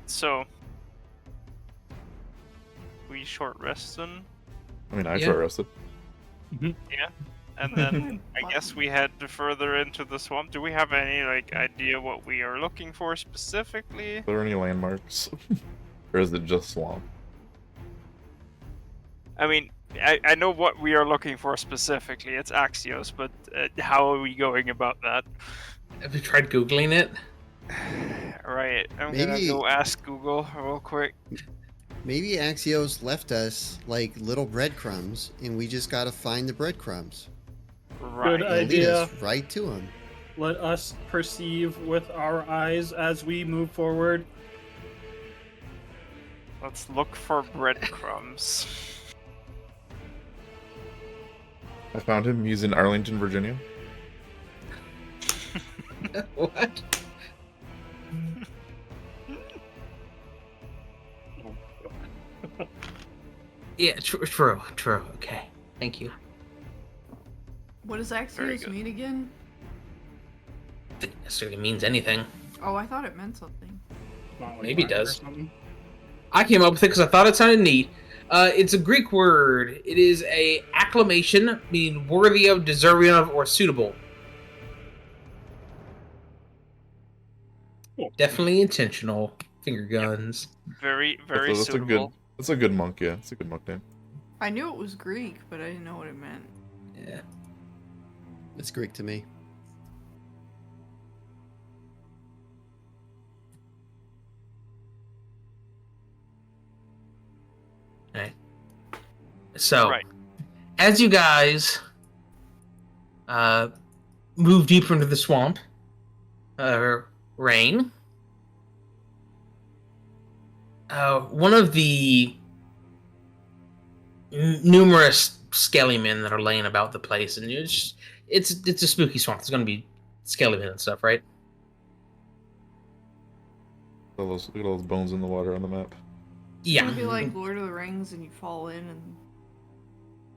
so we short rest then. I mean, I Yeah. short rested. Yeah. And then I guess we head further into the swamp. Do we have any idea what we are looking for specifically? Are there any landmarks? Or is it just swamp? I mean, I know what we are looking for specifically. It's Axios, but how are we going about that? Have you tried Googling it? Right, I'm Maybe- gonna go ask Google real quick. Maybe Axios left us like little breadcrumbs, and we just gotta find the breadcrumbs. Right. Good They'll lead idea. us right to them. Let us perceive with our eyes as we move forward. Let's look for breadcrumbs. I found him. He's in Arlington, Virginia. What? Yeah, true. Okay, thank you. What does Very Axios good. mean again? I think it necessarily means anything. Oh, I thought it meant something. Not like Maybe it Latin or does. something. I came up with it because I thought it sounded neat. It's a Greek word. It is a acclamation, meaning worthy of, deserving of, or suitable. Cool. Definitely intentional. Finger guns. Very That's suitable. That's a good monk. Yeah, it's a good monk name. I knew it was Greek, but I didn't know what it meant. Yeah. It's Greek to me. Right. So, Right. as you guys move deeper into the swamp, Rayne, one of the numerous skelly men that are laying about the place, and it's a spooky swamp. There's going to be skelly men and stuff, right? Look at all those bones in the water on the map. It's Yeah. gonna be like Lord of the Rings and you fall in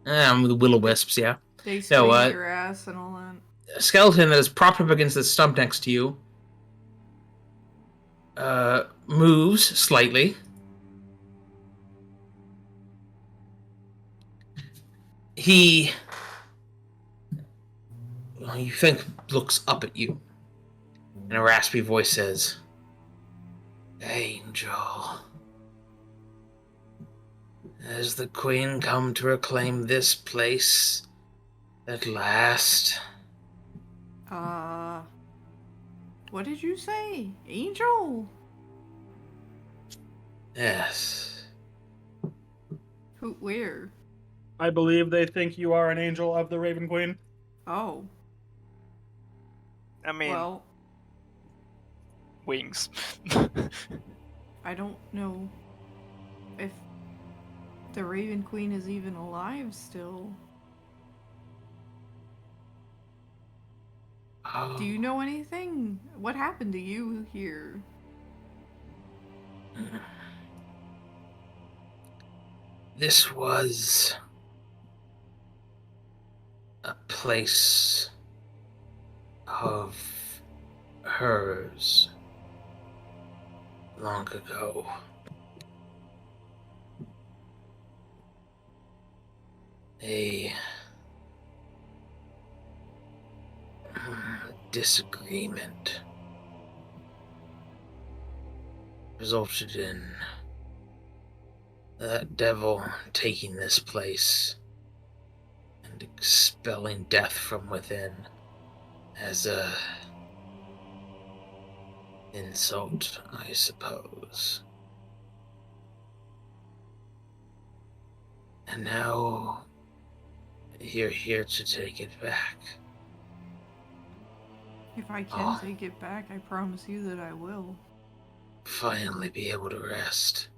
and The will-o-wisps, yeah. they scream No, at your ass and all that. A skeleton that is propped up against the stump next to you moves slightly. He, well, you think, looks up at you, and a raspy voice says, "Angel, has the queen come to reclaim this place at last?" What did you say? Angel? Yes. Who, where? I believe they think you are an angel of the Raven Queen. Oh, I mean, well, wings. I don't know if the Raven Queen is even alive still. Oh. Do you know anything? What happened to you here? This was a place of hers long ago. A disagreement resulted in that devil taking this place and expelling death from within as a insult, I suppose. And now you're here to take it back. If I can take it back, I promise you that I will. Finally be able to rest.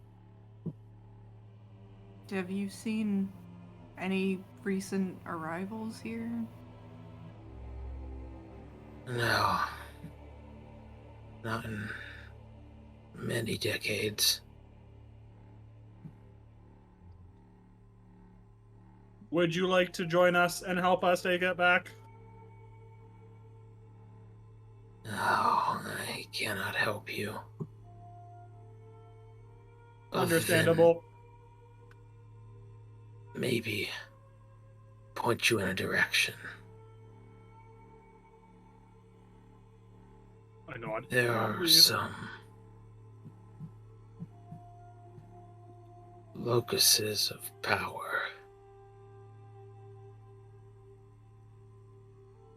Have you seen any recent arrivals here? No. Not in many decades. Would you like to join us and help us take it back? No, I cannot help you. Understandable. Maybe point you in a direction. I nod. There are Please. some locuses of power.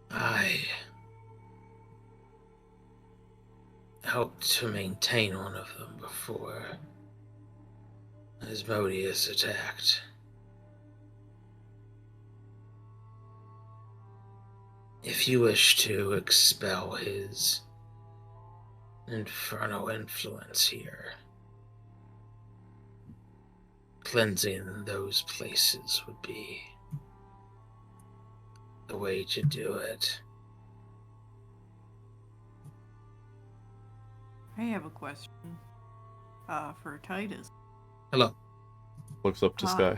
I helped to maintain one of them before Asmodeus attacked. If you wish to expel his infernal influence here, cleansing those places would be the way to do it. I have a question. For Titus. Hello. Looks up to Ah. sky.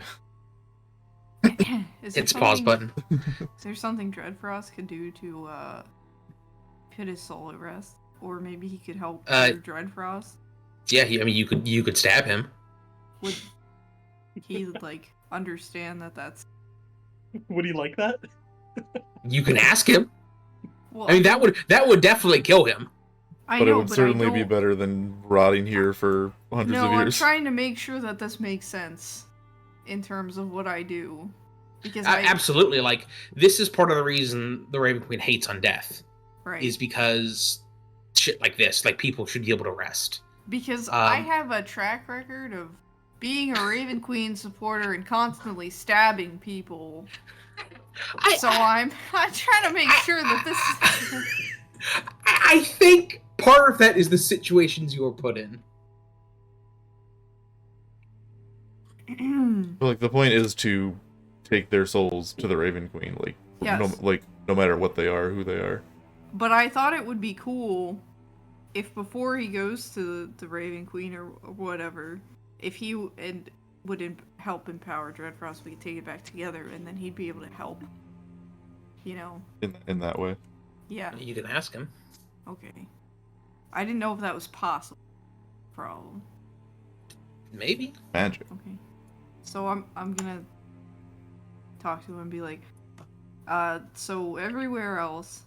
Is there It's pause something- button. Is there something Dreadfrost could do to put his soul at rest? Or maybe he could help cure Dreadfrost? Yeah, I mean, you could stab him. Would he like understand that that's Would he like that? You can ask him. well? I mean, that would definitely kill him. I But know, it would but certainly I be don't... better than rotting here for hundreds No, of I'm years. trying to make sure that this makes sense in terms of what I do, because Absolutely. Like, this is part of the reason the Raven Queen hates undeath, right. is because shit like this, like, people should be able to rest. Because I Um, have a track record of being a Raven Queen supporter and constantly stabbing people. So I'm trying to make sure that this. I think part of that is the situations you are put in. But, like, the point is to take their souls to the Raven Queen, like, Yes. no matter what they are, who they are. But I thought it would be cool if before he goes to the Raven Queen or whatever, if he would help empower Dreadfrost, we could take it back together, and then he'd be able to help. You know. In that way. Yeah. You can ask him. Okay. I didn't know if that was possible. Problem. Maybe. Magic. Okay. So I'm gonna talk to him and be like, so everywhere else,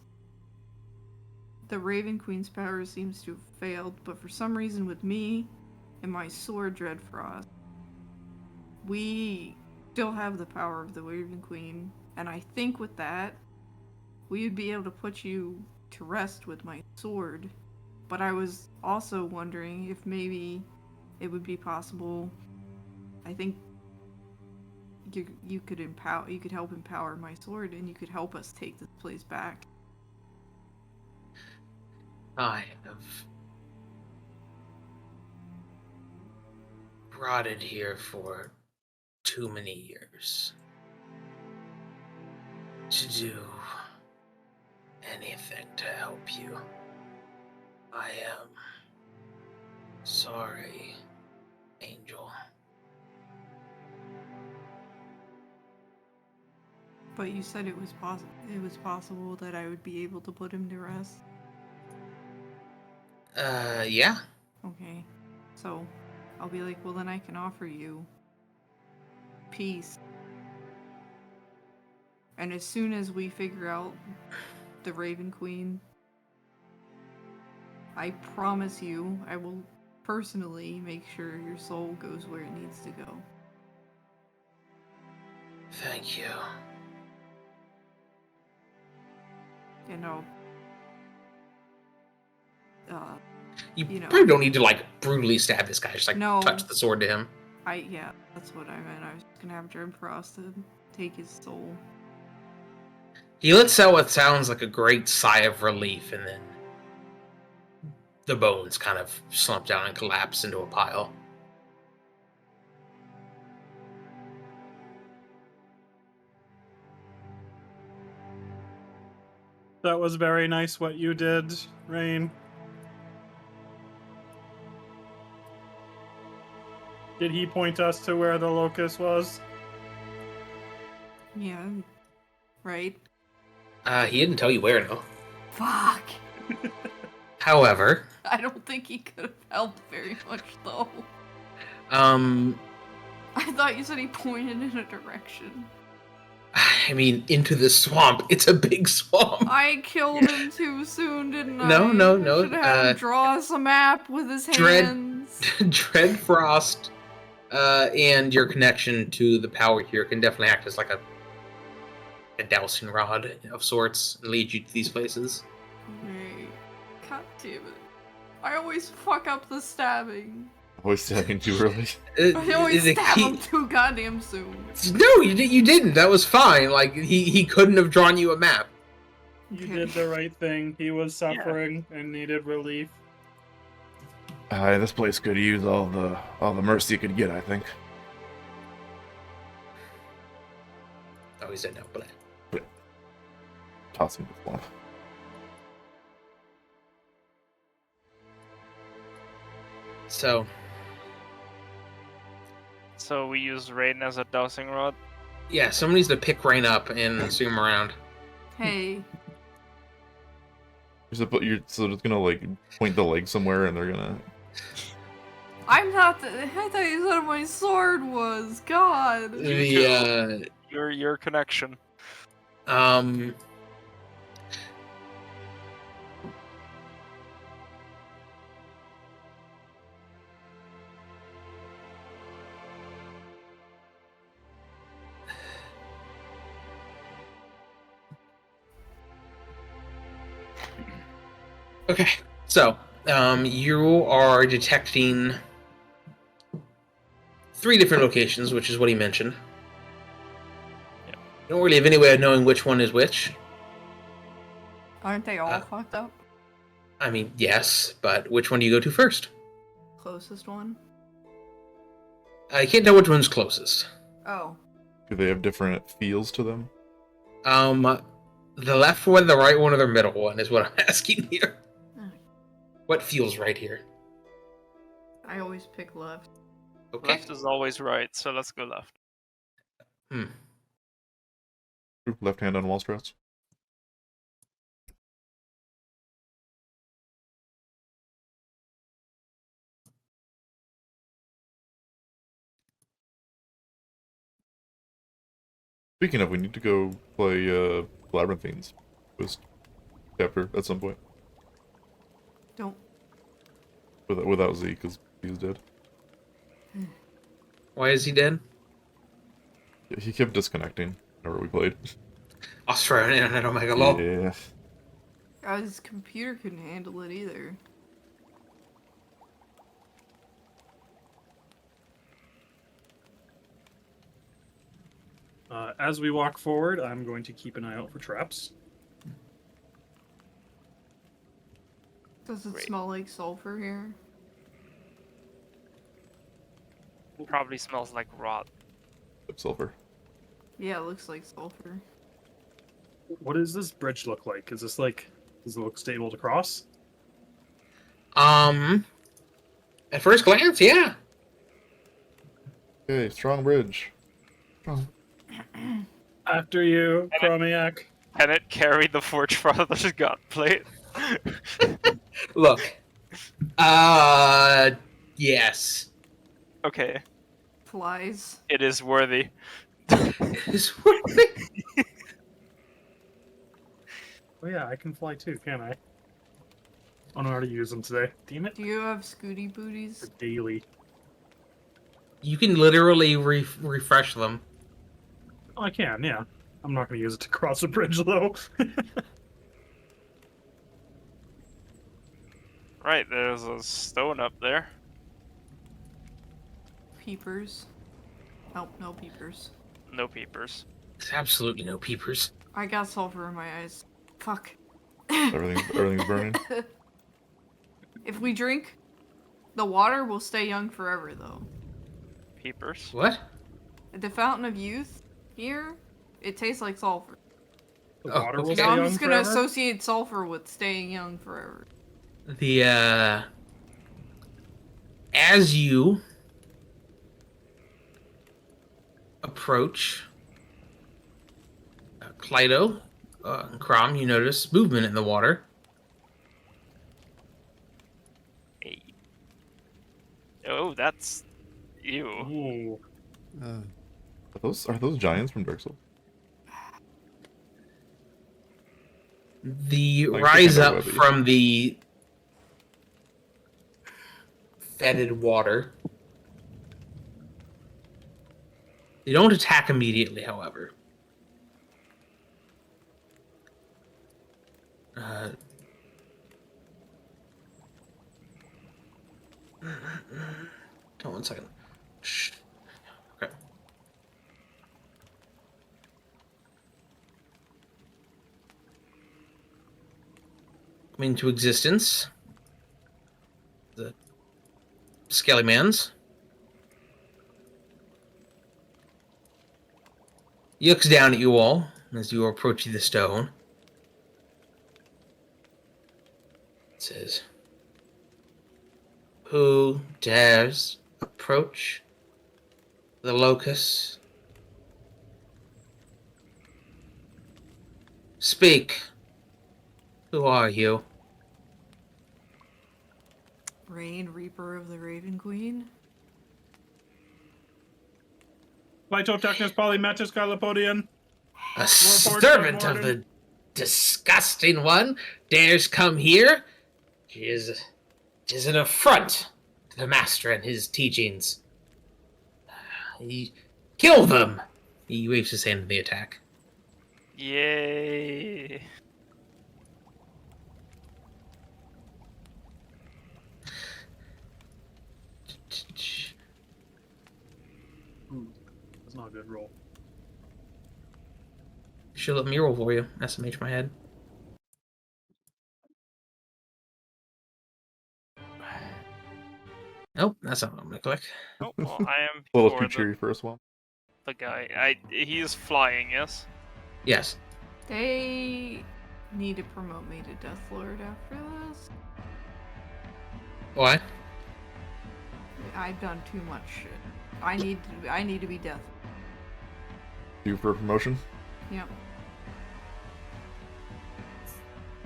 the Raven Queen's power seems to have failed, but for some reason with me and my sword Dreadfrost, we still have the power of the Raven Queen, and I think with that, we would be able to put you to rest with my sword. But I was also wondering if maybe it would be possible. I think you could help empower my sword, and you could help us take this place back. I have rotted here for too many years to do anything to help you. I am sorry, Angel. But you said it was possible that I would be able to put him to rest. Yeah. Okay. So I'll be like, well, then I can offer you peace. And as soon as we figure out the Raven Queen, I promise you I will personally make sure your soul goes where it needs to go. Thank you. And I'll You know. probably don't need to, like, brutally stab this guy. Just, like, No. touch the sword to him. yeah, that's what I meant. I was just gonna have Dreadfrost to take his soul. He lets out what sounds like a great sigh of relief, and then the bones kind of slump down and collapse into a pile. That was very nice what you did, Rayne. Did he point us to where the locust was? Yeah, right? He didn't tell you where, no. Fuck! However, I don't think he could have helped very much, though. I thought you said he pointed in a direction. I mean, into the swamp. It's a big swamp. I killed him too soon, didn't I? No, no, I no, should have had him draw us a map with his Dread- hands. Dread Frost, and your connection to the power here can definitely act as like a dowsing rod of sorts and lead you to these places. Hey, God damn it. I always fuck up the stabbing. Always stabbing too early. I always stab him too goddamn soon. No, you didn't. That was fine. Like, he couldn't have drawn you a map. You did the right thing. He was suffering and needed relief. This place could use all the mercy it could get, I think. Oh, he said no, but Tossing the swamp. So we use Rayne as a dowsing rod. yeah, someone needs to pick Rayne up and zoom around. Hey, So it's gonna like point the leg somewhere, and they're gonna. I'm not I thought you said my sword was. God. Your connection. Okay, so you are detecting 3 different locations, which is what he mentioned. Yeah. You don't really have any way of knowing which one is which. Aren't they all fucked up? I mean, yes, but which one do you go to first? Closest one? I can't tell which one's closest. Oh. Do they have different feels to them? The left one, the right one, or the middle one is what I'm asking here. Hmm. What feels right here? I always pick left. Okay. Left is always right, so let's go left. Left hand on wall strats. Speaking of, we need to go play Labyrinthines this chapter at some point. Don't. Without Z, because he's dead. Why is he dead? He kept disconnecting whenever we played. Australian Internet Omega Law. Yeah. His computer couldn't handle it either. As we walk forward, I'm going to keep an eye out for traps. Does it Great. smell like sulfur here? Probably smells like rot. Sulfur. Yeah, it looks like sulfur. What does this bridge look like? Is this like, does it look stable to cross? At first glance, yeah. Okay, strong bridge. Strong. After you, Kazmeac. Can it carry the Forge Father's gut plate? Look. Yes. Okay, Flies. it is worthy. It's worth it. Oh yeah, I can fly too, can I? I don't know how to use them today. Damn it. Do you have scooty booties? For daily. You can literally refresh them. Oh, I can, yeah. I'm not going to use it to cross a bridge, though. Right, there's a stone up there. Peepers. Nope, no peepers. No peepers. There's absolutely no peepers. I got sulfur in my eyes. Fuck. Everything's burning. If we drink, the water will stay young forever, though. Peepers? What? At the Fountain of Youth here, it tastes like sulfur. The Oh, water will okay. stay So I'm young just gonna forever? associate sulfur with staying young forever. As you approach Klyto and Crom, you notice movement in the water. Hey. Oh, that's... Ew. Ooh. Are those giants from Dark Souls? The Like, rise chicken or up webby. from the fetid water. They don't attack immediately, however. Hold on 1 second. Shh. Okay. Coming into existence. The Skelly Mans. He looks down at you all as you are approaching the stone. It says, "Who dares approach the locust? Speak. Who are you?" Rayne, Reaper of the Raven Queen. Klyto, Technus, Polymetus, Gallipodian. A Warport, servant of Warden. the disgusting one dares come here? She is an affront to the master and his teachings. Kill them! He waves his hand in the attack. Yay. That's not a good roll. Should let me roll for you. SMH my head. Nope, that's not what I'm gonna click. Oh, well, I am A little for too cheery for a swamp. the guy. He is flying, yes? Yes. They need to promote me to Death Lord after this. Why? I've done too much shit. I need to be Death. Due for a promotion? Yep.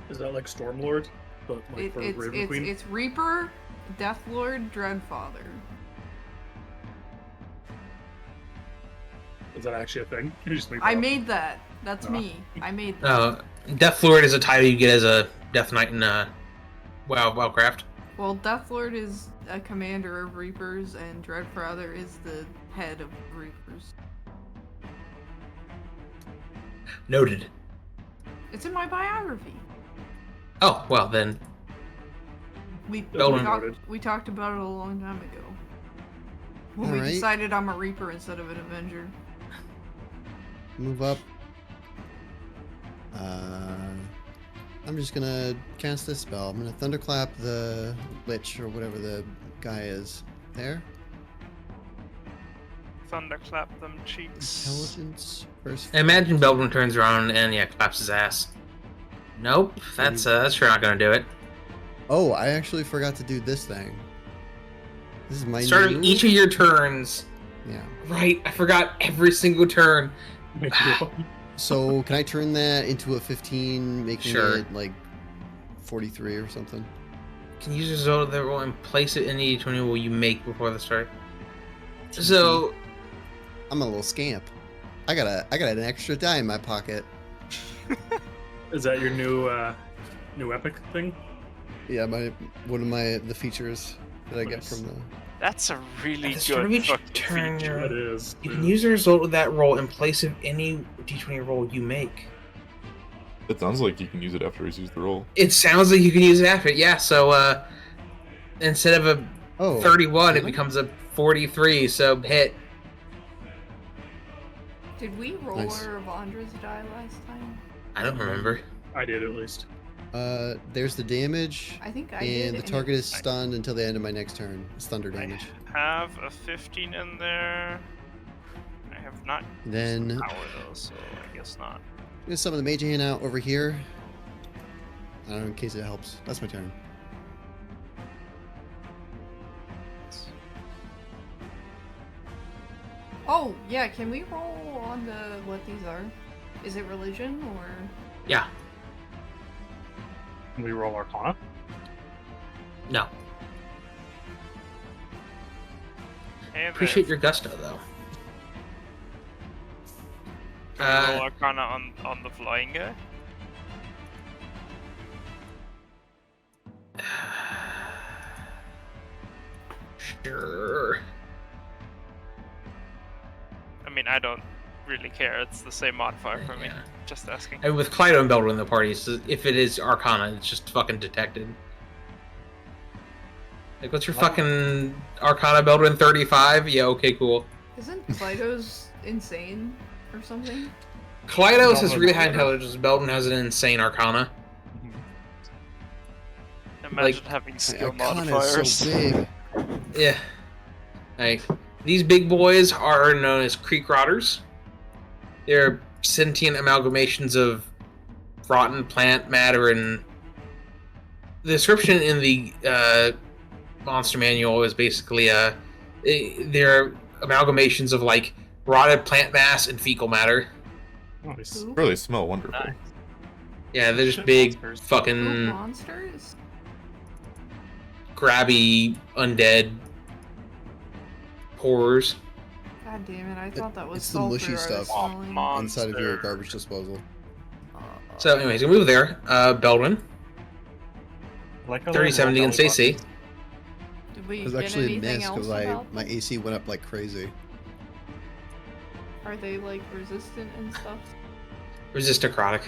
Is that like Stormlord? But like for Raven Queen? It's Reaper, Death Lord, Dreadfather. Is that actually a thing? You just make I that up. made that. That's Oh. me. I made that. Death Lord is a title you get as a Death Knight in WoWcraft. Well, Death Lord is a commander of Reapers, and Dreadfather is the head of Reapers. Noted. It's in my biography. Oh, well then. We Beldwyn noted. we talked about it a long time ago. When we Alright. decided I'm a Reaper instead of an Avenger. Move up. I'm just gonna cast this spell. I'm gonna thunderclap the Lich or whatever the guy is. There. Thunderclap them cheeks. Intelligence. First. I imagine Beldwyn turns around and claps his ass. Nope, that's sure not gonna do it. Oh, I actually forgot to do this thing. This is my Start new... of each of your turns. Yeah. Right, I forgot every single turn. So can I turn that into a 15, making Sure. it like 43 or something? Can you use result of that roll and place it in the d20 roll you make before the start? So I'm a little scamp. I got an extra die in my pocket. Is that your new epic thing? Yeah, one of the features that I get Nice. from the. That's a really at the start of good each fucking turn, feature. It is. you can use the result of that roll in place of any d20 roll you make. It sounds like you can use it after he's used the roll. It sounds like you can use it after it, yeah. So instead of a 31, it can I? becomes a 43. So hit. Did we roll Nice. our Vondra's die last time? I don't remember. I did at least. There's the damage, I think I did. and the target is stunned until the end of my next turn. It's thunder damage. I have a 15 in there. I have not Then used the power though, so I guess not. I'm gonna summon the mage hand out over here. I don't know, in case it helps. That's my turn. Oh, yeah, can we roll on what these are? Is it religion or... Yeah. Can we roll Arcana? No. Hey there. Appreciate your gusto, though. Can we roll Arcana on the flying guy? Sure. I mean, I don't really care. It's the same modifier for me. Yeah. Just asking. And with Klyto and Beldwyn in the party, so if it is Arcana, it's just fucking detected. Like, what's your fucking Arcana, Beldwyn? 35? Yeah, okay, cool. Isn't Klyto's insane or something? Klytos has Beldwyn. really high intelligence. Beldwyn has an insane Arcana. Imagine having skill Arcana modifiers. is so big. Yeah. Like, these big boys are known as creek rotters. They're sentient amalgamations of rotten plant matter, and the description in the monster manual is basically they're amalgamations of like rotted plant mass and fecal matter. Nice. Poop? Really smell wonderful. Nice. Yeah, they're just Shit big monsters. Poop fucking monsters? grabby undead horrors. God damn it, I thought that was It's the sulfur mushy I was stuff. smelling. Inside of your Monster. garbage disposal. So anyways, we move there. Beldwyn, Like how 37 they're against belly AC. buttons. Did we It was get actually a anything miss else because about my them? AC went up like crazy. Are they like resistant and stuff? Resist necrotic.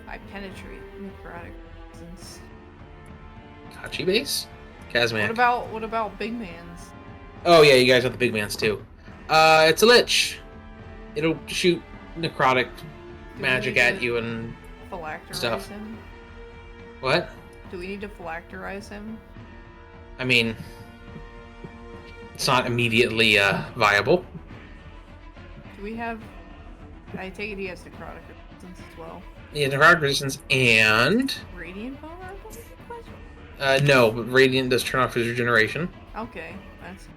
I penetrate necrotic resistance. Kachi base? Kazmeac. What about big man's? Oh yeah, you guys got the big mans too. It's a lich. It'll shoot necrotic Do we magic need at to you and phylacterize stuff. him? what? Do we need to phylacterize him? I mean, it's not immediately viable. Do we have? I take it he has necrotic resistance as well. Yeah, necrotic resistance and Radiant vulnerable? no, but radiant does turn off his regeneration. Okay, that's.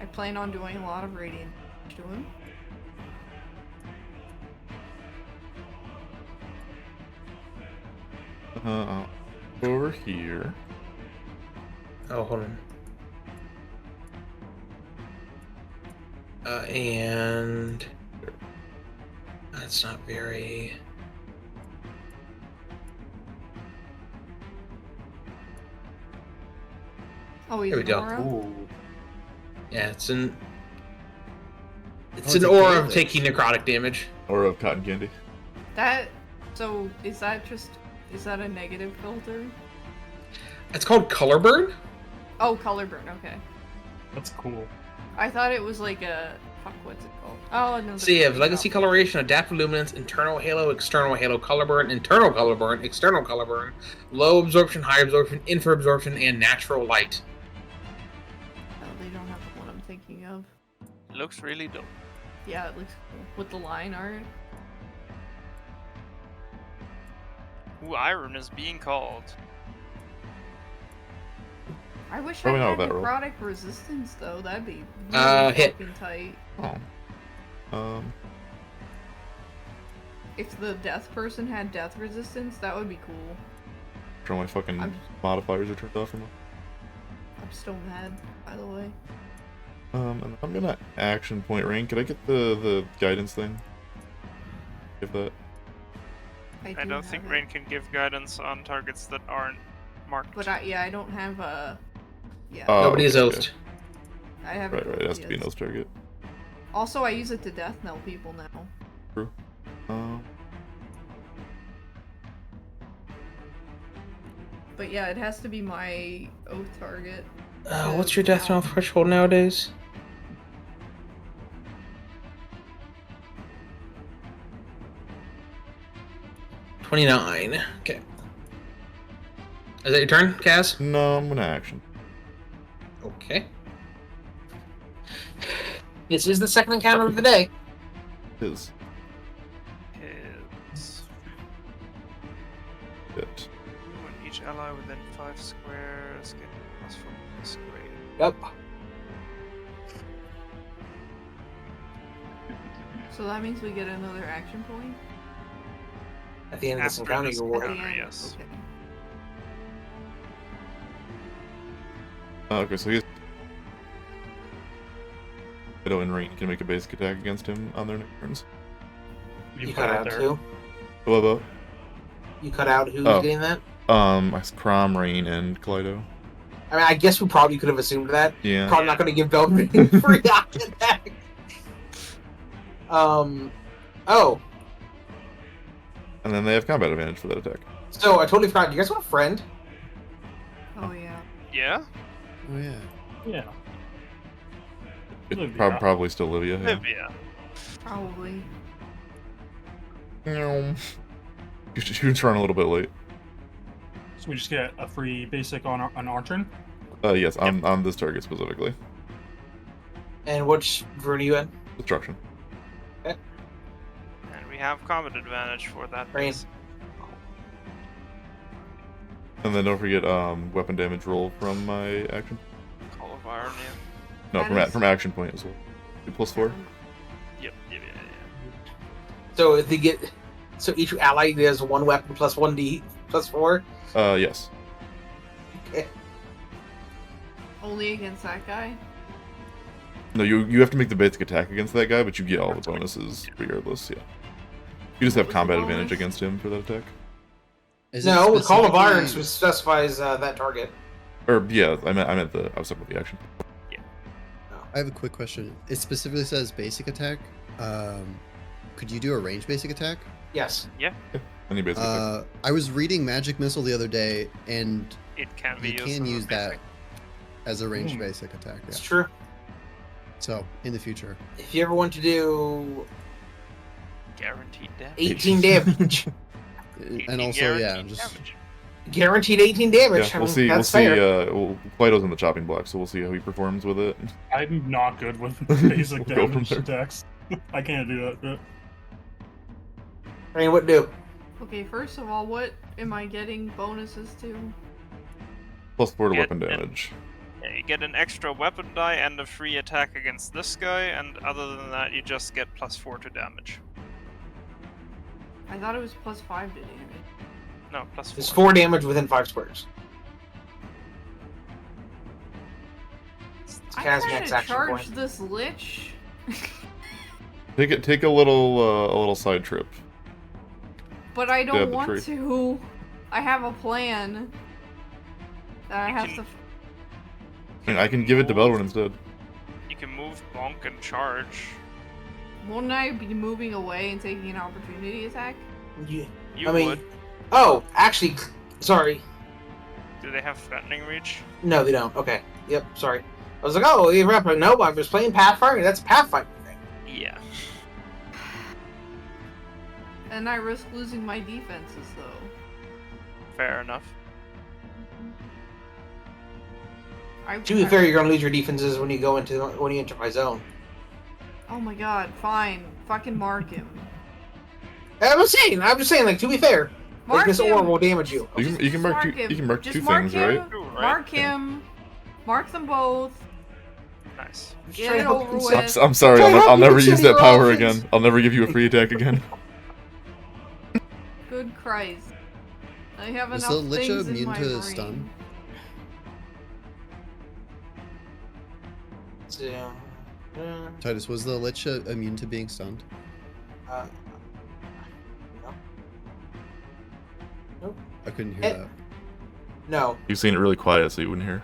I plan on doing a lot of radiant to him. Over here. Oh, hold on. And that's not very. Oh, he's There we go. Nora? Ooh. Yeah, it's an. It's Oh, an it's a aura cave of taking necrotic damage. Or of cotton candy. That. So is that a negative filter? It's called color burn. Oh, color burn. Okay. That's cool. I thought it was like a. Fuck, what's it called? Oh no. So you have legacy coloration, adaptive luminance, internal halo, external halo, color burn, internal color burn, external color burn, low absorption, high absorption, infra absorption, and natural light. Oh, they don't have the one I'm thinking of. Looks really dope. Yeah, it looks cool with the line art. Ooh, Iron is being called. I wish Probably I not had with that roll. necrotic resistance though. That'd be really Hit. fucking tight. Oh. If the death person had death resistance, that would be cool. Sure my fucking I'm- modifiers are turned off from I'm still mad, by the way. and I'm gonna action point Rayne. Could I get the guidance thing? Give that. I do don't think have it. Rayne can give guidance on targets that aren't marked. But I don't have a. Yeah. Oh, Nobody is okay, oathed. I have. Right, it has to be an oath target. Also, I use it to death knell people now. Um, But yeah, it has to be my oath target. What's your death knell threshold nowadays? $29. Okay. Is that your turn, Kaz? no, I'm gonna action. Okay. This is the second encounter of the day. His. Hits. It. When each ally within 5 squares get plus 4 plus grade. Yep. So that means we get another action point. At the end of this After encounter, this you At reward. the encounter, end. yes. Okay. Okay, so he has Klyto and Rayne can make a basic attack against him on their next turns. You cut out there. who? Hello, You cut out who's Oh. getting that? Crom, Rayne, and Klyto. I mean, I guess we probably could have assumed that. Yeah. Probably not going to give Beldwyn free option attack. Oh, And then they have combat advantage for that attack. so I totally forgot. Do you guys want a friend? Oh yeah. Yeah? Oh yeah. Yeah. It Livia. probably still Livia. Yeah. Livia. Probably. She was running a little bit late. So we just get a free basic on an Archon. Yes, on this target specifically. And which rune are you in? Destruction. And we have combat advantage for that. Rayne. base. And then don't forget weapon damage roll from my action. Call of Iron, yeah. No, That is- from action point as well. 2+4. Yep. So if they get, so each ally has one weapon plus 1d plus 4. Yes. Okay. Only against that guy. No, you have to make the basic attack against that guy, but you get all the bonuses regardless. Yeah. You just have What was the combat bonus? advantage against him for that attack. Is it No, Call of Iron specifically- specifies that target. Or yeah, I meant I was talking about the action. I have a quick question. It specifically says basic attack. Could you do a range basic attack? Yes. Any basic attack. I was reading Magic Missile the other day, and It can be you used can as a use that basic. as a range basic attack. Yeah. It's true. So in the future, If you ever want to do Guaranteed damage. 18 damage, and also yeah, Guaranteed just damage. guaranteed 18 damage. Yeah, I we'll mean, see. We'll that's see. fair. Klyto's in the chopping block, so we'll see how he performs with it. I'm not good with basic We'll go from damage there. attacks. I can't do that. But I mean, what do? Okay, first of all, what am I getting bonuses to? +4 to Get weapon it. damage. Yeah, you get an extra weapon die and a free attack against this guy, and other than that, you just get +4 to damage. I thought it was +5 to damage. No, +4. It's 4 damage within 5 squares. It's I tried Kazmeac's to action charge point. this lich. Take a little side trip. But I Yeah, don't the want tree. to. I have a plan. That I You have can- to. I mean, I can give it to Beldwyn instead. You can move bonk and charge. Won't I be moving away and taking an opportunity attack? You- You I mean, would. oh, actually, sorry. Do they have threatening reach? No, they don't. Okay. Yep, sorry. I was like, oh, you're rapping. No, I'm just playing Pathfinder. That's a Pathfinder thing. Yeah. And I risk losing my defenses, though. Fair enough. To be fair, you're gonna lose your defenses when you enter my zone. Oh my god, fine. Fucking mark him. I'm just saying, like, to be fair, like, Mark this him! aura will damage you. You Just can mark two. him. You can mark Just two mark things, him. right? Two, right? Mark him. Mark them both. Nice. I'm just Get trying it to help over you with. consider- I'm sorry. Try to help I'll you never consider use that your power options. again. I'll never give you a free attack again. Good Christ. I have Was enough the Licha things in immune my to brain. stun? So, Titus, was the Lich immune to being stunned? no. I couldn't hear Eh. that. No. You've seen it really quiet, so you wouldn't hear.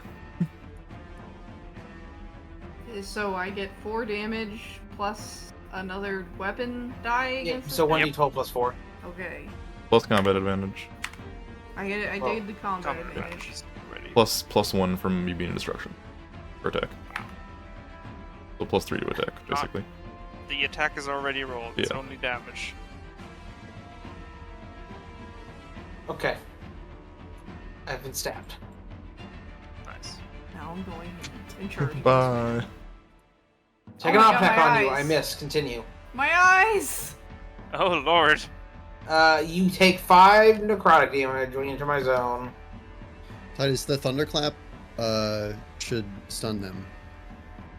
So I get 4 damage plus another weapon die Yeah, against so this guy? 1d12 plus 4. Okay. Plus combat advantage. I get it. I Oh, did the combat Combat advantage. advantage is ready. +1 from you being in destruction. For attack. So +3 to attack, basically. The attack is already rolled. It's Yeah. only damage. Okay. I've been stabbed. Nice. Now I'm going in charge. Bye. Take Oh an my op God, attack my on you. I eyes. missed. Continue. My eyes! Oh lord. You take 5 necrotic damage when you enter my zone. Titus, the thunderclap should stun them.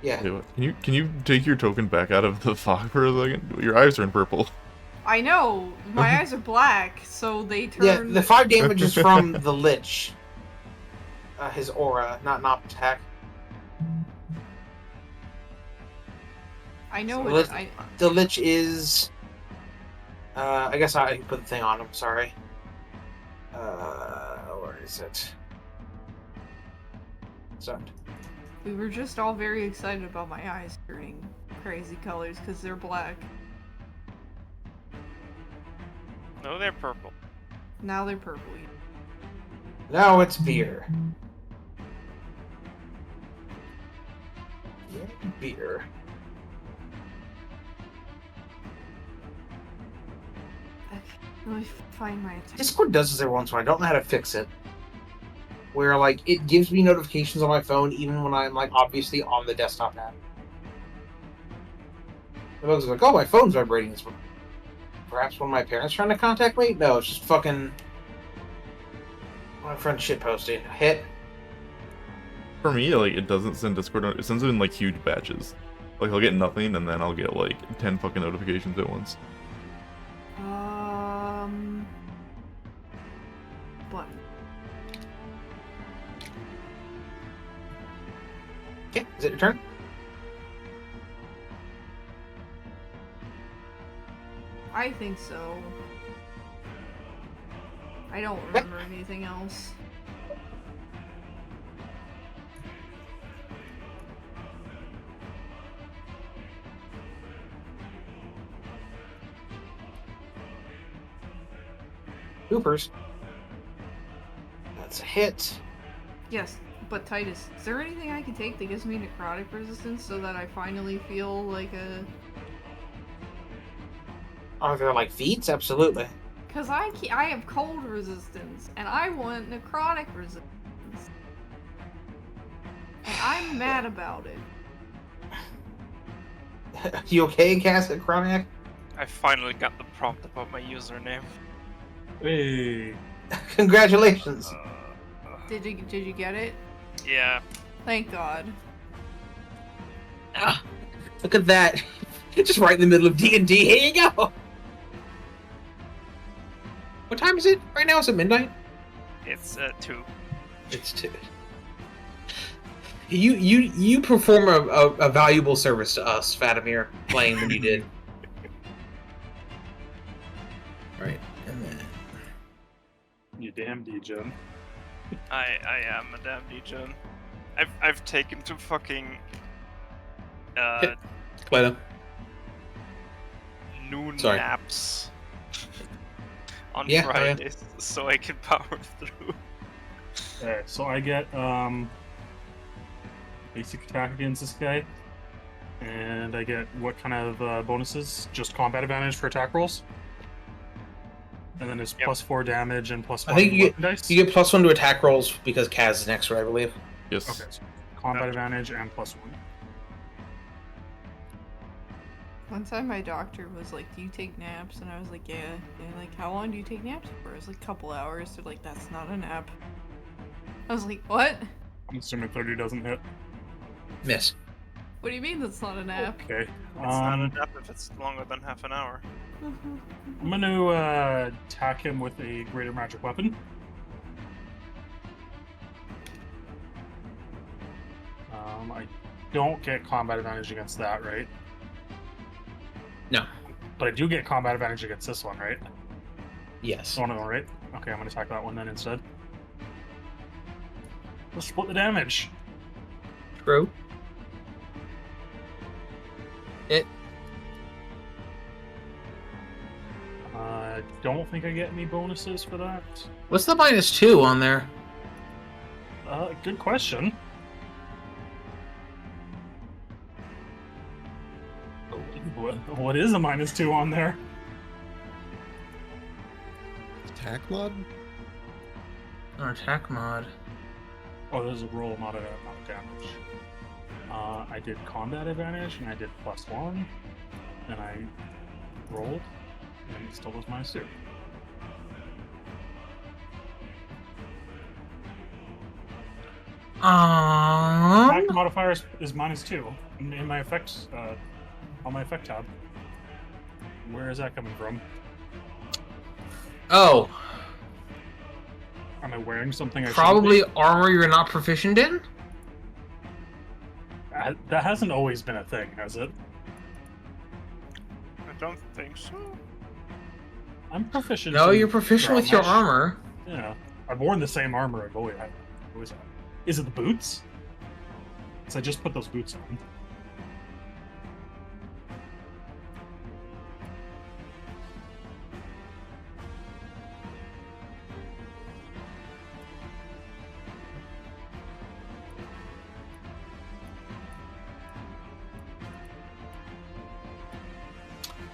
Yeah. Wait, what? Can you take your token back out of the fog for a second? Your eyes are in purple. I know. My eyes are black, so they turn. Yeah, the 5 damage is from the Lich. His aura, not an op attack. I know So it. the Lich is... I guess I put the thing on him, sorry. Where is it? Sorry. We were just all very excited about my eyes turning crazy colors because they're black. No, they're purple. Now they're purple. Now it's beer. Yeah, beer. Okay, let me find my attention. Discord does this every once in a while. I don't know how to fix it. Where, like, it gives me notifications on my phone even when I'm, like, obviously on the desktop app. I was like, oh, my phone's vibrating. It's perhaps one of my parents trying to contact me? No, it's just fucking... my friend shitposting. Hit. For me, like, it doesn't send Discord. It sends it in, like, huge batches. Like, I'll get nothing, and then I'll get, like, 10 fucking notifications at once. Button. Okay, is it your turn? I think so. I don't remember anything else. Hoopers. That's a hit. Yes, but Titus, is there anything I can take that gives me necrotic resistance so that I finally feel like a... Are there, like, feats? Absolutely. Cause I have cold resistance, and I want necrotic resistance. And I'm mad about it. You okay, Kazmeac? I finally got the prompt about my username. Hey. Congratulations. Did you get it? Yeah. Thank God. Ah, look at that. Just right in the middle of D&D. Here you go. What time is it? Right now, is it midnight? It's 2. It's 2. You perform a valuable service to us, Fatimir, playing when you did. Right, and then... You damn degen. I am a damn degen. I've taken to fucking Klyto. noon Sorry. naps on Yeah, oh, yeah. Fridays so I can power through. Okay, so I get basic attack against this guy, and I get what kind of bonuses? Just combat advantage for attack rolls, and then it's Yep. +4 damage and +1 I think you weapon dice. get +1 to attack rolls because Kaz is next, right, I believe. Yes. Okay, so combat advantage and +1. One time my doctor was like, do you take naps? And I was like, yeah. And like, how long do you take naps for? I was like, a couple hours. They're like, that's not a nap. I was like, what? I'm assuming 30 doesn't hit. Miss. What do you mean that's not a nap? Okay. It's not a nap if it's longer than half an hour. I'm going to attack him with a greater magic weapon. I don't get combat advantage against that, right? No. But I do get combat advantage against this one, right? Yes. Oh no, right? Okay, I'm gonna attack that one then instead. Let's split the damage. True. It. Don't think I get any bonuses for that. What's the -2 on there? Good question. What is a -2 on there? Attack mod? Or attack mod. Oh, there's a roll, not a damage. I did combat advantage, and I did +1, and I rolled, and it still was -2. Attack modifier is -2 in my effects, on my effect tab. Where is that coming from? Oh, Am I wearing something I probably shouldn't armor you're not proficient in? be? That hasn't always been a thing, has it? don't think so. I'm proficient. No, in you're proficient with your mesh. armor. Yeah, I've worn the same armor I've always had. Is it the boots? Because I just put those boots on.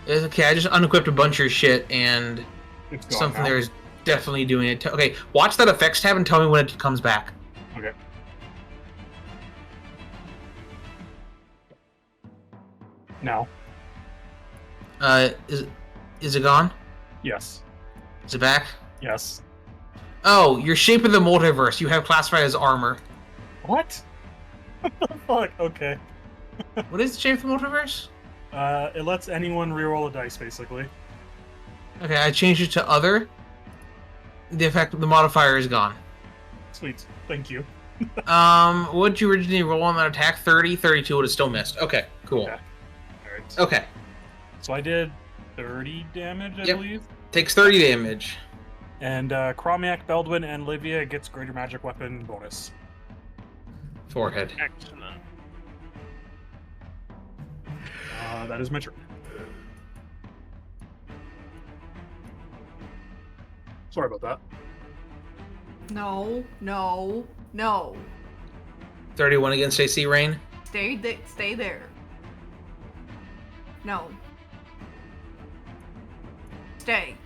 It's okay, I just unequipped a bunch of your shit, and It's gone something now. there is definitely doing it. Okay, watch that effects tab and tell me when it comes back. Okay. Now. Is it gone? Yes. Is it back? Yes. Oh, your shape of the multiverse. You have classified as armor. What? What the fuck? Okay. What is the shape of the multiverse? It lets anyone reroll a dice, basically. Okay, I changed it to other. The effect, the modifier is gone. Sweet. Thank you. What did you originally roll on that attack? 30, 32 would have still missed. Okay, cool. Okay. Alright. Okay, So I did 30 damage, I Yep. believe. takes 30 damage. And Kazmeac, Beldwyn, and Livia gets greater magic weapon bonus. Forehead. Excellent. That is my turn. Sorry about that. No, no, no. 31 against AC Rayne. Stay there. No. Stay.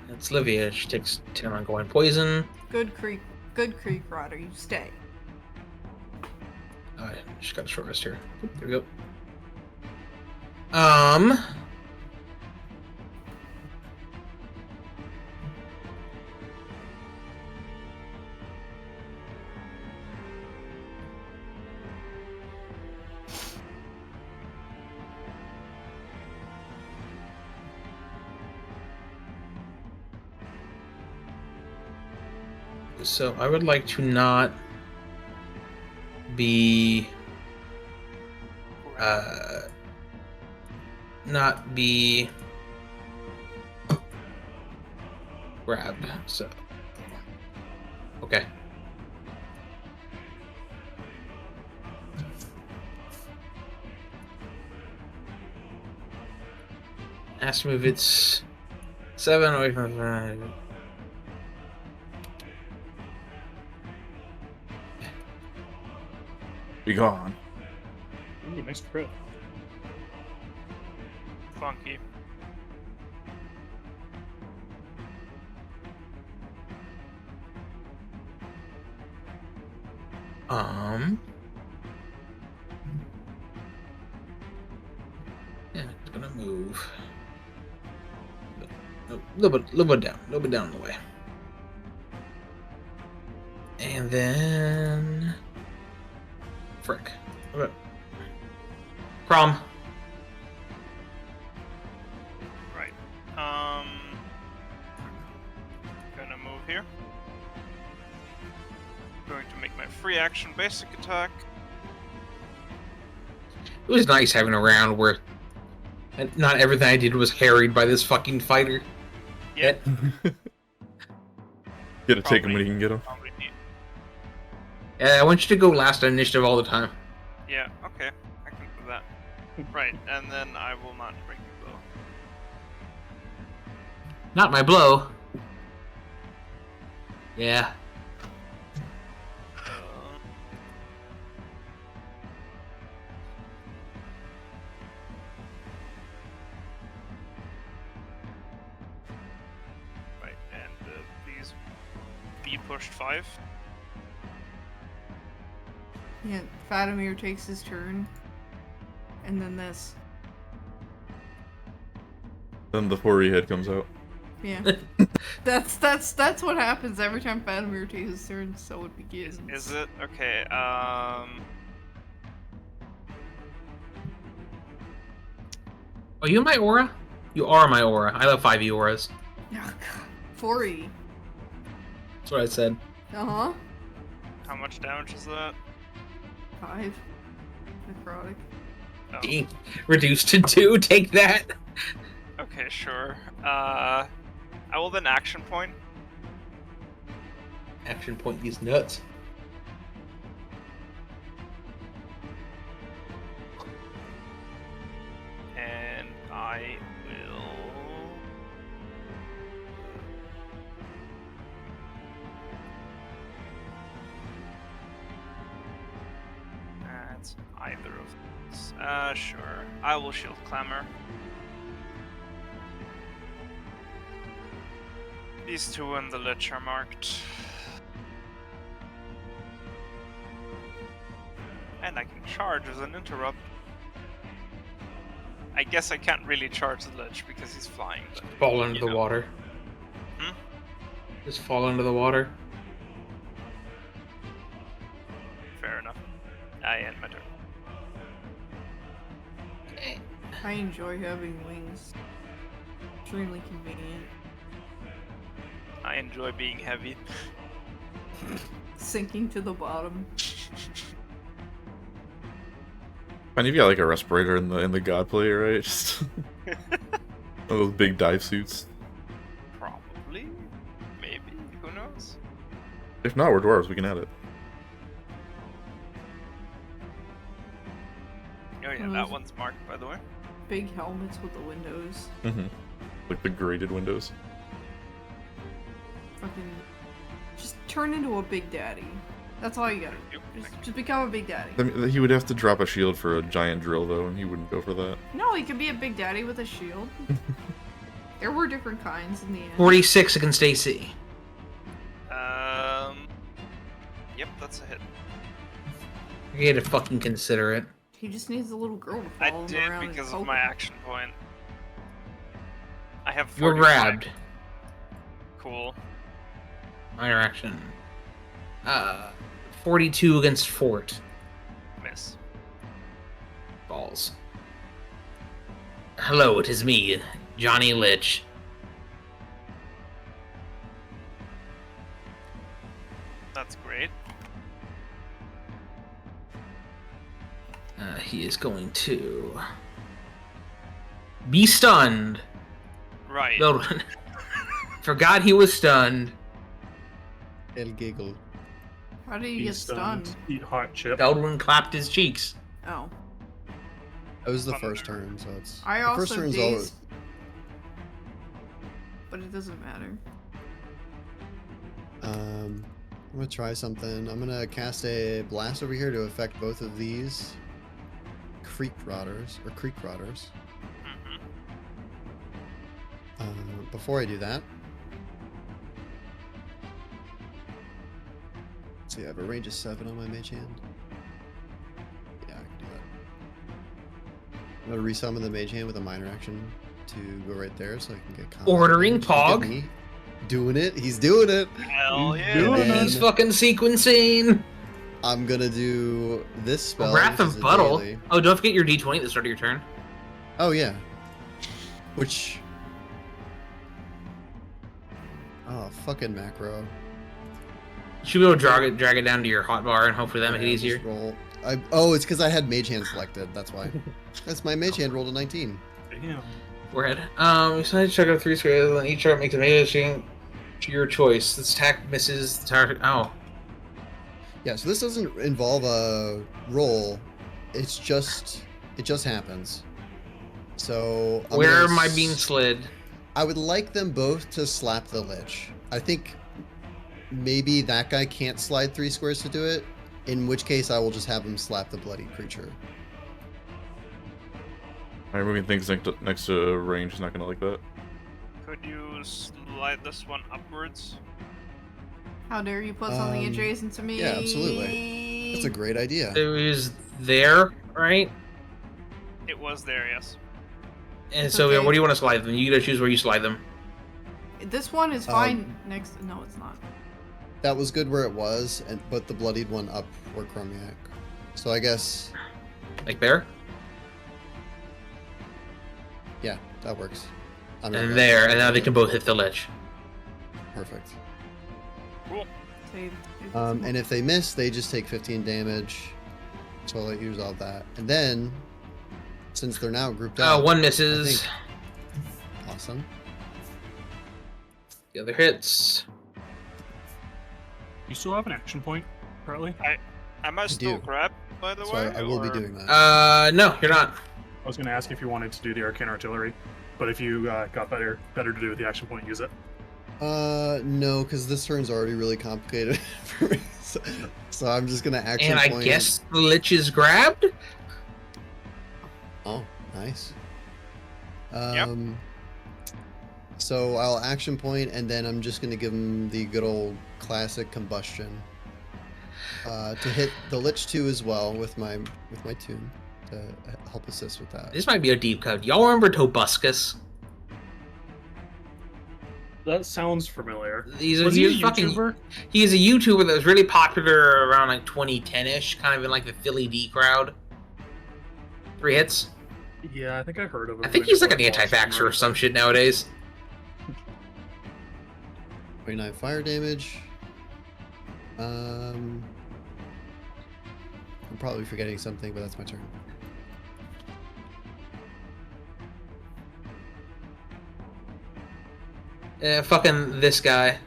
That's Livia. She takes 10 ongoing poison. Good creek rotter, you stay. Alright, just got a short rest here. Oop, there we go. So I would like to not be grabbed. So okay. Ask me if it's 7 away from 5. Be gone. Ooh, nice crit. Funky. Yeah, it's gonna move. A little bit down the way. And then frick. Okay. Crom. Right. Gonna move here. Going to make my free action basic attack. It was nice having a round where not everything I did was harried by this fucking fighter. Yep. Gotta take him when you can get him. Probably need. Yeah, I want you to go last on initiative all the time. Yeah, okay. I can do that. Right, and then I will not break the bow. Not my blow. Yeah. Right, and these be pushed 5. Yeah, Fatimir takes his turn. And then this. Then the hoary head comes out. Yeah. That's what happens every time Fatimir takes his turn, so it begins. Is it? Okay, Are you my aura? You are my aura. I have 5 auras. Oh, God. 4E. That's what I said. Uh-huh. how much damage is that? 5. Necrotic. Oh, Being reduced to 2, take that. okay, sure. I will then action point. Action point these nuts. And I will. That's either of these. Sure. I will shield clamor. These two and the Lich are marked. And I can charge as an interrupt. I guess I can't really charge the Lich because he's flying. But, Fall into you the know. water. Hmm? Just fall into the water. Fair enough. I end my turn. I enjoy having wings. Extremely convenient. I enjoy being heavy. Sinking to the bottom. And you've got like a respirator in the god play, right? Just those big dive suits. Probably. Maybe. Who knows? If not, we're dwarves. We can add it. Oh yeah, that one's marked, by the way. Big helmets with the windows. Mm-hmm. Like the graded windows. Fucking. Just turn into a big daddy. That's all you gotta do. Just become a big daddy. I mean, he would have to drop a shield for a giant drill, though, and he wouldn't go for that. No, he could be a big daddy with a shield. There were different kinds in the end. 46 against AC. Yep, that's a hit. You had to fucking consider it. He just needs a little girl to I follow him did around because and of poke my him. action point. I have You were 45. grabbed. Cool. Minor action. 42 against Fort. Miss. Balls. Hello, it is me, Johnny Lich. That's great. He is going to be stunned. Right. Beldwyn. Forgot he was stunned. El giggle. How did he Be get stunned? Eat hot chip. Beldwyn clapped his cheeks. Oh. That was the first turn, so it's. I the first also turn's dazed. always. But it doesn't matter. I'm gonna try something. I'm gonna cast a blast over here to affect both of these creek rotters. Mhm. Before I do that, let's see, I have a range of 7 on my mage hand. Yeah, I can do that. I'm gonna resummon the mage hand with a minor action to go right there, so I can get combat Ordering advantage. Look at Pog. me. Doing it. He's doing it. Hell yeah. doing it. He's fucking sequencing. I'm gonna do this spell. Wrath which of is a Buttle. daily. Oh, don't forget your D20 at the start of your turn. Oh yeah. Which. Oh, fucking macro. You should be able to drag it down to your hotbar and hopefully that make it Yeah, easier. just roll. Oh, it's because I had mage hand selected. That's why. That's my mage hand rolled a 19. Damn. Forehead. You decide to check out 3 squares, and each target makes a melee to your choice. This attack misses the target. Oh. Yeah, so this doesn't involve a roll. It just happens. So I'm Where gonna am I being slid? I would like them both to slap the lich. I think maybe that guy can't slide 3 squares to do it. In which case, I will just have him slap the bloody creature. Alright, moving things next to range is not gonna like that. Could you slide this one upwards? How dare you put something Um, adjacent to me? yeah, absolutely. That's a great idea. It was there, right? It was there, yes. And It's so, okay. where do you want to slide them? You gotta choose where you slide them. This one is fine next. No, it's not. That was good where it was, but the bloodied one up for Kazmeac. So I guess, Like there? yeah, that works. I'm And gonna- there, and now they can both hit the lich. Perfect. Cool. Save. And if they miss, they just take 15 damage. So I'll let you resolve that. And then since they're now grouped out. One I misses. think- Awesome. The other hits. You still have an action point, Fratly? Am I still do. grabbed, by the So way? I will be or- doing that. No, you're not. I was going to ask if you wanted to do the arcane artillery, but if you got better to do with the action point, use it. No, because this turn's already really complicated for me. So I'm just gonna action And I point. guess the Lich is grabbed? Oh, nice. Yep. So I'll action point, and then I'm just gonna give him the good old classic combustion. To hit the Lich 2 as well with my tune to help assist with that. This might be a deep cut. Y'all remember Tobuscus? That sounds familiar. He's Was he a fucking. YouTuber? He's a YouTuber that was really popular around like 2010-ish, kind of in like the Philly D crowd. 3 hits. Yeah, I think I heard of him. I think he's like an anti-vaxxer or some shit nowadays. 29 fire damage. I'm probably forgetting something, but that's my turn. Fucking this guy.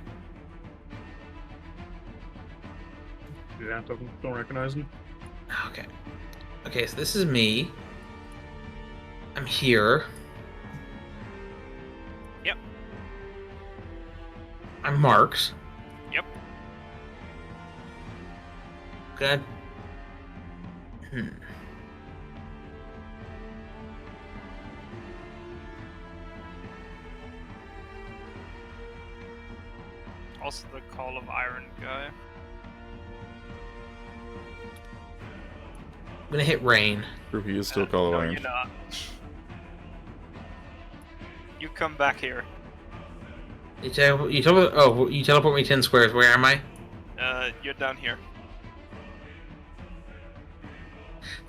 Yeah, don't recognize him. Okay. Okay, so this is me. I'm here. Yep. I'm marked. Yep. Good. Also the Call of Iron guy. I'm gonna hit Rayne. He is still Call of No, Iron. you're not. You come back here. You teleport me 10 squares. Where am I? You're down here.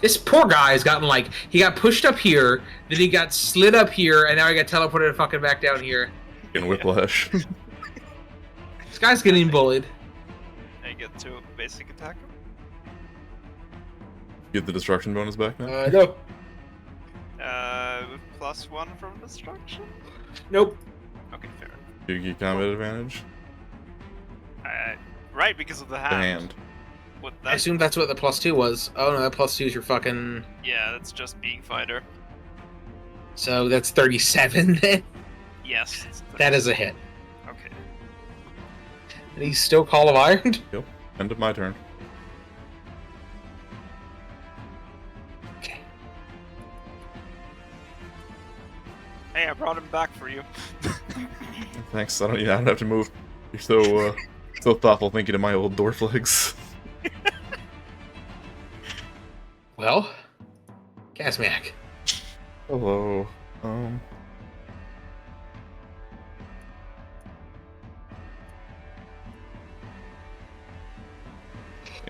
This poor guy's gotten like, he got pushed up here, then he got slid up here, and now he got teleported fucking back down here. In Whiplash. This guy's getting bullied. I get to basic attack him. Get the destruction bonus back now? No. +1 from destruction? Nope. Okay, fair. Do you get combat advantage? Right, because of the The hand. hand. With I that, assume that's what the +2 was. Oh no, that +2 is your fucking... yeah, that's just being fighter. So that's 37 then? Yes. it's That is a hit. Okay. And he's still Call of Iron? Yep. End of my turn. Okay. Hey, I brought him back for you. Thanks. I don't have to move. You're so so thoughtful thinking of my old dwarf legs. Well, Kazmeac. Hello. You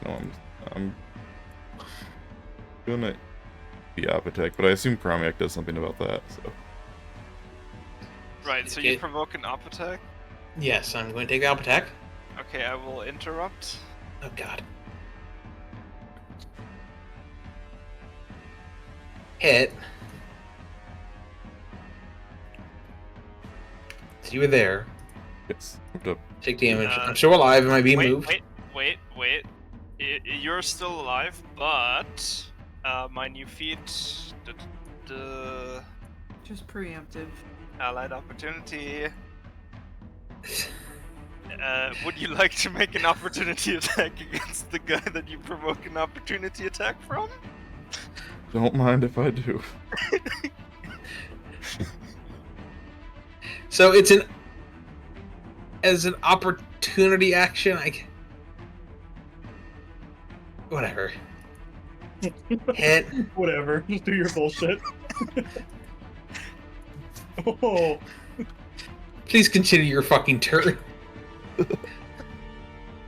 know, I'm gonna be Apothec, but I assume Kazmeac does something about that. So Right, so you Okay. provoke an up attack? Yes, I'm going to take the Alp attack. Okay, I will interrupt. Oh god. Hit. So you were there. yes, moved up. Take damage. Uh, I'm still alive. Am I being moved? Wait. You're still alive, but my new feat, Just preemptive. allied opportunity. Would you like to make an opportunity attack against the guy that you provoke an opportunity attack from? Don't mind if I do. So it's as an opportunity action. Whatever. Hit. Whatever, just do your bullshit. Oh, Please continue your fucking turn.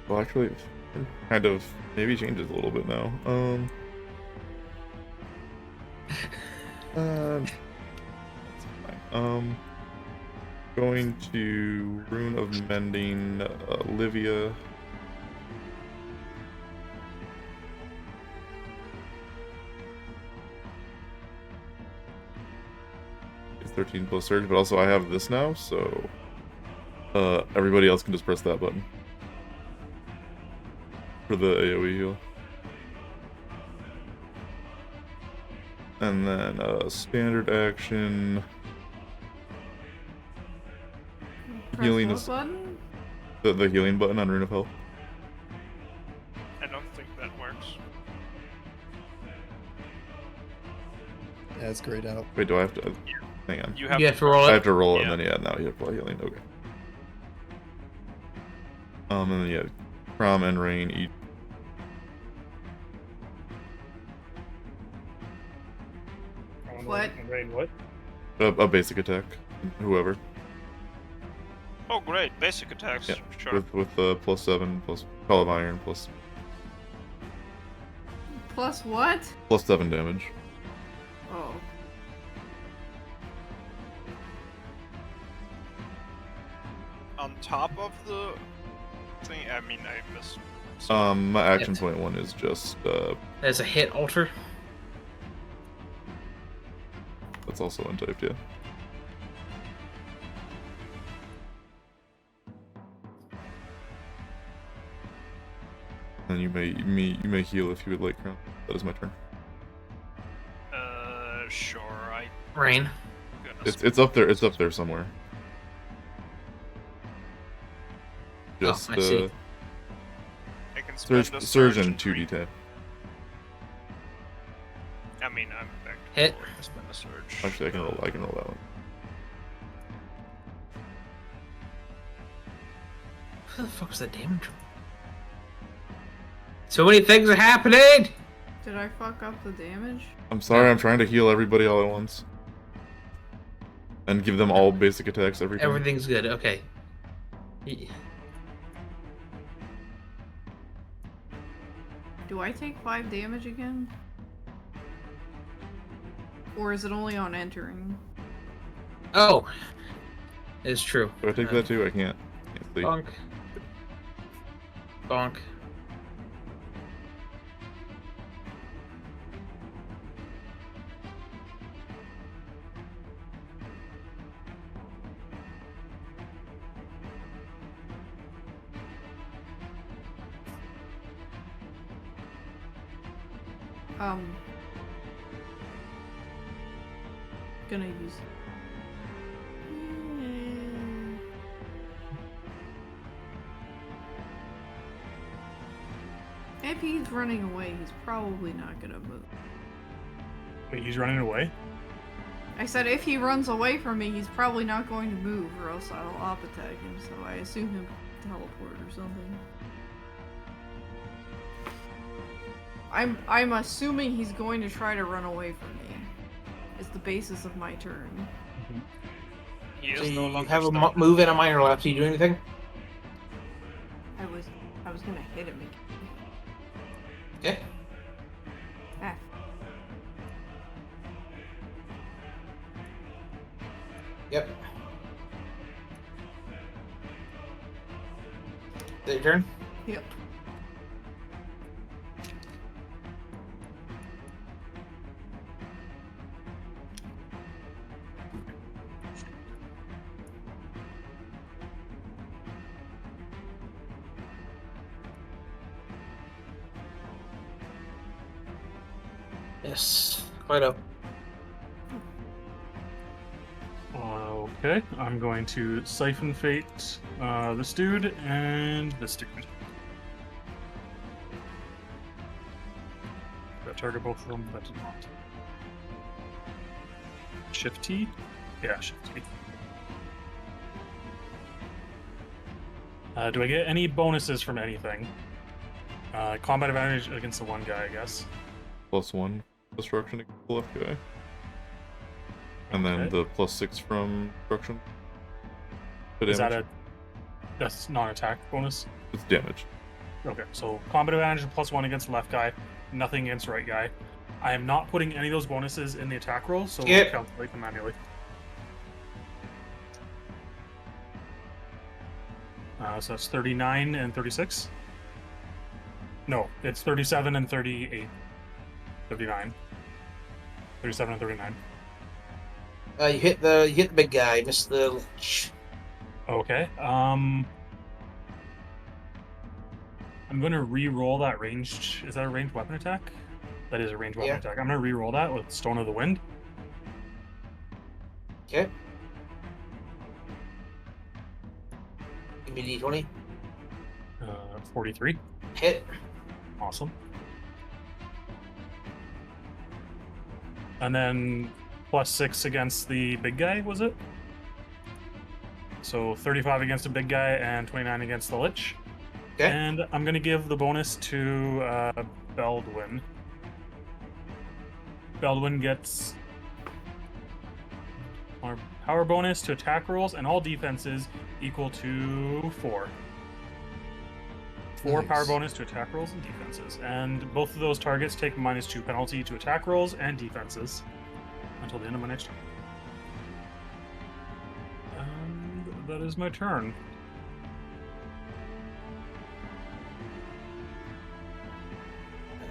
Well, actually, it kind of maybe changes a little bit now. That's fine. Going to Rune of Mending, Olivia. 13 plus surge, but also I have this now, so everybody else can just press that button for the AoE heal. And then standard action. Press Healing what is button? the healing button on Rune of Health. I don't think that works. Yeah, it's grayed out. Wait, do I have to? Hang on. You have You have to roll I it. have to roll it, Yeah. and then now you apply healing. Okay. And then yeah, Crom and Rayne each. What? Rayne, what? A basic attack, whoever. Oh, great. Basic attacks. Yeah, Sure. with +7 plus Call of Iron plus Plus what? +7 damage. Oh. On top of the thing, I mean, I missed. My action Hit. point one is just There's a hit alter. that's also untyped, yeah. And you may heal if you would like, Crown. That is my turn. Sure. Rayne. Goodness. It's up there. It's up there somewhere. Just I see. I can spend surge a surge and and 2d10. I mean, I'm back to Hit. full. I spend a surge. Actually, I can roll. I can roll that one. Who the fuck was that damage? So many things are happening! Did I fuck up the damage? I'm sorry. I'm trying to heal everybody all at once, and give them all basic attacks every time. Everything's good, okay. Do I take 5 damage again? Or is it only on entering? Oh! It's true. Do I take that too? I can't. See. Bonk. Bonk. Gonna use. If he's running away, he's probably not gonna move. Wait, he's running away? I said if he runs away from me, he's probably not going to move, or else I'll op attack him. So I assume he'll teleport or something. I'm assuming he's going to try to run away from me. It's the basis of my turn. He So is no you longer have a stuck. move and a minor left. Do you do anything? I was gonna hit him again. Okay. Ah. Yep. Is that your turn? Yep. Yes. Klyto. Okay, I'm going to Siphon Fate this dude and this dude. That target both of them, that did not. Shift T? Yeah, Shift T. Do I get any bonuses from anything? Combat advantage against the one guy, I guess. +1 destruction against the left guy, and then Okay. the +6 from destruction. The Is that damage. that's non-attack bonus? It's damage. Okay, so combat advantage +1 against the left guy, nothing against the right guy. I am not putting any of those bonuses in the attack roll, so Yep. we'll calculate them manually. So that's 39 and 36. No, it's 37 and 38. 39. 37 and 39. You hit the big guy. You missed the lich. Okay. I'm gonna re-roll that ranged. Is that a ranged weapon attack? That is a ranged weapon Yeah. attack. I'm gonna re-roll that with Stone of the Wind. Okay. Give me d20. 43. Hit. Awesome. And then +6 against the big guy, was it? So 35 against the big guy and 29 against the lich. Okay. And I'm gonna give the bonus to Beldwyn. Beldwyn gets our power bonus to attack rolls and all defenses equal to 4. 4 Nice. power bonus to attack rolls and defenses. And both of those targets take -2 penalty to attack rolls and defenses until the end of my next turn. And that is my turn.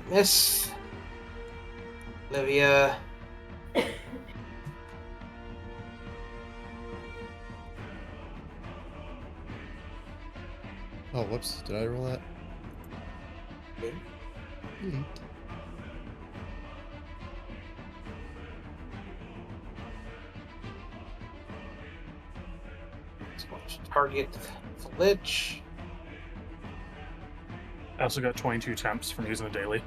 Miss. Olivia. Oh, whoops. Did I roll that? Okay. Neat. Target the lich. I also got 22 temps from using the daily.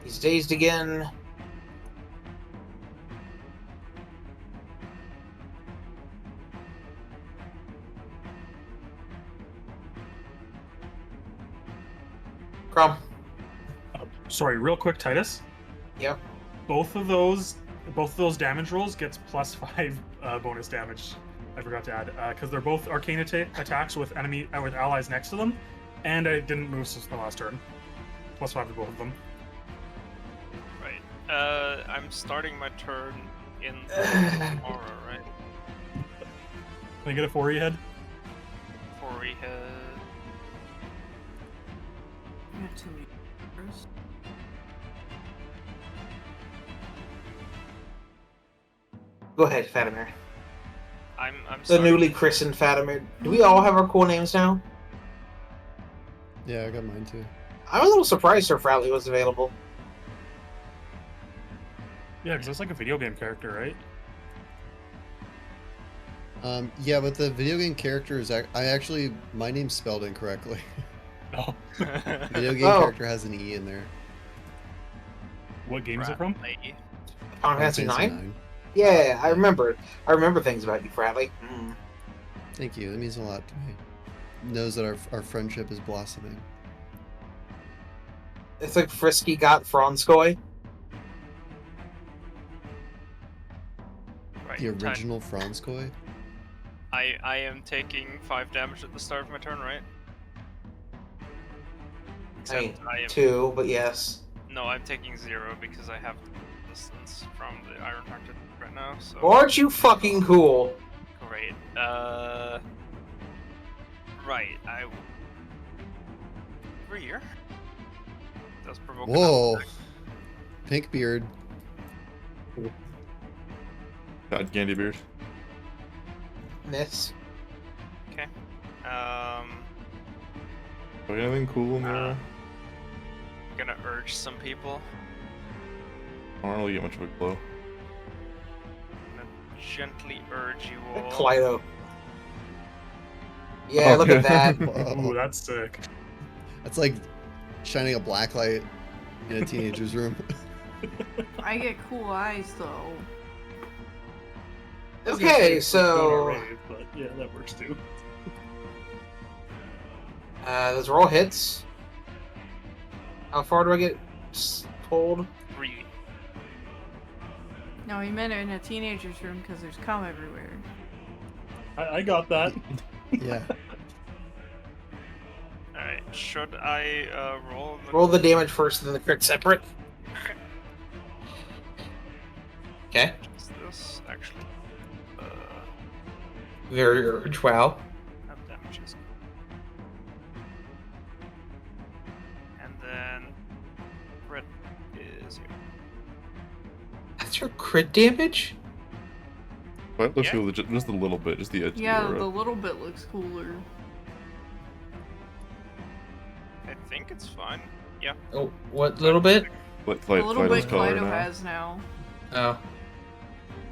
He's dazed again. Crom. Sorry, real quick, Titus. Yep. Both of those damage rolls gets +5 bonus damage. I forgot to add because they're both arcane attacks with with allies next to them, and I didn't move since my last turn. +5 to both of them. Right. I'm starting my turn in tomorrow, right? Can I get a 4E head? Before we head. I have too many numbers. Go ahead, Fatimir. I'm The starting. newly christened Fatimir. Do we all have our cool names now? Yeah, I got mine too. I'm a little surprised Sir Fratly was available. Yeah, because that's like a video game character, right? Yeah, but the video game character is my name's spelled incorrectly. No. Video game Oh. character has an E in there. What game is it from? Fratly. Final Fantasy Fantasy 9? IX. Yeah, I remember. I remember things about you, Fratly. Mm. Thank you. That means a lot to me. Knows that our friendship is blossoming. It's like Frisky got Franskoy. Right. The time. original Franskoy? I am taking 5 damage at the start of my turn, right? I mean, Except I am 2, but yes. no, I'm taking 0 because I have distance from the Iron Hearted right now. So Aren't you fucking cool? great. Right. I will. Rear. Does provoke. Whoa. another attack. Pink beard. God, Candy Beard. Miss. Okay. Do we have anything cool in there? Gonna urge some people. I don't really get much of a glow. Gonna gently urge you all. Klyto. Yeah, look at that. Ooh, that's sick. That's like shining a black light in a teenager's room. I get cool eyes though. I was gonna say Okay, it's like going so to rave, but yeah, that works too. those are all hits. How far do I get pulled? 3. No, he meant it in a teenager's room because there's cum everywhere. I got that. Yeah. Alright. Should I roll? Roll the damage first, and then the crit separate. Okay. Just this actually. Very urge. Wow. That damages. And then crit is here. That's your crit damage? But let's Yeah. go legit, just a little bit, just the edge. Yeah, of the the little bit looks cooler. I think it's fine. Yeah. Oh, what little bit? The little bit color Klyto now. has now. Oh,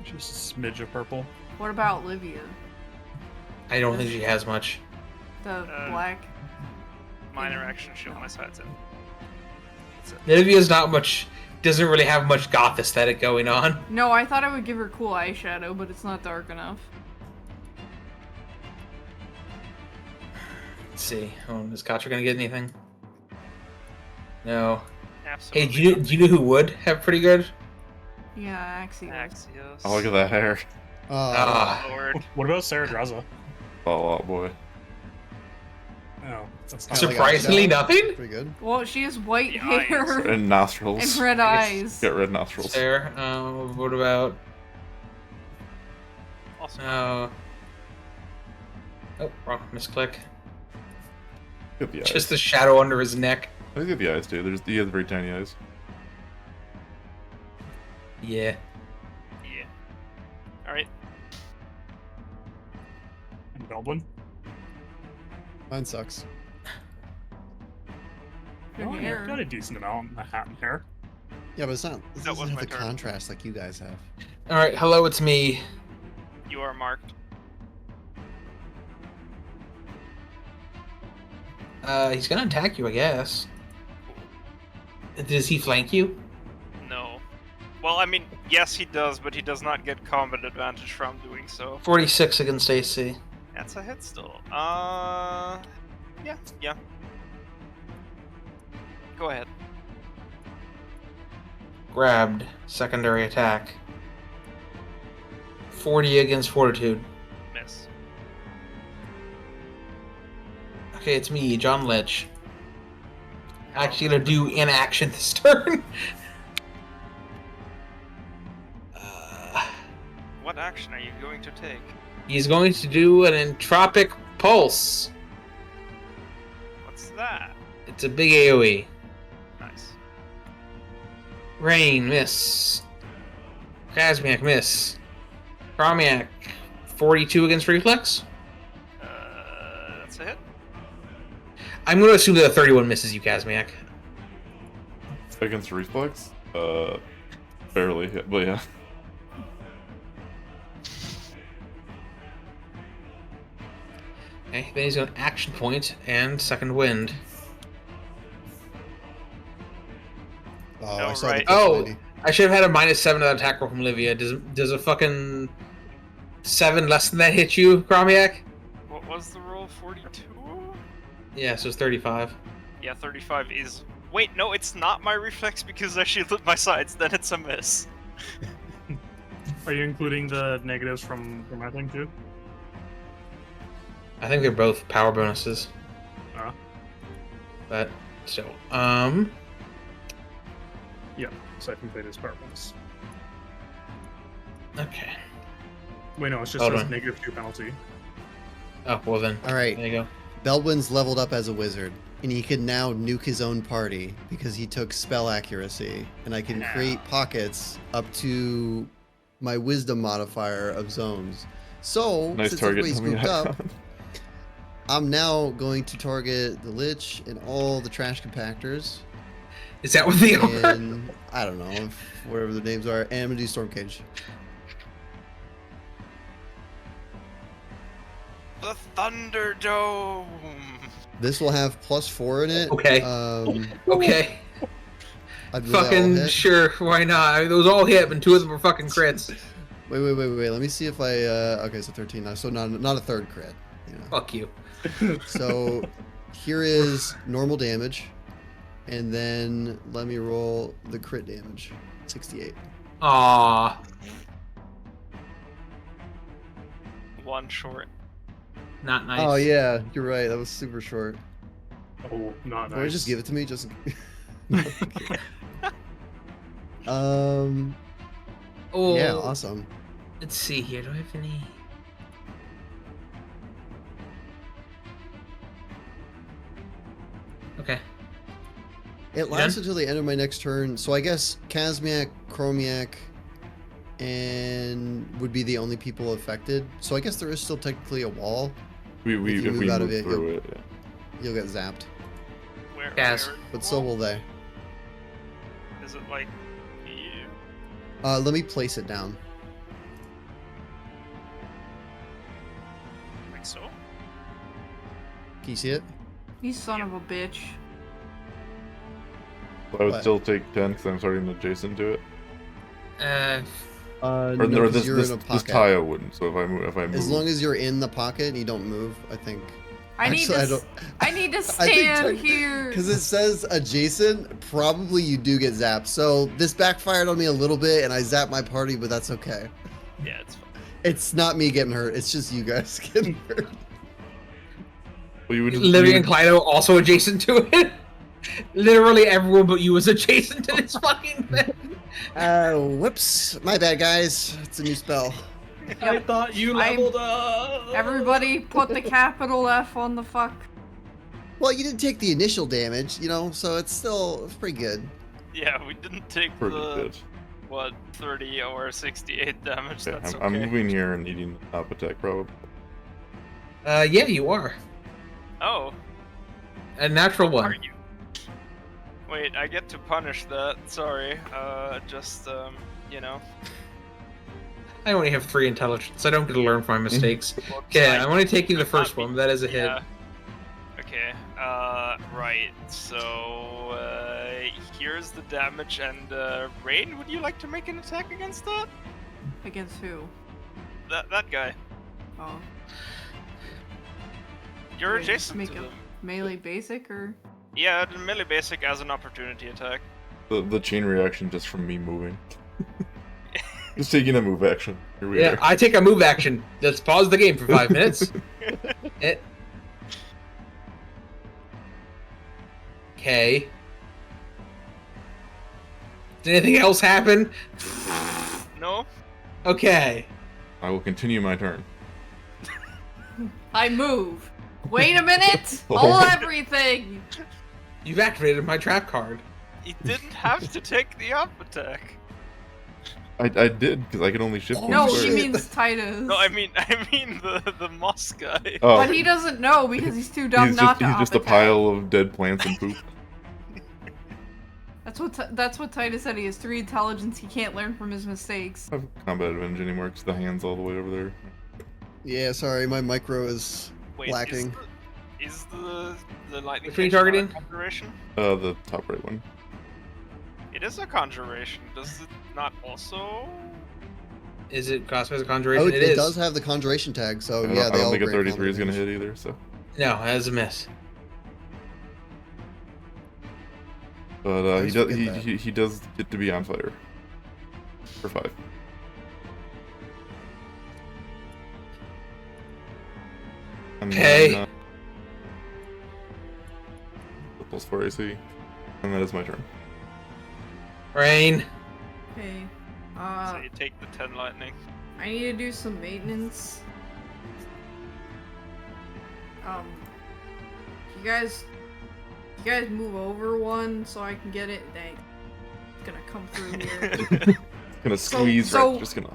Just a smidge of purple. What about Livia? I don't think she has much. The black. Minor action, shield my sides in. That's it. Livia's not much. Doesn't really have much goth aesthetic going on. No, I thought I would give her cool eyeshadow, but it's not dark enough. Let's see. Oh, is Katra gonna get anything? No. Absolutely. Hey, do you know who would have pretty good? Yeah, Axios. Axios. Oh, look at that hair. Ah. Lord. What about Sarah Draza? Oh, boy. No, that's not. Surprisingly, nothing. Pretty good. Well, she has white The hair eyes. And nostrils. and red eyes. Get red nostrils. There. What about? Also, Oh, wrong misclick. Get the eyes. Just the shadow under his neck. I think the eyes too. He has very tiny eyes. Yeah. yeah. Alright. And Beldwyn? Mine sucks. Good Oh, yeah, hair. I've got a decent amount in the hat and hair. Yeah, but it's not. It That doesn't was have my the turn. contrast like you guys have. All right. Hello, it's me. You are marked. He's gonna attack you, I guess. Does he flank you? No. Well, I mean, yes, he does, but he does not get combat advantage from doing so. 46 against AC. That's a hit still. Yeah. Go ahead. Grabbed. Secondary attack. 40 against Fortitude. Miss. Okay, it's me, John Lich. Actually gonna do inaction this turn. What action are you going to take? He's going to do an entropic pulse. What's that? It's a big AoE. Nice. Rayne, miss. Kazmeac, miss. Kazmeac, 42 against reflex. That's a hit. I'm going to assume that a 31 misses you, Kazmeac. Against reflex? Barely hit, but yeah. Okay, then he's going to action point and second wind. Oh, I saw right. the Oh. 90. I should have had a -7 to that attack roll from Livia. Does a fucking 7 less than that hit you, Kazmeac? What was the roll? 42? Yeah, so it's 35. Yeah, 35 is... Wait, no, it's not my reflex because I shielded my sides, then it's a miss. Are you including the negatives from my thing too? I think they're both power bonuses. Uh, But still, yeah, so I think that is power bonus. okay. Wait, no, it's just Hold says on. -2 penalty. Oh well then. All right. There you go. Beldwyn's leveled up as a wizard, and he can now nuke his own party because he took spell accuracy, and I can create pockets up to my wisdom modifier of zones. So, Nice since target everybody's coming grouped out. up, I'm now going to target the Lich and all the trash compactors, Is that what the are? and I don't know, whatever the names are, and I'm gonna do Storm Cage. The Thunderdome! This will have +4 in it. Okay. Okay. I'd really all Fucking hit. sure. Why not? I mean, those all hit, but 2 of them were fucking crits. Wait. Let me see if I. Okay, so 13 now. So not a third crit. You know. Fuck you. So here is normal damage, and then let me roll the crit damage. 68. Aww. One short. Not nice. Oh yeah, you're right. That was super short. Oh, not Can I nice. just give it to me? Just. Oh. Yeah, awesome. Let's see here. Do I have any? Okay. It lasts until the end of my next turn, so I guess Kazmeac, Chromiac, and would be the only people affected. So I guess there is still technically a wall. If we move out of it, through it, yeah. You'll get zapped, Where? Yes. where is but the so wall? will they. Is it like? You... Let me place it down. Like so? Can you see it? You son of a bitch. So I would What? still take 10 because I'm starting adjacent to it. Or No, 'cause this you're this, in a this pocket. tile wouldn't. So if I move, As long as you're in the pocket and you don't move, I think. I need Actually, to. I need to I think stand here. Because it says adjacent, probably you do get zapped. So this backfired on me a little bit, and I zapped my party, but that's okay. Yeah, it's fine. It's not me getting hurt. It's just you guys getting hurt. well, you would just, Living you in Klyto also adjacent to it. Literally everyone but you is adjacent to this fucking thing. Whoops. My bad, guys. It's a new spell. I thought you leveled up. Everybody, put the capital F on the fuck. Well, you didn't take the initial damage, you know, so it's pretty good. Yeah, we didn't take pretty the good. what 30 or 68 damage. Yeah, That's I'm okay. moving here and eating top attack probably. Yeah, you are. Oh, A natural are one. you? Wait, I get to punish that. Sorry. Just you know. I only have 3 intelligence. I don't get to learn from my mistakes. looks Okay, like- I'm only taking the Could not first be- one. That is a hit. Yeah. Okay. Right. So here's the damage, and Rayne, would you like to make an attack against that? Against who? That guy. Oh, You're Wait, adjacent make to a- them. melee basic or? Yeah, the melee basic as an opportunity attack. The chain reaction just from me moving. Just taking a move action. Here we Yeah, are. I take a move action. Let's pause the game for 5 minutes. Okay. Did anything else happen? No. Okay. I will continue my turn. I move. Wait a minute. Oh. Hold everything. You've activated my trap card. He didn't have to take the up attack. I did because I can only shift one No, square. she means Titus. No, I mean the moss guy. Oh, But he doesn't know because he's too dumb he's not just, to he's just a up attack. pile of dead plants and poop. That's what Titus said. He has 3 intelligence. He can't learn from his mistakes. I don't have combat advantage anymore because the hand's all the way over there. Yeah, sorry, my micro is Wait, lacking. Is the lightning Which one are you cantrip targeting? a conjuration? The top right one. It is a conjuration. Does it not also? Is it classified as a Oh, conjuration? it is. does have the conjuration tag, so I yeah, don't, they I all don't think a grant 33 is combat gonna advantage. hit either. So, No, that was a miss. but I he always does forget that. he does get to be on fire for 5. And Okay. then, plus 4 AC, and that is my turn. Rayne. Okay. So you take the 10 lightning. I need to do some maintenance. You guys move over one so I can get it. Dang, it's gonna come through here. Gonna So- squeeze so- right. Just gonna.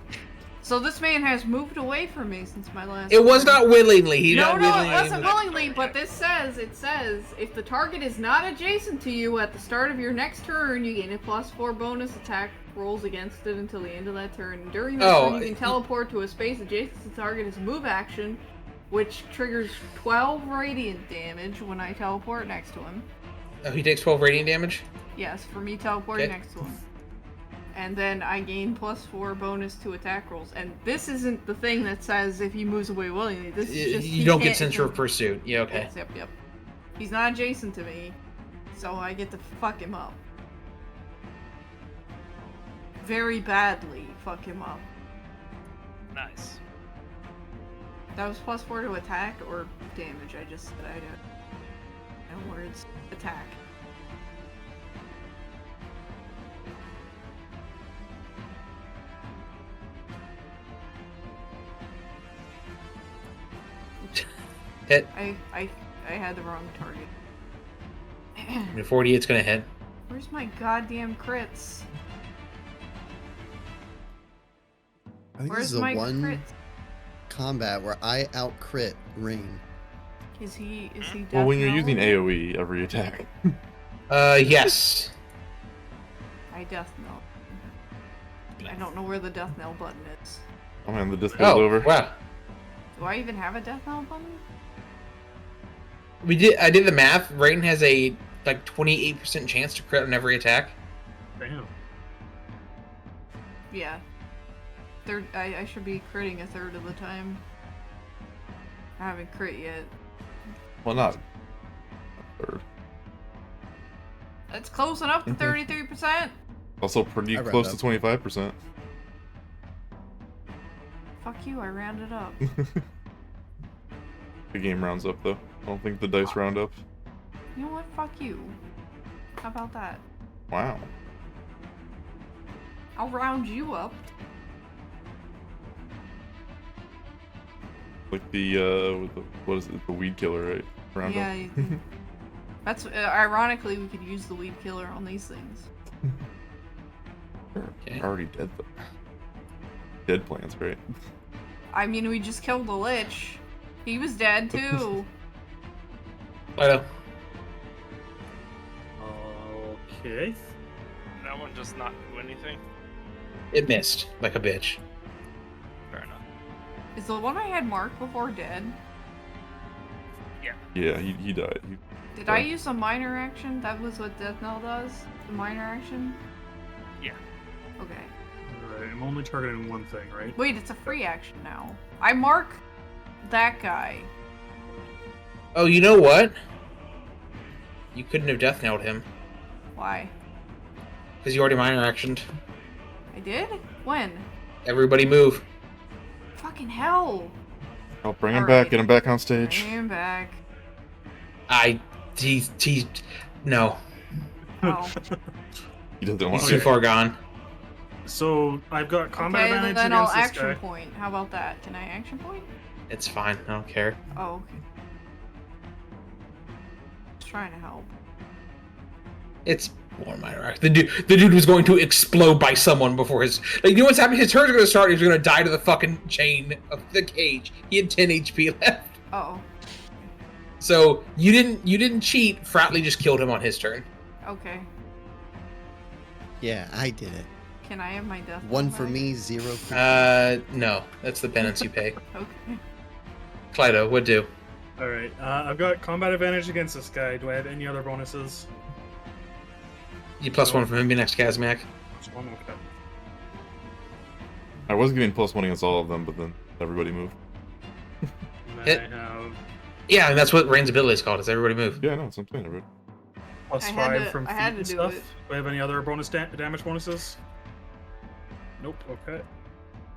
So this man has moved away from me since my last. It was turn. not willingly. He No, not no, willingly. it wasn't moved. willingly, but it says if the target is not adjacent to you at the start of your next turn, you gain a +4 bonus attack rolls against it until the end of that turn. During this Oh, turn, you can teleport to a space adjacent to the target as a move action, which triggers 12 radiant damage when I teleport next to him. Oh, he takes 12 radiant damage? Yes, for me teleporting Okay. next to him. And then I gain +4 bonus to attack rolls. And this isn't the thing that says if he moves away willingly. This is just You he don't get can't- censure of pursuit. Yeah, okay. Yes, yep. He's not adjacent to me, so I get to fuck him up. Very badly fuck him up. Nice. That was +4 to attack or damage. I just said I don't. No words. Attack. Hit. I had the wrong target. Your 48's gonna hit. Where's my goddamn crits? I think Where's this is the my one crits? combat where I out crit Rayne. Is he death Well, when you're using knell? AoE, every attack. Yes. I death knell. I don't know where the death knell button is. Oh man, the disco's Oh, over. wow. Do I even have a death knell button? I did the math. Rayne has a like 28% chance to crit on every attack. Damn. Yeah. I should be critting a third of the time. I haven't crit yet. Well, not a third. That's close enough to 33%. Also pretty I round close up. to 25%. Fuck you, I rounded up. The game rounds up though. I don't think the dice round up. You know what? Fuck you. How about that? Wow. I'll round you up. Like the what is it? The weed killer, right? Round Yeah. up. That's ironically we could use the weed killer on these things. Okay. Already dead though. Dead plants, right? I mean, we just killed the lich. He was dead too. Klyto. Okay. That one does not do anything. It missed like a bitch. Fair enough. Is the one I had marked before dead? Yeah, he died. Did I use a minor action? That was what Death Knell does? The minor action? Yeah. Okay. Alright, I'm only targeting one thing, right? Wait, it's a free action now. I mark that guy. Oh, you know what? You couldn't have death knelled him Why? because you already minor actioned. I did? When? Everybody move. Fucking hell. I'll bring him Alright. back. Get him back on stage. Bring him back. He no. Oh. He doesn't want He's to. too far gone. So I've got combat Okay, advantage then I'll against this action guy. point. How about that? Can I action point? It's fine. I don't care. Oh, okay. Just trying to help. It's more minor act. The dude was going to explode by someone before his. Like, you know what's happening? His turn's going to start. He's going to die to the fucking chain of the cage. He had 10 HP left. Uh-oh. So you didn't cheat. Fratly just killed him on his turn. Okay. Yeah, I did it. Can I have my death? One knell for back? me, 0 for No. That's the penance you pay. Okay. Klyto, what do? Alright, I've got combat advantage against this guy. Do I have any other bonuses? You plus one from him. Be next Kazmeac. Just one, okay. I was getting +1 against all of them, but then everybody moved. And Hit. then I have Yeah, and that's what Rayne's ability is called. Is everybody move? Yeah, no, it's something. Everybody. plus I had 5 to- from I feet had and to do stuff. it. Do I have any other bonus damage bonuses? Nope, okay.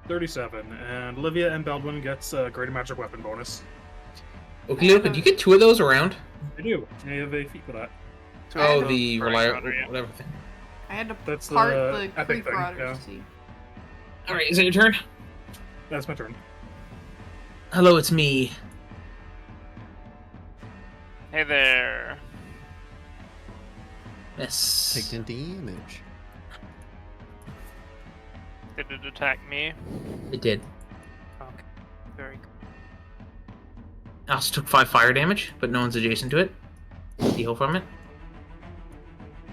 37, and Livia and Beldwyn gets a greater magic weapon bonus. Okay, look, do you get 2 of those around? I do. I have a feat for that. Oh, those the for reliable, Encounter, yeah. whatever thing. I had to That's part the the epic creek thing, rotters. yeah. See. All right, is it your turn? That's my turn. Hello, it's me. Hey there. Yes. Take 10 damage. Did it attack me? It did. Okay. Very good. I also took 5 fire damage, but no one's adjacent to it. Heal from it.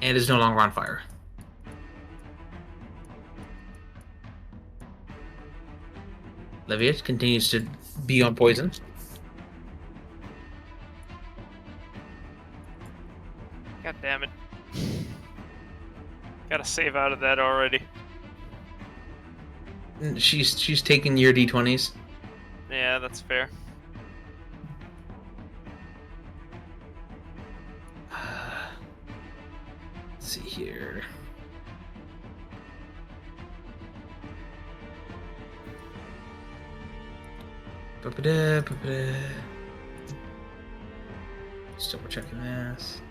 And is no longer on fire. Livia continues to be on poison. God damn it. Gotta save out of that already. She's taking your d20s. Yeah, that's fair. Let's see here. Ba-ba-da, ba-ba-da. Still checking this.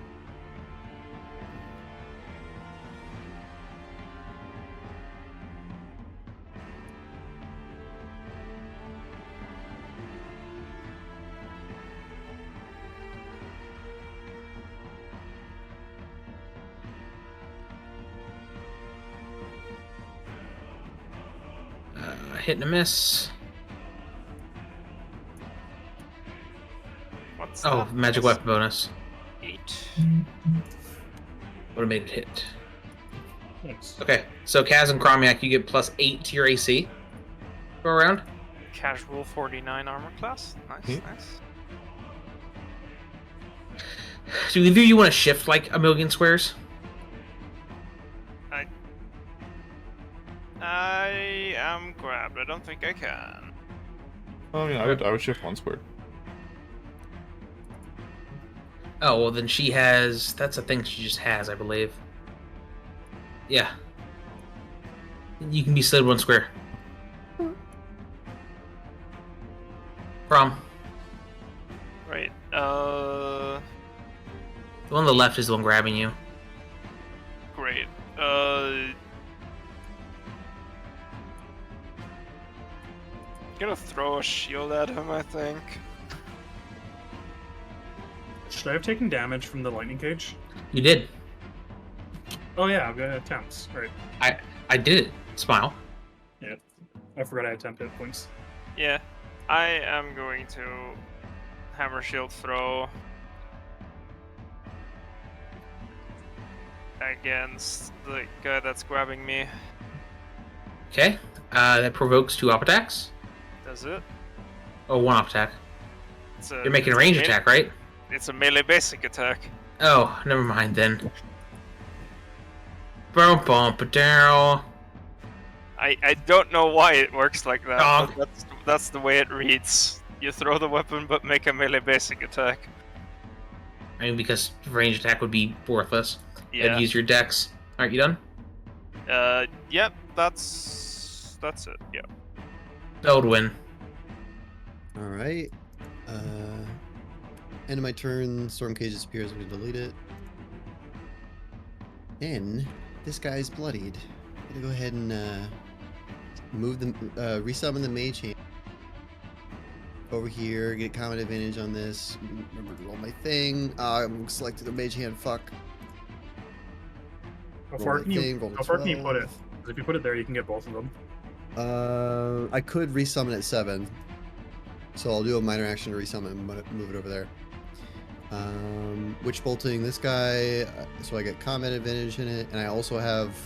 hit and a miss. What's Oh, that? magic weapon bonus. 8. Would have made it hit. Nice. Okay, so Kaz and Kazmeac, you get +8 to your AC. Go around. Casual 49 armor class. Nice, Hmm. nice. Do either of you want to shift like a million squares? I am grabbed. I don't think I can. Oh yeah, I would shift 1 square. Oh, well then she has... That's a thing she just has, I believe. Yeah. You can be slid 1 square. From. Right. The one on the left is the one grabbing you. Great. Gonna throw a shield at him, I think. Should I have taken damage from the lightning cage? You did. Oh yeah, I've got attempts. Right. I did it. Smile. Yeah. I forgot I had 10 hit points. Yeah. I am going to hammer shield throw against the guy that's grabbing me. Okay. That provokes 2 up attacks. Does it? Oh, 1 up attack. It's a, You're making a it's range melee- attack, right? It's a melee basic attack. Oh, never mind then. Bump, bump, Daryl. I don't know why it works like that, Dog. but that's the way it reads. You throw the weapon but make a melee basic attack. I mean, because range attack would be worthless. Yeah. Use your dex. Alright, you done? Yep, that's it. Yeah. Beldwyn. All right. End of my turn. Storm cage disappears. I'm gonna delete it. Then this guy's bloodied. I'm gonna go ahead and move the resummon the mage hand over here. Get combat advantage on this. Remember to roll my thing. I'm selected the mage hand. Fuck. How Roll far my can you? thing, roll a How far can you put it? 12. 'Cause if you put it there, you can get both of them. I could resummon at 7. So I'll do a minor action to resummon and move it over there. Witch bolting this guy, so I get combat advantage in it, and I also have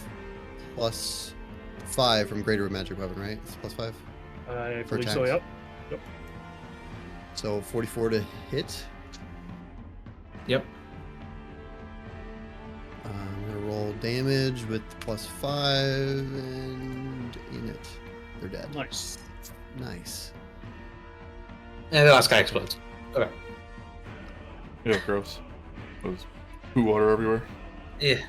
+5 from greater magic weapon, right? It's +5. I For believe so. attacks. Yep. So 44 to hit. Yep. I'm gonna roll damage with +5 and in it. They're dead. Nice. Nice. And the last guy explodes. Okay. Yeah, gross. There's poo water everywhere. Yeah.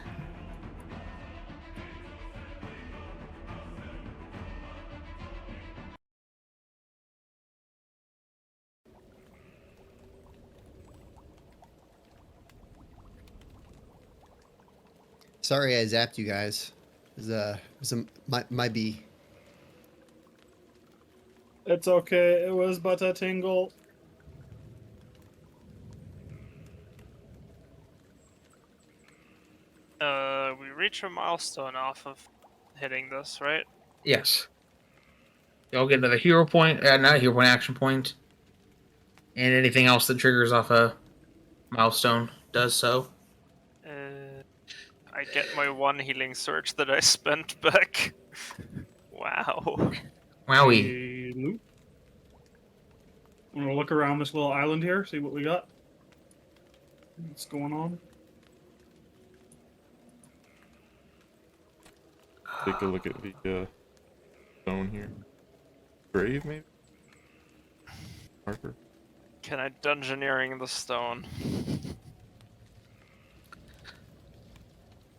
Sorry I zapped you guys. It was my B. It's okay. It was but a tingle. We reach a milestone off of hitting this, right? Yes. Y'all get another hero point, not a hero point, action point. And anything else that triggers off a milestone does so. I get my 1 healing surge that I spent back. Wow. Wowie. A loop. I'm gonna look around this little island here, see what we got. What's going on? Take a look at the stone here. Grave, maybe? Marker? Can I dungeoneering the stone?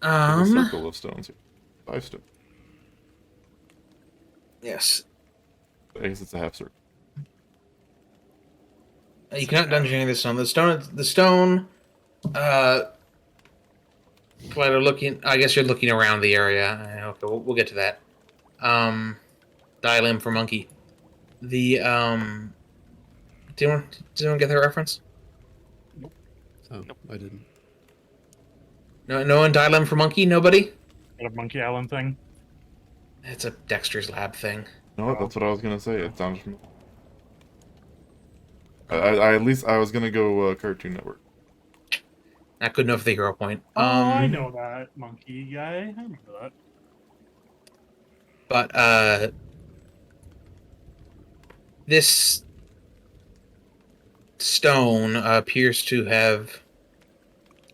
There's a circle of stones here. 5 stones. Yes. I guess it's a half circle. You cannot dungeon the stone. The stone, Klyto looking, I guess you're looking around the area. Okay, we'll get to that. Dial in for monkey. The, did anyone get that reference? Oh, Nope. I didn't. No one dial in for monkey? Nobody? Got a Monkey Island thing. It's a Dexter's Lab thing. No, that's what I was gonna say. It sounds familiar. I at least I was gonna go Cartoon Network. Not good enough for the hero point. Oh, I know that monkey guy. I remember that. But this stone appears to have.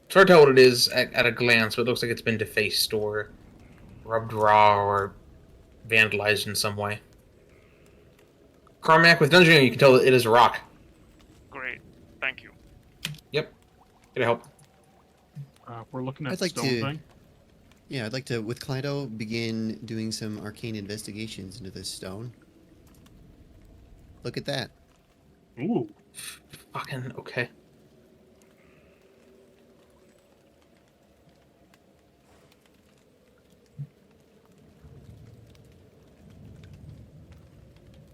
It's hard to tell what it is at a glance, but it looks like it's been defaced or rubbed raw or vandalized in some way. Carmack, with dungeoning, you can tell that it is a rock. Great. Thank you. Yep. Gonna help. We're looking at I'd the like stone to- thing. Yeah, I'd like to, with Klyto, begin doing some arcane investigations into this stone. Look at that. Ooh. Fucking okay.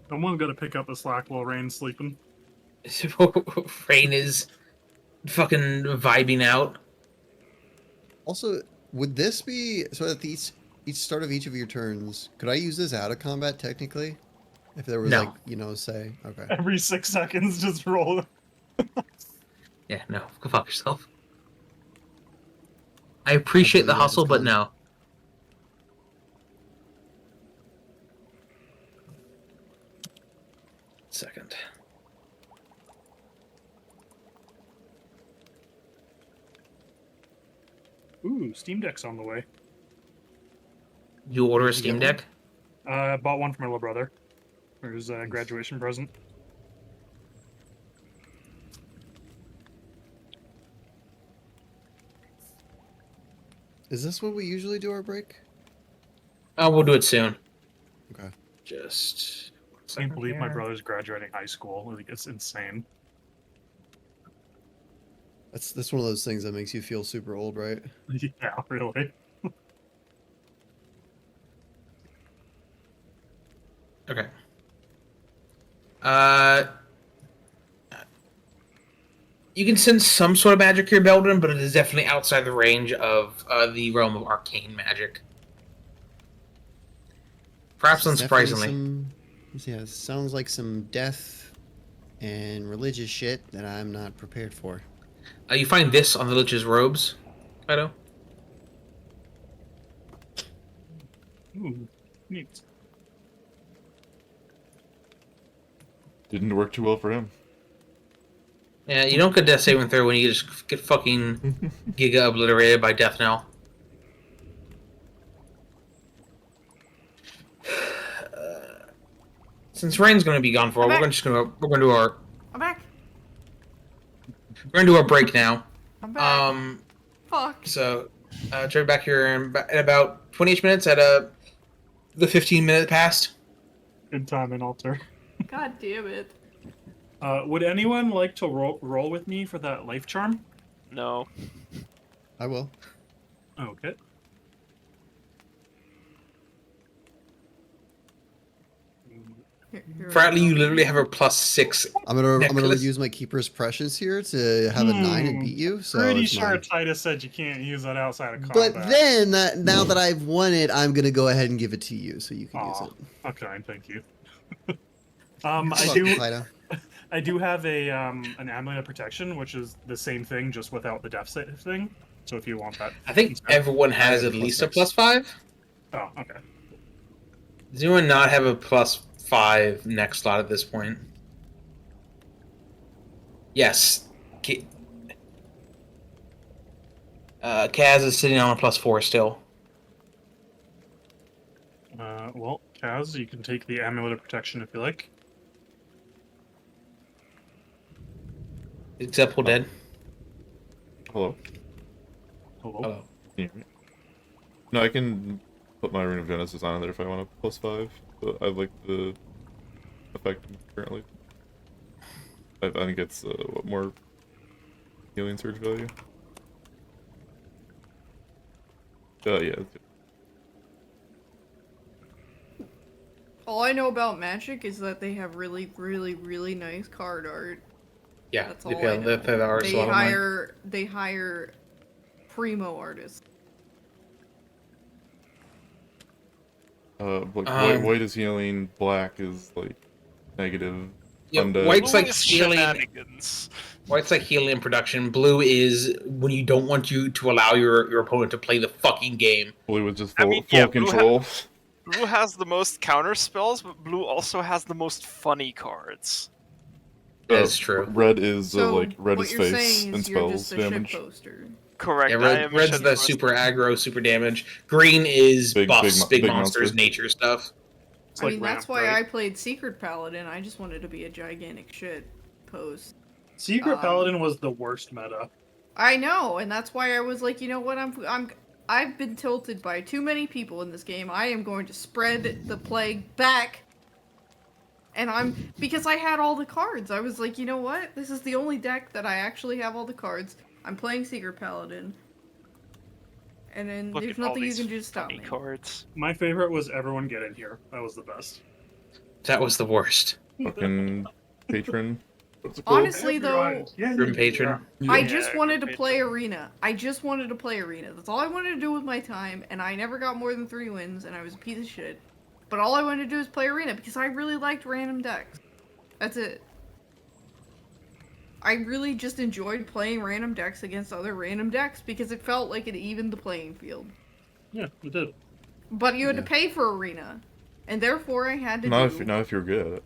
Someone's got to pick up the slack while Rayne's sleeping. Rayne is fucking vibing out. Also, would this be so at each start of each of your turns? Could I use this out of combat technically? If there was No. like, you know, say, okay. Every 6 seconds, just roll. Yeah, no. Go fuck yourself. I appreciate the Absolutely, hustle, it's but fun. no. Second. Ooh, Steam Deck's on the way. You order a Did you Steam get one? Deck? I bought one for my little brother for his graduation present. Is this what we usually do our break? Oh, we'll do it soon. Okay. Just. I can't believe my brother's graduating high school. Like, it's insane. That's one of those things that makes you feel super old, right? Yeah, really. Okay. You can sense some sort of magic here, Beldwyn, but it is definitely outside the range of the realm of arcane magic. Perhaps This is definitely unsurprisingly. yeah, sounds like some death and religious shit that I'm not prepared for. You find this on the Lich's robes, Klyto. Ooh, neat. Didn't work too well for him. Yeah, you don't get death saving throw when you just get fucking giga obliterated by death knell. Since Rayne's going to be gone for a while, I'm we're going to do our I'm back. break now. I'm back. Fuck. So, turn back here in about 28 minutes at the 15-minute past. Good time in Alter. God damn it. Would anyone like to roll with me for that life charm? No. I will. Okay. Here I Fratly, go. you literally have a +6. I'm gonna Necklace. use my keeper's precious here to have a 9 and beat you. So Pretty it's sure mine. Titus said you can't use that outside of combat. But then, now that I've won it, I'm gonna go ahead and give it to you so you can use Aw, it. okay, thank you. Good I luck, do. Klyto. I do have a an amulet of protection, which is the same thing, just without the death save thing. So if you want that, I think instead. everyone has I at have least a +6. +5. Oh, okay. Does anyone not have a +5 next slot at this point? Yes. Kaz is sitting on a +4 still. Well, Kaz, you can take the amulet of protection if you like. Except we're dead. Hello? Hello. Hello. Can you hear me? No, I can put my Rune of Genesis on there if I want a +5, but I like the effect currently. I think it's, what, more healing surge value? Yeah, it's good. All I know about Magic is that they have really, really, really nice card art. Yeah, That's all I know. the artist They level they hire primo artists. White is healing, black is like negative. Yeah, Undead. white's Blue like is healing. shenanigans. White's like healing in production. Blue is when you don't want you to allow your opponent to play the fucking game. Blue was just I full, mean, yeah, full control. Blue has the most counter spells, but blue also has the most funny cards. That's true. Red is So red what is you're face saying and is you're spells just a damage. shitposter. Correct. Yeah, I am a red's the shitposter. super aggro, super damage. Green is buffs, big big monsters, monster. nature stuff. It's I like mean, that's ramp, why right? I played Secret Paladin. I just wanted to be a gigantic shit post. Secret Paladin was the worst meta. I know, and that's why I was like, you know what? I've been tilted by too many people in this game. I am going to spread the plague back. And because I had all the cards. I was like, you know what? This is the only deck that I actually have all the cards. I'm playing Secret Paladin. And then Look there's at all nothing you these can do to stop funny me. cards. My favorite was Everyone Get In Here. That was the best. That was the worst. Fucking patron. What's it called? Honestly, though, Grim Patron. I Yeah, just wanted to Grim play Arena. I just wanted to play Arena. That's all I wanted to do with my time, and I never got more than 3 wins, and I was a piece of shit. But all I wanted to do is play Arena, because I really liked random decks. That's it. I really just enjoyed playing random decks against other random decks, because it felt like it evened the playing field. Yeah, it did. But you had to Yeah. pay for Arena, and therefore I had to Not do... if you're good at it.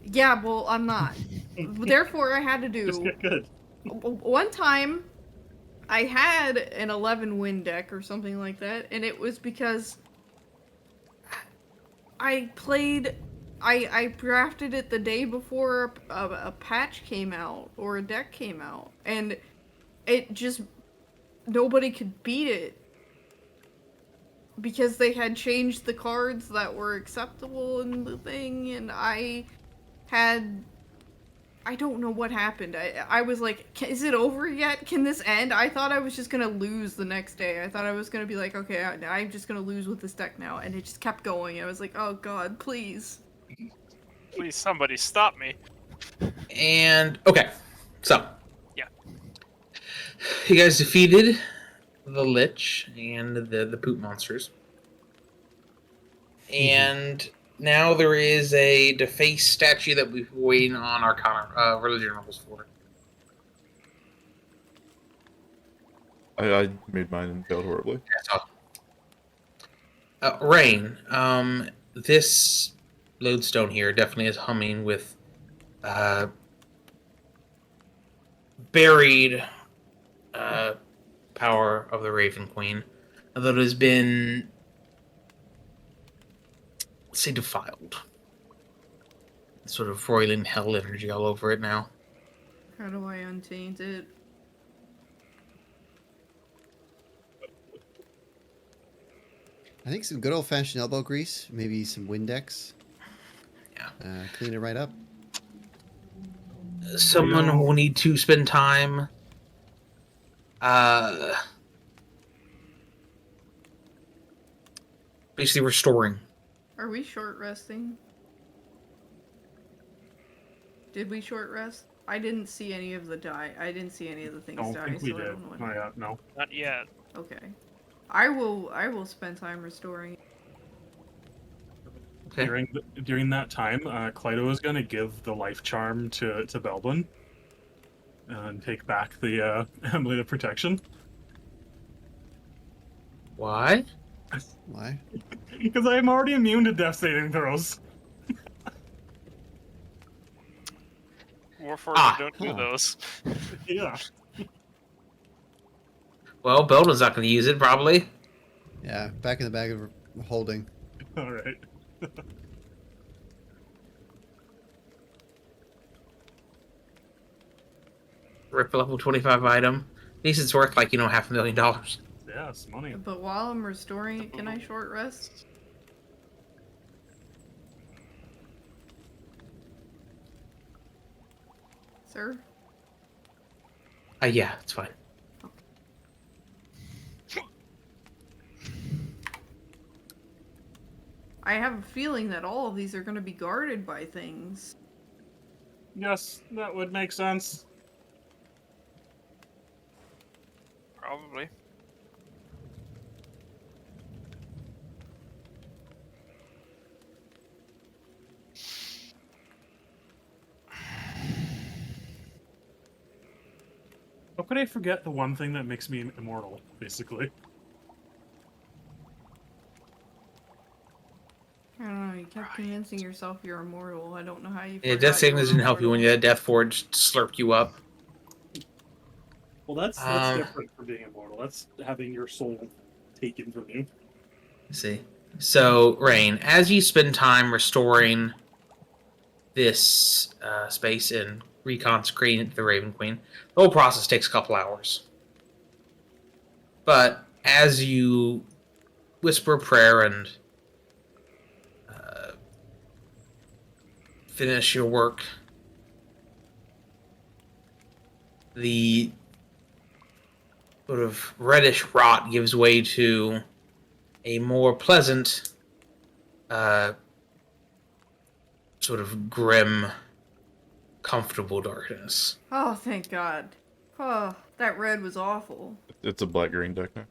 Yeah, well, I'm not. Therefore I had to Just do... get good. One time, I had an 11 win deck or something like that, and it was because I drafted it the day before a patch came out, or a deck came out, and it just, nobody could beat it. Because they had changed the cards that were acceptable in the thing, and I don't know what happened. I was like, is it over yet? Can this end? I thought I was just gonna lose the next day. I thought I was gonna be like, okay, I'm just gonna lose with this deck now. And it just kept going. I was like, oh god, please. Please, somebody stop me. And okay, so Yeah. you guys defeated the Lich and the poop monsters, and now there is a defaced statue that we've been waiting on Arcana religion rolls for. I made mine and failed horribly. Rayne, this lodestone here definitely is humming with buried power of the Raven Queen, although it has been, let's say, defiled. Sort of roiling hell energy all over it now. How do I untaint it? I think some good old-fashioned elbow grease, maybe some Windex. Yeah. Clean it right up. Someone will need to spend time basically restoring. Are we short resting? Did we short rest? I didn't see any of the die. I didn't see any of the things Don't die, think we so I did. don't know what. Oh yeah, no. Not yet. Okay. I will spend time restoring. Okay. During that time, Klyto is gonna give the life charm to Beldwyn and take back the amulet of protection. Why? Why? Because I am already immune to death saving throws. Warforged don't do huh. those. Yeah. Well, Beldwyn's not going to use it, probably. Yeah, back in the bag of holding. All right. Rip a level 25 item. At least it's worth, like, $500,000. Yeah, it's money. But while I'm restoring it, can I short rest? Sir? Yeah, it's fine. I have a feeling that all of these are going to be guarded by things. Yes, that would make sense. Probably. could I forget the one thing that makes me immortal, basically? I don't know, you kept convincing yourself you're immortal. I don't know how you Yeah, forgot Death Saving you were doesn't help you when immortal. you Death Forge slurp you up. Well, that's Um, different from being immortal. That's having your soul taken from you. Let's see. So, Rayne, as you spend time restoring this space and reconsecrating the Raven Queen, the whole process takes a couple hours. But as you whisper a prayer and finish your work, the sort of reddish rot gives way to a more pleasant, sort of grim, comfortable darkness. Oh, thank God. Oh, that red was awful. It's a black-green deck now.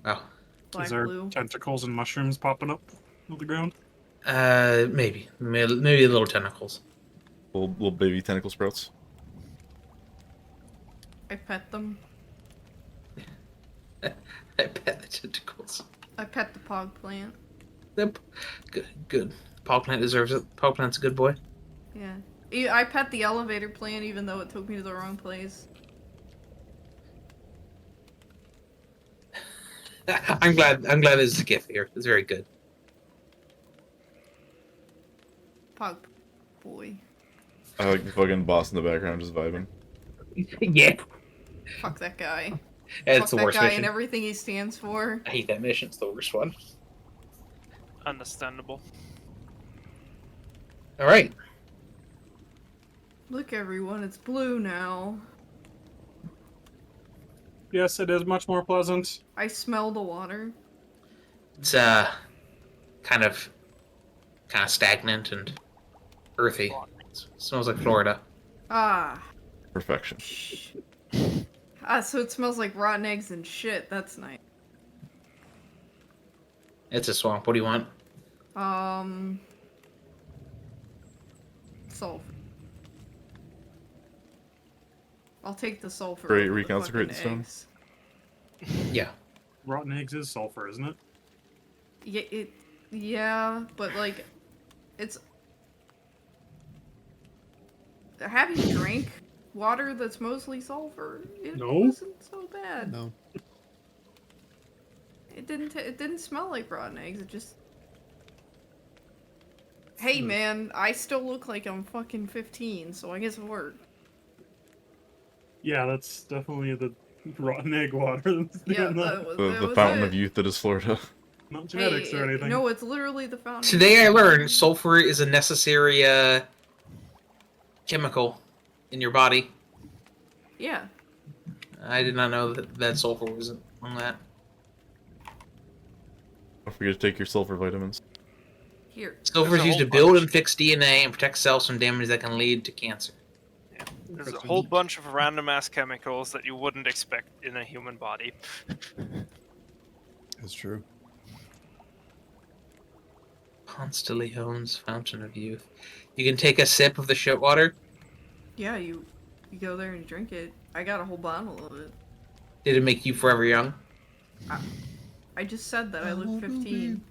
Oh, Black Is there blue. tentacles and mushrooms popping up on the ground? maybe little tentacles. Little baby tentacle sprouts. I pet them. I pet the tentacles. I pet the pog plant. Yep. Good. Pog Plant deserves it. Pog Plant's a good boy. Yeah. I pet the elevator plant even though it took me to the wrong place. I'm glad there's a gift here. It's very good. Pog boy. I like the fucking boss in the background just vibing. Yeah. Fuck that guy. It's Fuck the that worst guy mission. and everything he stands for. I hate that mission. It's the worst one. Understandable. All right. Look everyone, it's blue now. Yes, it is much more pleasant. I smell the water. It's kind of stagnant and earthy. It smells like Florida. Ah. Perfection. So it smells like rotten eggs and shit. That's nice. It's a swamp. What do you want? Sulfur. I'll take the sulfur. Great, over the reconsecrate the fucking stone. eggs. Yeah. Rotten eggs is sulfur, isn't it? Yeah, but like, it's. Have you drank water that's mostly sulfur? It No. wasn't so bad. No. It didn't smell like rotten eggs. It just. Hey man, I still look like I'm fucking 15, so I guess it worked. Yeah, that's definitely the rotten egg water. That's Yeah, doing that. The was fountain it. of youth that is Florida. Not genetics or anything. No, it's literally the fountain. Today I learned sulfur is a necessary chemical in your body. Yeah. I did not know that sulfur was on that. Don't forget to take your sulfur vitamins. Here. Sulfur is There's a used to whole build bunch. and fix DNA and protect cells from damage that can lead to cancer. There's a whole bunch of random ass chemicals that you wouldn't expect in a human body. That's true. Constellione's Fountain of Youth. You can take a sip of the shit water. Yeah, you go there and you drink it. I got a whole bottle of it. Did it make you forever young? I just said that I look 15.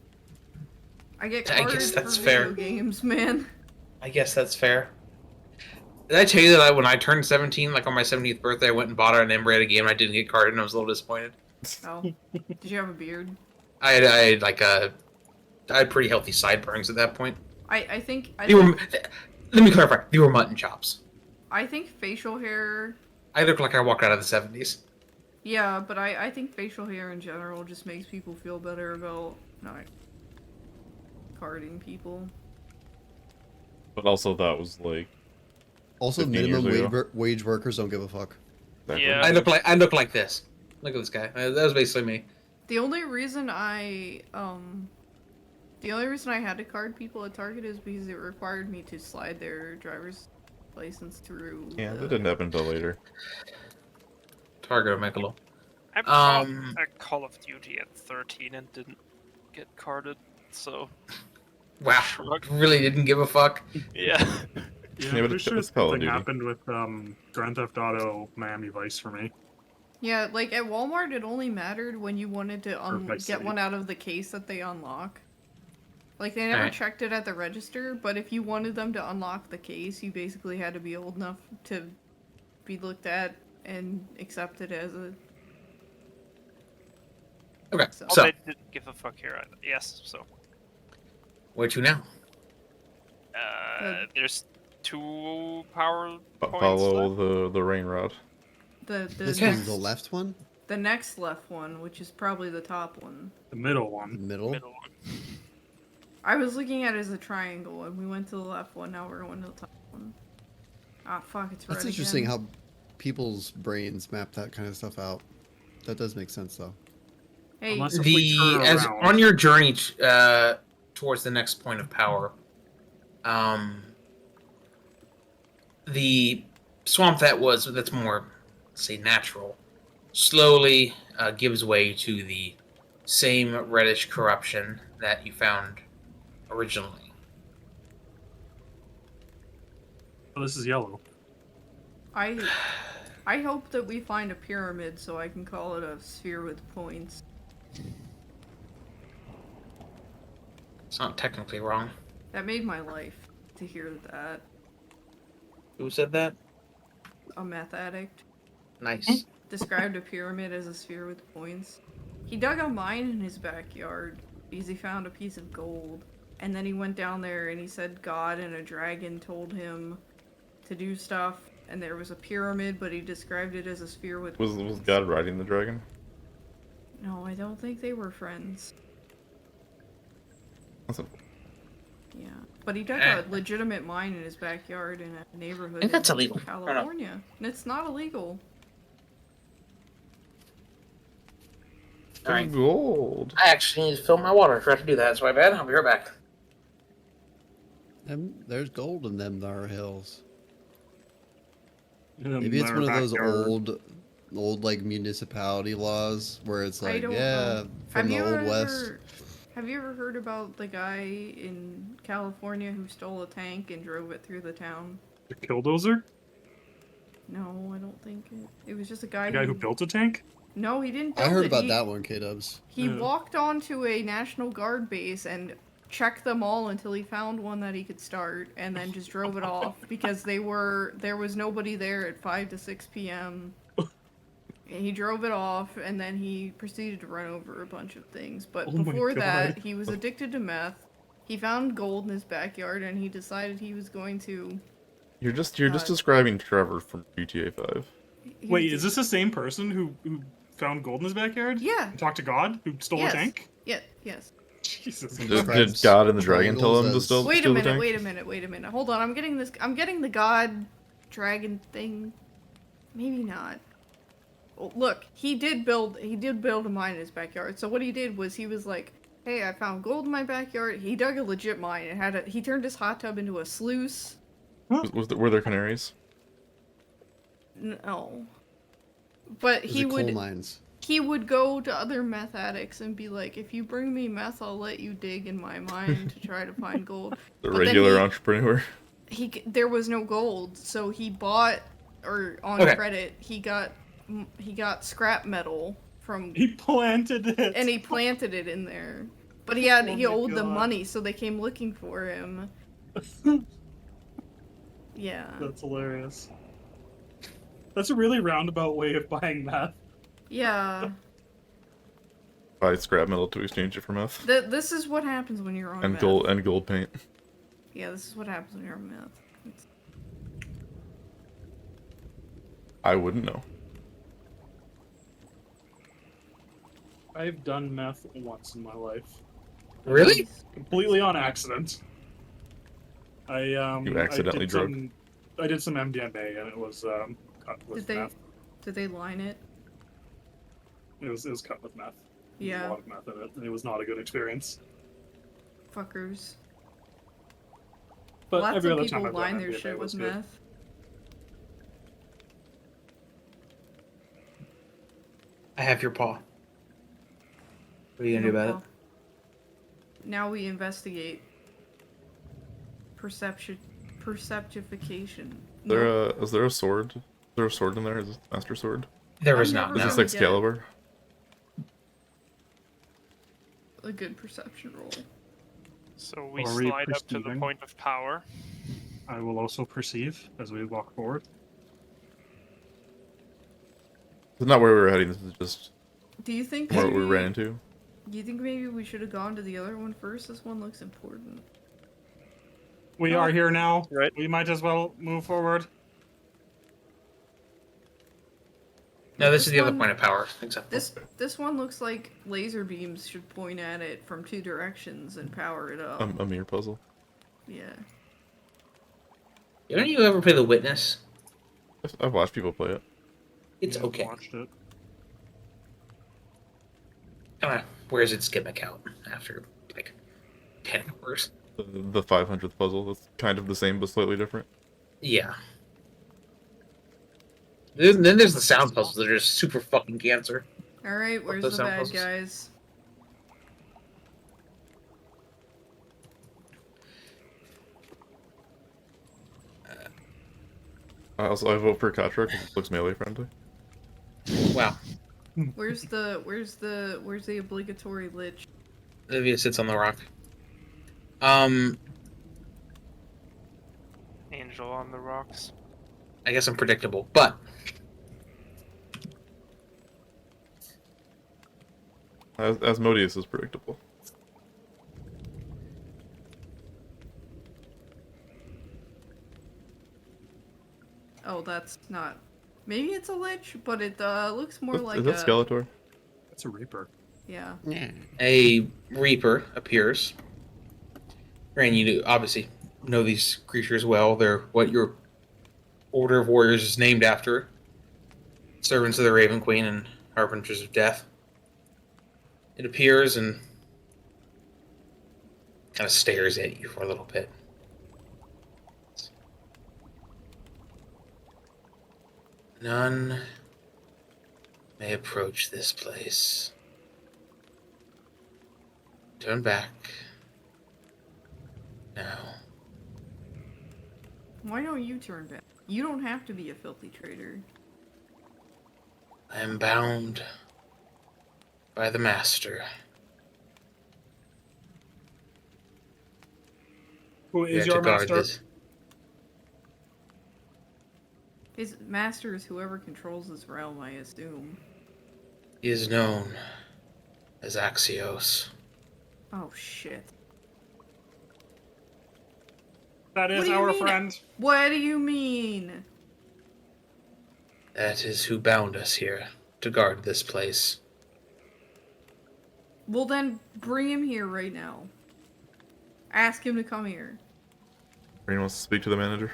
I get I carded guess that's for fair. video games, man. I guess that's fair. Did I tell you that when I turned 17, like on my 17th birthday, I went and bought an Embraer game and I didn't get carded and I was a little disappointed? Oh. Did you have a beard? I had pretty healthy sideburns at that point. I think Let me clarify. They were mutton chops. I think facial hair. I look like I walked out of the 70s. Yeah, but I think facial hair in general just makes people feel better about not carding people. But also that was like... Also, 15 years minimum ago. wage workers don't give a fuck. Exactly. Yeah. I look like this. Look at this guy. That was basically me. The only reason I had to card people at Target is because it required me to slide their driver's license through. Yeah, that didn't happen until later. Target or Megalo. I bought Um, a Call of Duty at 13 and didn't get carded, so Wow. Shrug. Really didn't give a fuck. yeah. Yeah, Yeah, I'm but pretty sure it's Call of something Duty. happened with Grand Theft Auto Miami Vice for me. Yeah, like at Walmart, it only mattered when you wanted to Or Vice get City. one out of the case that they unlock. Like they never Alright. checked it at the register, but if you wanted them to unlock the case, you basically had to be old enough to be looked at and accepted as a. Okay, So- so They didn't give a fuck here. Yes, so. where to now? There's 2 power points Follow left. the rain rod. The This Okay. one's the left one? the next left one, which is probably the top one. The middle The one. middle? Middle one. I was looking at it as a triangle, and we went to the left one. Now we're going to the top one. Ah, fuck! It's red That's interesting again. how people's brains map that kind of stuff out. That does make sense, though. Hey, Unless if we turn As around. on your journey towards the next point of power, the swamp that's more, say, natural, slowly gives way to the same reddish corruption that you found originally. Oh, this is yellow. I hope that we find a pyramid so I can call it a sphere with points. It's not technically wrong. That made my life to hear that. Who said that? A meth addict Nice. described a pyramid as a sphere with points. He dug a mine in his backyard because he found a piece of gold. And then he went down there and he said God and a dragon told him to do stuff. And there was a pyramid, but he described it as a sphere with Was points. God riding the dragon? No, I don't think they were friends. That's a, Yeah. But he dug a legitimate mine in his backyard in a neighborhood I think that's in illegal. California. And it's not illegal. Alright. gold. I actually need to fill my water. I forgot to do that. That's my bad. I'll be right back. There's gold in them there hills. In Maybe it's our one of those backyard. old like municipality laws where it's I like, don't yeah, know. from the old west. Have you ever heard about the guy in California who stole a tank and drove it through the town? The Killdozer? No, I don't think it. It was just a guy. The guy who built a tank? No, he didn't. I build heard it. about He- that one, Kdubs. He Yeah. walked onto a National Guard base and checked them all until he found one that he could start, and then just drove it off because there was nobody there at 5 to 6 p.m. And he drove it off, and then he proceeded to run over a bunch of things. But Oh my before that, God. he was addicted to meth. He found gold in his backyard, and he decided he was going to. You're just God. describing Trevor from GTA 5. he Wait, was- is this the same person who found gold in his backyard? Yeah. And talked to God? Who stole Yes. a tank? Yeah. Yes. Jesus. He Did describes God and the dragon tell him to triangles steal as- Wait a steal the minute. tank? Wait a minute. Hold on. I'm getting the god dragon thing. Maybe not. Well, look, he did build a mine in his backyard. So what he did was he was like, "Hey, I found gold in my backyard." He dug a legit mine and he turned his hot tub into a sluice. Were there canaries? No. But Those he are coal would mines. he would go to other meth addicts and be like, "If you bring me meth, I'll let you dig in my mine to try to find gold." The But then regular he- entrepreneur. There was no gold, so he bought, or on Okay. credit he got scrap metal from, He planted it. and he planted it in there. But he Oh he my owed them God. money, so they came looking for him. Yeah. That's hilarious. That's a really roundabout way of buying meth. Yeah. Buy scrap metal to exchange it for meth. This is what happens when you're on And meth. gold paint. Yeah, this is what happens when you're on meth. It's- I wouldn't know. I've done meth once in my life. Really? Completely on accident. You accidentally drug? I did some MDMA and it was cut with Did they meth. did they line it? It was cut with meth. There was Yeah. a lot of meth in it, and it was not a good experience. Fuckers. But Lots every of other people time I've done line their MDMA shit was with good. meth. I have your paw. What are you gonna do about it? Now we investigate. Perception perceptification. Is there a sword? Is there a sword in there? Is it Master Sword? There was I'm not. never Is No. this gonna Excalibur? A good perception roll. So we Are we slide up to the perceiving? point of power. I will also perceive as we walk forward. This is not where we were heading. This is just Do you think where maybe, we ran into. Do you think maybe we should have gone to the other one first? This one looks important. We Oh, are here now. right. We might as well move forward. No, this This is the other one- point of power. Exactly. This one looks like laser beams should point at it from 2 directions and power it up. A mirror puzzle. Yeah. Haven't you ever play The Witness? I've watched people play it. It's Yeah, okay. Watched it. Kind of wears its gimmick out after like 10 hours. The 500th puzzle. That's kind of the same but slightly different. Yeah. Then there's the sound puzzles that are just super fucking cancer. Alright, where's those the sound bad puzzles. guys? I vote for Katra because it looks melee friendly. Wow. Where's the obligatory lich? Olivia sits on the rock. Angel on the rocks. I guess I'm predictable, but Asmodeus is predictable. Oh, that's not. Maybe it's a lich, but it looks more like Is that a. Skeletor? It's a Reaper. Yeah. a Reaper appears. Rayne, you do obviously know these creatures well. They're what your Order of Warriors is named after. Servants of the Raven Queen and Harbingers of Death. It appears and kind of stares at you for a little bit. None may approach this place. Turn back. Now. Why don't you turn back? You don't have to be a filthy traitor. I am bound by the Master. Who We are is to your guard master? this. His master is whoever controls this realm, I assume. He is known as Axios. Oh shit. That What is do you our mean? friend. What do you mean? That is who bound us here to guard this place. Well then, bring him here right now. Ask him to come here. Rayne wants to speak to the manager.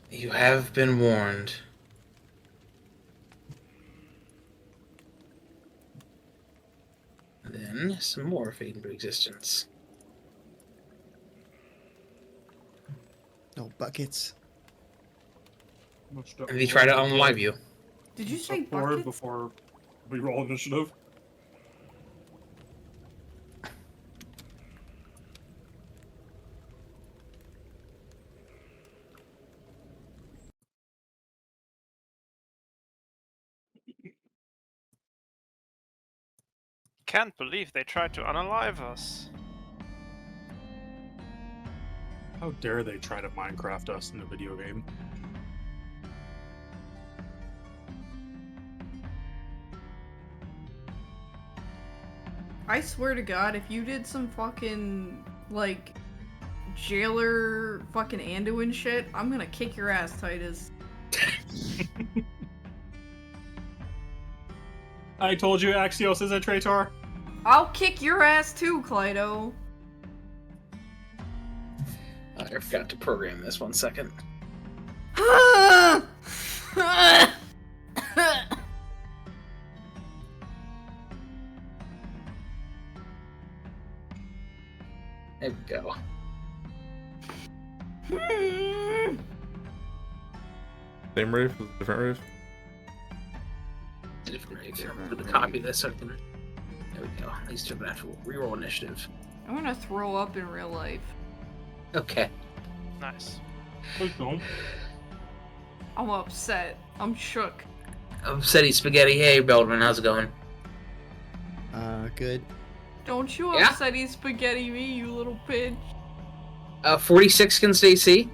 You have been warned. Then some more fade into existence. No buckets. And they try to unalive you. Did you say Step forward bucket? before we roll initiative. Can't believe they tried to unalive us. How dare they try to Minecraft us in a video game? I swear to God, if you did some fucking, like, jailer fucking Anduin shit, I'm gonna kick your ass, Titus. I told you Axios is a traitor. I'll kick your ass too, Klyto. I forgot to program this 1 second. There we go. Same rave? Is it different rave? Different rave here. I'm gonna copy this so I can. There we go. At least I'm gonna have to reroll initiative. I'm gonna throw up in real life. Okay. Nice. Please don't. I'm upset. I'm shook. Upsetty spaghetti. Hey, Beldwyn, how's it going? Good. Don't you Yeah? upsetty spaghetti me, you little bitch. 46 can stay C.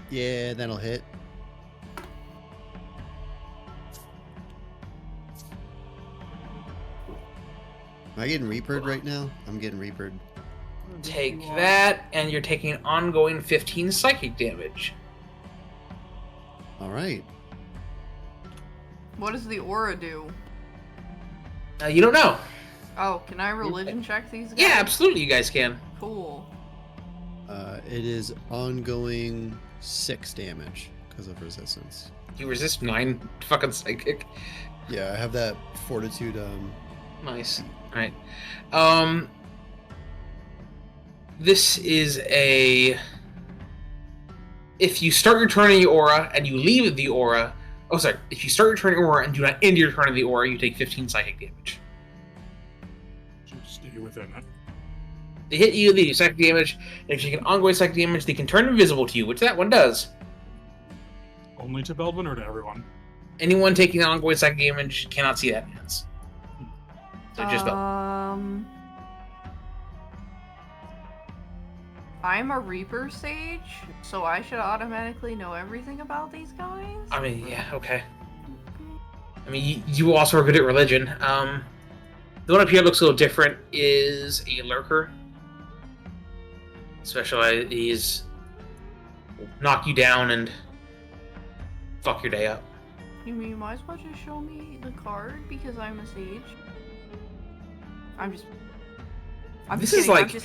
Yeah, that'll hit. Am I getting reapered right now? I'm getting reapered. Take that, and you're taking ongoing 15 psychic damage. All right. What does the aura do? You don't know. Oh, can I religion check these guys? Yeah, absolutely, you guys can. Cool. It is ongoing 6 damage because of resistance. You resist 9 fucking psychic. Yeah, I have that fortitude. Nice. Alright. This is a... If you start your turn in the aura and you leave the aura... Oh, sorry. If you start your turn in the aura and do not end your turn in the aura, you take 15 psychic damage. Just stay within it. They hit you, they do psychic damage, and if you take an ongoing psychic damage, they can turn invisible to you, which that one does. Only to Beldwyn or to everyone? Anyone taking ongoing psychic damage cannot see that enhance. So just Beldwyn. I'm a Reaper Sage, so I should automatically know everything about these guys? I mean, yeah, okay. I mean, you also are good at religion. The one up here looks a little different, is a lurker. He's will knock you down and fuck your day up. You mean you might as well just show me the card because I'm a sage? I'm This kidding, is like,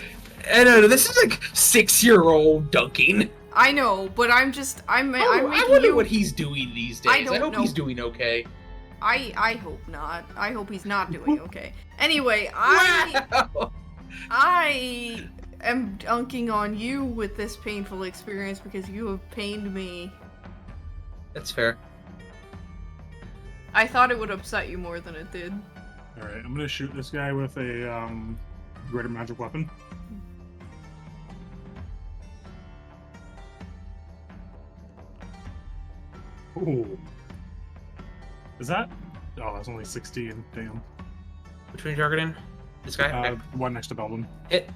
I don't know, this is like 6-year-old dunking. I know, but I'm I making wonder you... what he's doing these days. I don't hope know. he's doing okay. I hope not. I hope he's not doing okay. Anyway, I am dunking on you with this painful experience because you have pained me. That's fair. I thought it would upset you more than it did. Alright, I'm gonna shoot this guy with a greater magic weapon. Ooh. Is that? Oh, that's only 16. Damn. Which one are you targeting? This guy? Okay. One next to Beldwyn. Hit.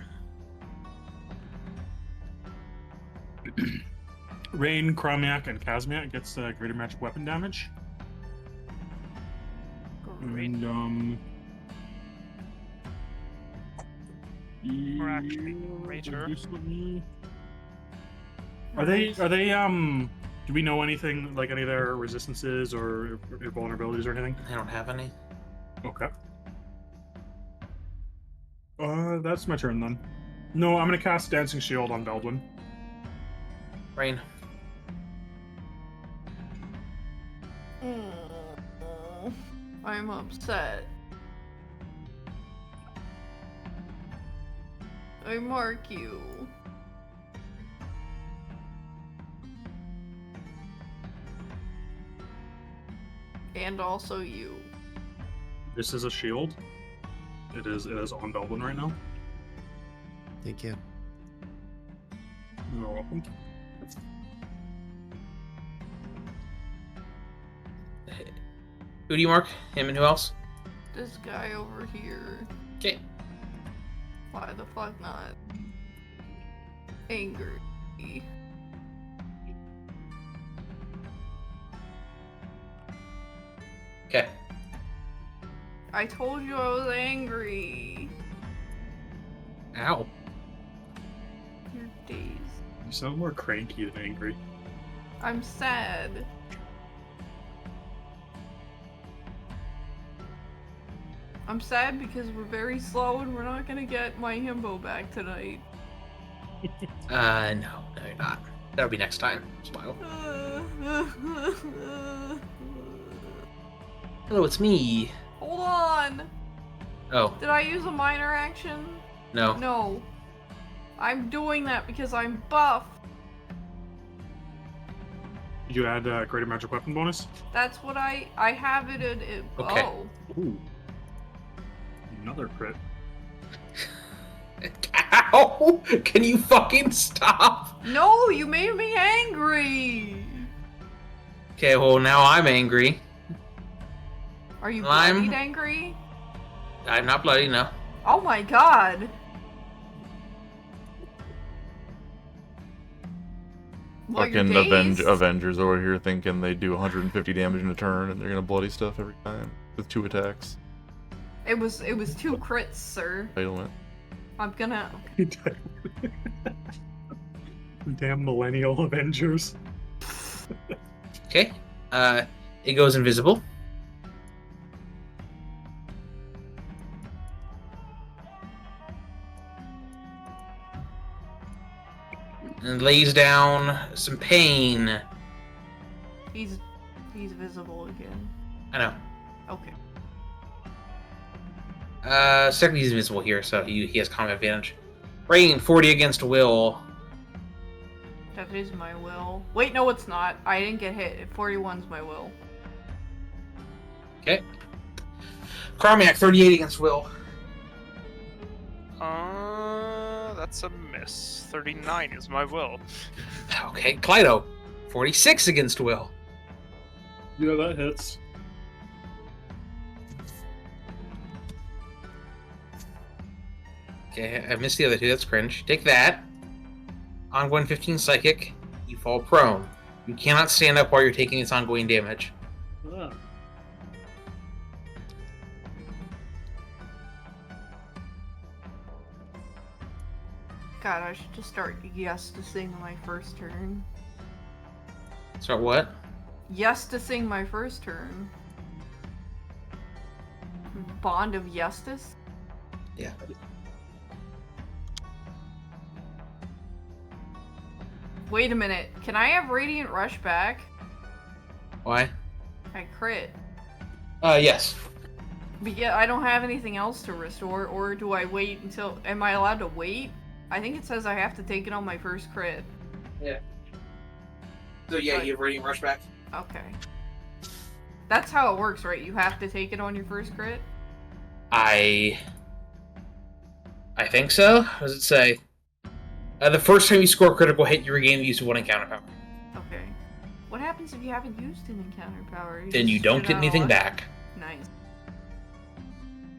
Rayne, Kazmeac, and Kazmeac gets greater magic weapon damage. Great. And Or actually, greater. Are they do we know anything, like any of their resistances or vulnerabilities or anything? I don't have any. Okay. That's my turn then. No, I'm gonna cast Dancing Shield on Beldwyn. Rayne. I'm upset. I mark you. And also you. This is a shield. It is on Beldwyn right now. Thank you. You're welcome. Who do you mark? Him and who else? This guy over here. Okay. Why the fuck not? Angry. Okay. I told you I was angry. Ow. Your days. You sound more cranky than angry. I'm sad. I'm sad because we're very slow and we're not gonna get my himbo back tonight. No, you're not. That'll be next time. Smile. Hello, it's me. Hold on! Oh, Did I use a minor action? no. No. I'm doing that because I'm buff. Did you add greater magic weapon bonus? That's what I have it at Okay. Oh. Ooh. Another crit. Ow! Can you fucking stop? No, you made me angry. Okay, well now I'm angry. Are you Lime? bloodied angry? I'm not bloody, no. Oh my god. Well, you're Fucking dazed. Avengers over here thinking they do 150 damage in a turn and they're gonna bloody stuff every time with 2 attacks. It was 2 crits, sir. Entitlement. I'm gonna. Damn millennial Avengers. Okay. It goes invisible. And lays down some pain. He's visible again. I know. Okay. Second he's invisible here, so he has combat advantage. Rayne, 40 against will. That is my will. Wait, no, it's not. I didn't get hit. 41's my will. Okay. Kazmeac, 38 against will. That's a miss. 39 is my will. Okay, Klyto, 46 against will. Yeah, that hits. Okay, I missed the other 2. That's cringe. Take that. Ongoing 15 psychic. You fall prone. You cannot stand up while you're taking its ongoing damage. Ah. God, I should just start yes to sing my first turn. Start what? Yes to sing my first turn. Bond of Yestus? Yeah. Wait a minute. Can I have Radiant Rush back? Why? I crit. Yes. But yeah, I don't have anything else to restore, or do I wait until... Am I allowed to wait? I think it says I have to take it on my first crit. Yeah. So yeah, you have Radiant Rush back? Okay. That's how it works, right? You have to take it on your first crit? I think so. What does it say? The first time you score a critical hit, you regain the use of 1 encounter power. Okay. What happens if you haven't used an encounter power? Then you just don't get get out of anything luck? back. Nice.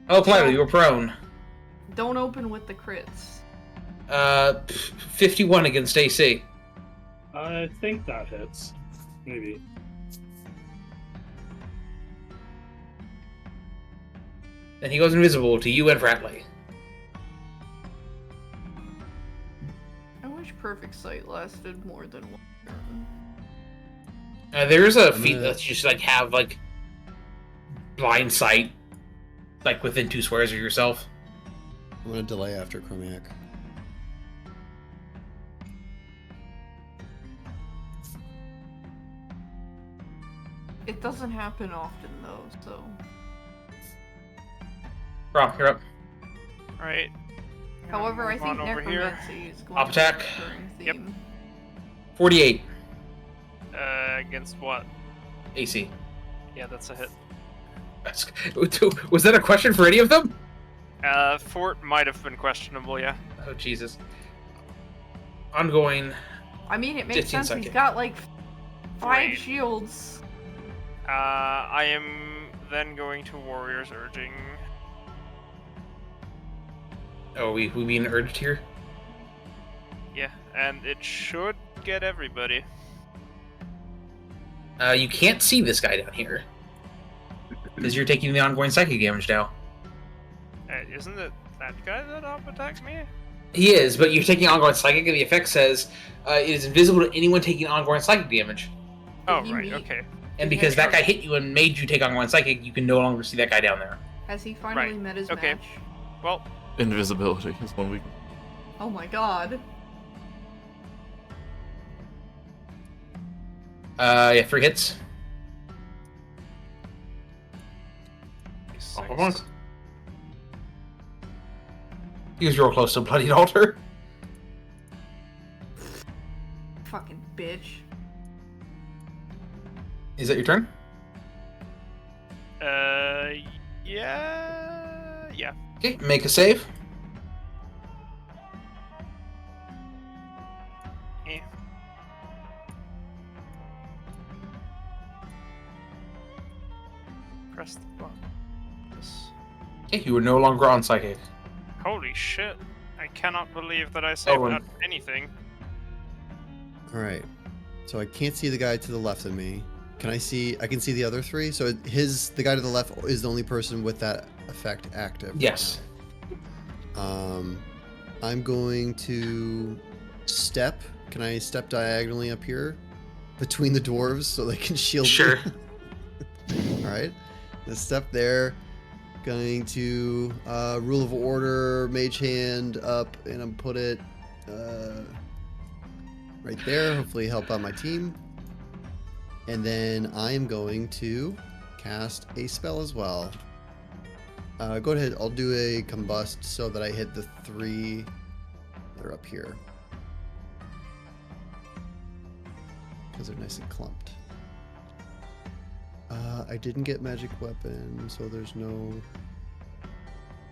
Oh, Klyto, you were prone. Don't open with the crits. 51 against AC. I think that hits. Maybe. Then he goes invisible to you and Fratly. I wish Perfect Sight lasted more than 1 turn. There's a I'm feat gonna- that you just like have like blind sight, like within 2 squares of yourself. I'm gonna delay after Kazmeac. It doesn't happen often though, so... Rob, you're up. Alright. However, I Move think on over here. Necromancy is going Up to be a attack. recurring Yep. theme. 48 Against what? AC. Yeah, that's a hit. Was that a question for any of them? Fort might have been questionable, yeah. Oh, Jesus. Ongoing. I mean, it makes 15 sense. second. He's got like 5 Right. shields. I am then going to Warrior's Urging. Oh, we being urged here? Yeah, and it should get everybody. You can't see this guy down here. Because you're taking the ongoing psychic damage now. Isn't it that guy that attacks me? He is, but you're taking ongoing psychic, and the effect says it is invisible to anyone taking ongoing psychic damage. Oh, he right, meet- okay. And because that guy hit you and made you take ongoing psychic, you can no longer see that guy down there. Has he finally Right. met his Okay. match? Well, Invisibility is one weakness. Oh my god. Yeah, 3 hits. six. He was real close to Bloodied Altar. Fucking bitch. Is that your turn? Yeah. Okay, make a save. press the button. Hey, you were no longer on psychic. Holy shit. I cannot believe that I saved Oh, that anything. All right. So I can't see the guy to the left of me. Can I see? I can see the other three. So the guy to the left is the only person with that effect active. right Yes. now. I'm going to step. Can I step diagonally up here between the dwarves so they can shield Sure. me? All right. Let's step there. Going to rule of order, mage hand up, and I'm put it right there. Hopefully help out my team. And then I am going to cast a spell as well. Go ahead. I'll do a combust so that I hit the 3 that are up here. Because they're nice and clumped. I didn't get magic weapon, so there's no...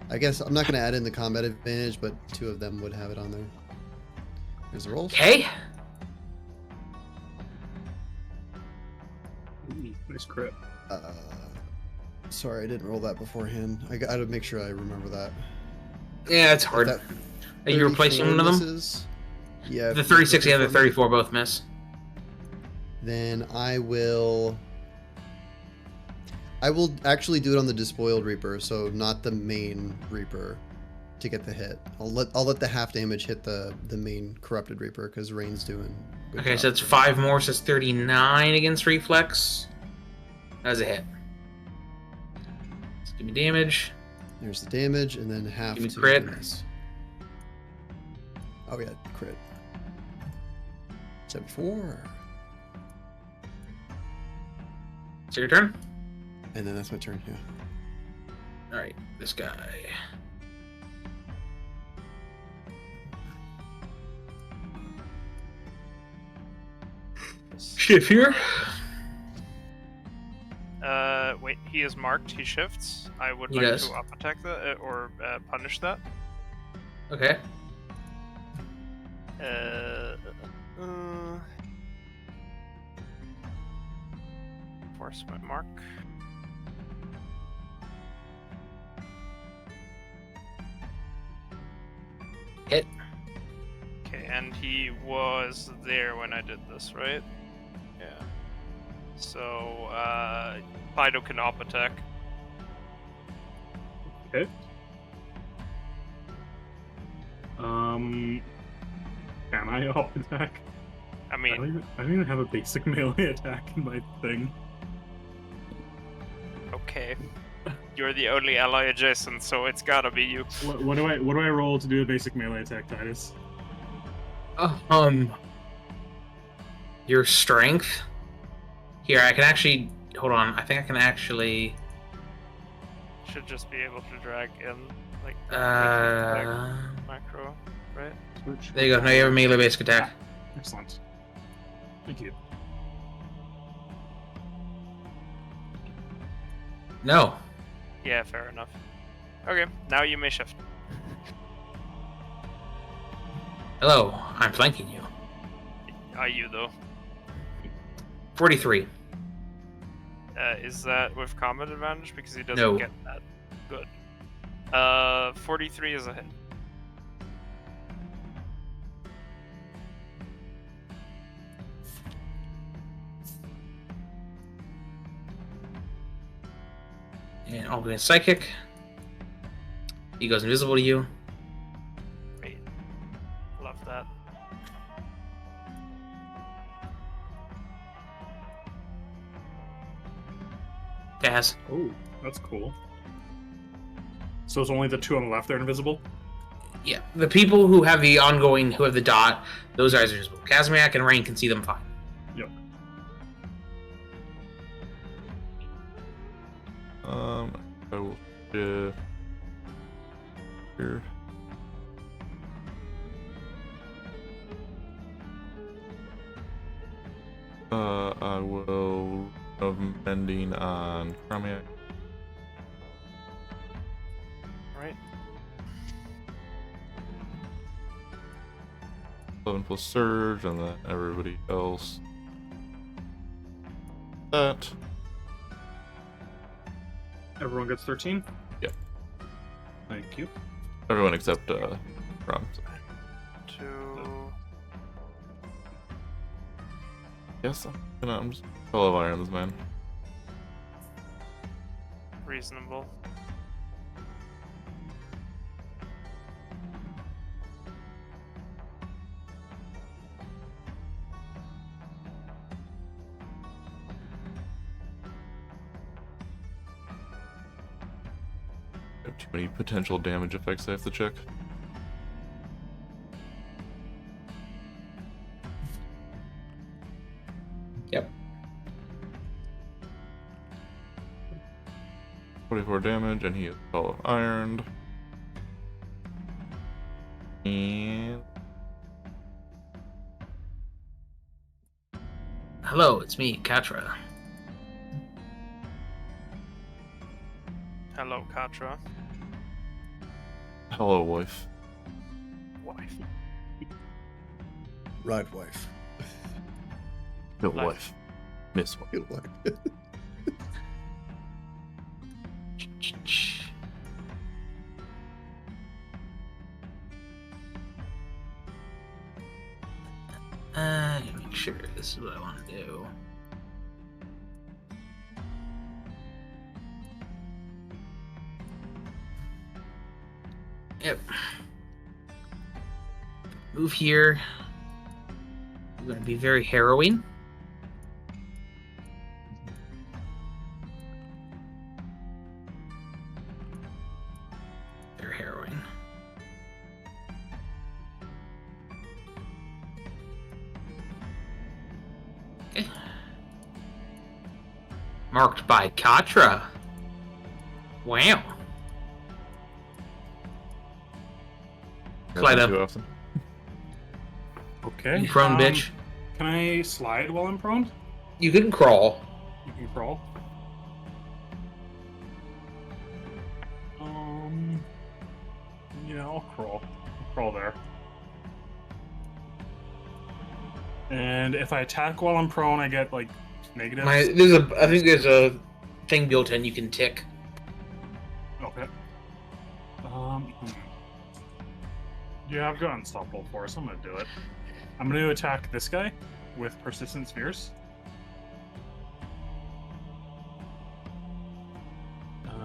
I guess I'm not going to add in the combat advantage, but 2 of them would have it on there. Here's the rolls. Okay. Ooh, nice crit. Sorry, I didn't roll that beforehand. I got to make sure I remember that. Yeah, it's hard. That Are you replacing one of them? misses. Yeah. The 36 and the 34 both miss. Then I will actually do it on the Despoiled Reaper, so not the main Reaper, to get the hit. I'll let the half damage hit the main Corrupted Reaper because Rayne's doing. Good Okay, job. so it's 5 more, so it's 39 against reflex. That's a hit. Let's give me damage. There's the damage, and then half Give me to crit. miss. Oh yeah, crit. 74. It's your turn. And then that's my turn. Yeah. All right, this guy. Shift here. Wait, he is marked, he shifts. I would He like does. to up attack that, or punish that. Okay. Enforcement mark. Hit. Okay, and he was there when I did this, right? Yeah. So, Klyto can op attack. Okay. Can I op attack? I I mean, don't even have a basic melee attack in my thing. okay. You're the only ally adjacent, so it's gotta be you. What do I roll to do a basic melee attack, Titus? Your strength. Here, I can actually hold on. I think I can actually. Should just be able to drag in, like, macro, right? Switch. There you go. Now you have a melee basic attack. Excellent. Thank you. No. Yeah, fair enough. Okay, now you may shift. Hello, I'm flanking you. Are you, though? 43. Is that with combat advantage? Because he doesn't No. get that. Good. 43 is a hit. And I'll go psychic. He goes invisible to you. Great. Love that. Gas. Oh, that's cool. So it's only the 2 on the left that are invisible? Yeah. The people who have the ongoing, who have the dot, those guys are invisible. Kazmeac and Rayne can see them fine. Yep. I will shift here. I will have mending on Kazmeac. Right? 11 plus surge, and then everybody else. That. Everyone gets 13? Yeah. Thank you. Everyone except Rom. 2. Yes, I'm just full of irons, man. Reasonable. I have too many potential damage effects I have to check. Yep. 44 damage, and he is all ironed. And Hello, it's me, Katra. Hello, Katra. hello, wife. Wife. Right, wife. Good Life. wife. Miss wife. Good wife. Make sure this is what I want to do. Yep. Move here. We're going to be very harrowing. Very harrowing. Okay. Marked by Katra. Wow. Klyto. Too often. Okay. You prone, bitch. Can I slide while I'm prone? You can crawl. You can crawl. Yeah, I'll crawl. I'll crawl there. And if I attack while I'm prone, I get like negatives. I think there's a thing built in you can tick. Okay. Yeah, I've got Unstoppable Force. I'm gonna do it. I'm gonna attack this guy with Persistent Spheres.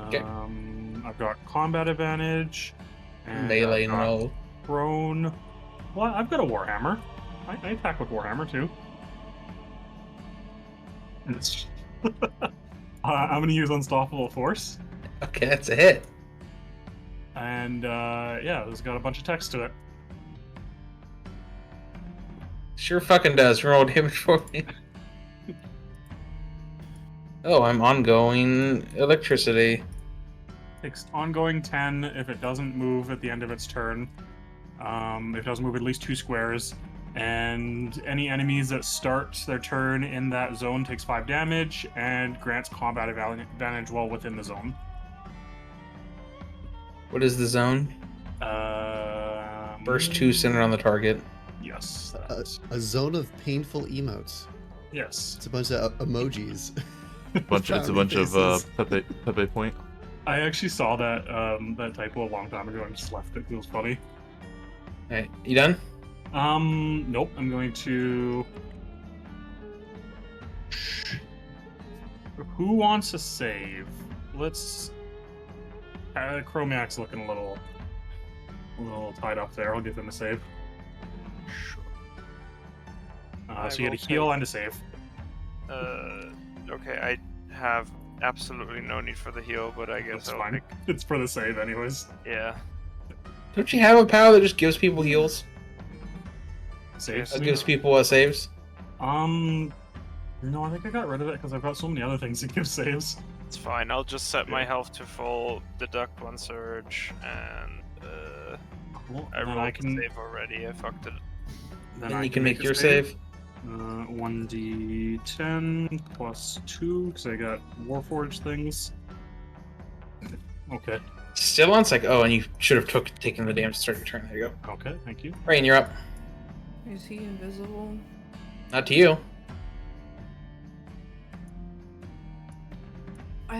Okay. I've got combat advantage. And Melee, I've got no. prone. Well, I've got a Warhammer. I attack with Warhammer too. I'm gonna use Unstoppable Force. Okay, that's a hit. And yeah, it's got a bunch of text to it. Sure fucking does. Roll damage for me. Oh, I'm ongoing electricity. Takes ongoing 10 if it doesn't move at the end of its turn. If it doesn't move at least 2 squares. And any enemies that start their turn in that zone takes 5 damage and grants combat advantage while within the zone. What is the zone? Burst 2 centered on the target. Yes. A zone of painful emotes. Yes. It's a bunch of emojis. It's a bunch of Pepe Point. I actually saw that that typo a long time ago and just left it. It was funny. Alright, you done? Nope. I'm going to. Who wants a save? Let's. Kazmeac's looking a little tied up there. I'll give him a save. Sure. So you get a heal and a save. Okay, I have absolutely no need for the heal, but I guess That's I'll fine. pick. It's for the save, anyways. Yeah. Don't you have a power that just gives people heals? Saves. That gives people saves? No, I think I got rid of it because I've got so many other things that give saves. It's fine. I'll just set my Yeah. health to full, deduct 1 surge, and Cool. I Then rolled I the can. save already. I fucked it. Then And I you can make a your save. 1d10 plus 2 because I got Warforged things. Okay. Still on psych. Oh, and you should have taken the damage to start your turn. There you go. Okay. Thank you. Rayne, you're up. Is he invisible? Not to you. I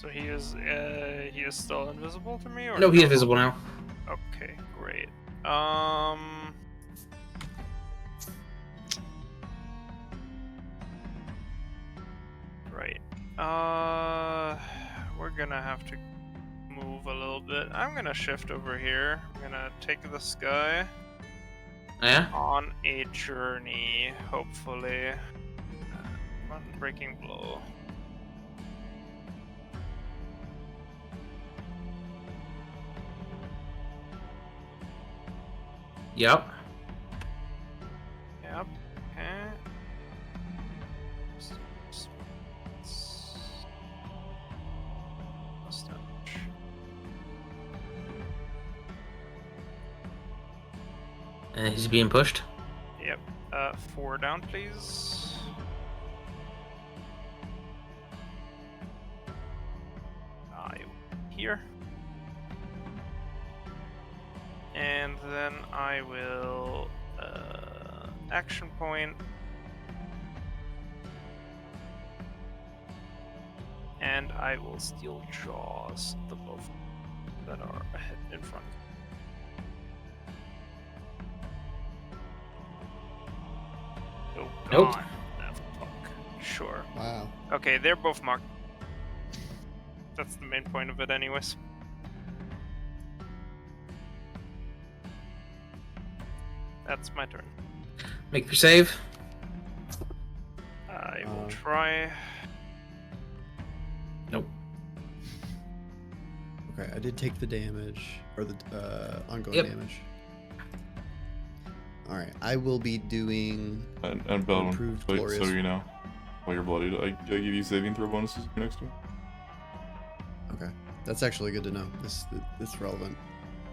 So he is still invisible to me, or No, he is visible now. Okay, great. Right. We're gonna have to move a little bit. I'm gonna shift over here. I'm gonna take this guy Yeah? on a journey, hopefully. Breaking blow. Yep. Yep. Okay. And he's being pushed. Yep. 4 down, please. Here. And then I will action point. And I will steal jaws, the both that are ahead in front. Oh, Nope. God. Ah, fuck. Sure. Wow. Okay, they're both marked. That's the main point of it anyways. That's my turn. Make your save. I will try. Nope. Okay, I did take the damage, or the ongoing Yep. damage. Alright, I will be doing And Beldwyn, Improved so glorious. you know, while you're bloodied, I give you saving throw bonuses next to me. Okay, that's actually good to know. This is relevant.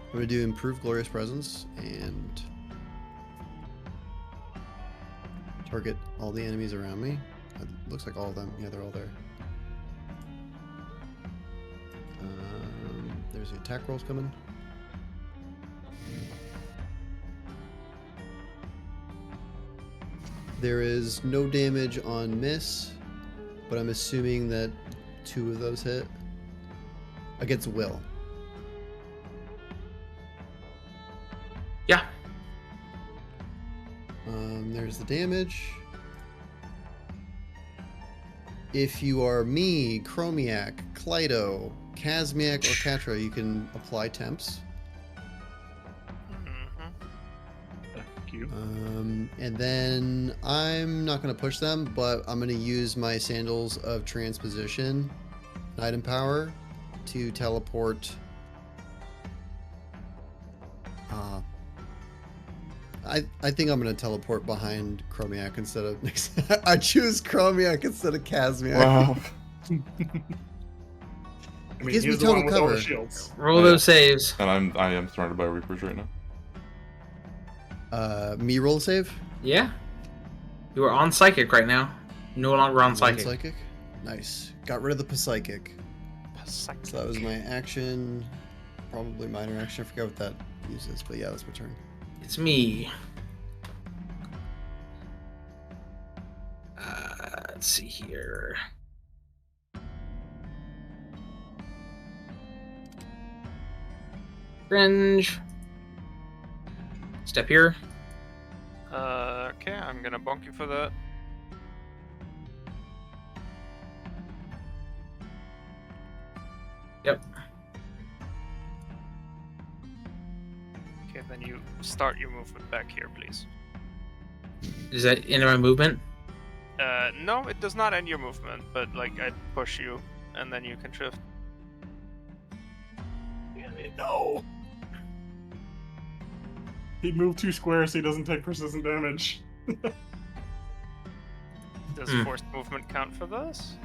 I'm gonna do Improved Glorious Presence and target all the enemies around me. It looks like all of them. Yeah, they're all there. There's the attack rolls coming. There is no damage on miss, but I'm assuming that 2 of those hit. Against Will. Yeah. There's the damage. If you are me, Chromiac, Klyto, Kazmeac, or Katra, you can apply temps. Thank you. And then I'm not going to push them, but I'm going to use my Sandals of Transposition, item power, to teleport. I think I'm going to teleport behind Chromiac instead of... I choose Chromiac instead of Kazmeac. Wow. I mean, Gives me he's the total one with all the cover. shields. Roll those saves. And I am surrounded by Reapers right now. Me roll save? Yeah. You are on psychic right now. No longer on psychic. Psychic. Nice. Got rid of the Psychic. So that was my action. Probably minor action. I forgot what that uses, but yeah, that's my turn. It's me. Let's see here. Fringe. Step here. Okay, I'm gonna bonk you for that. Yep. Okay, then you start your movement back here, please. Is that end of my movement? No, it does not end your movement, but like I'd push you, and then you can shift. No! He moved 2 squares so he doesn't take persistent damage. Does Hmm. forced movement count for this?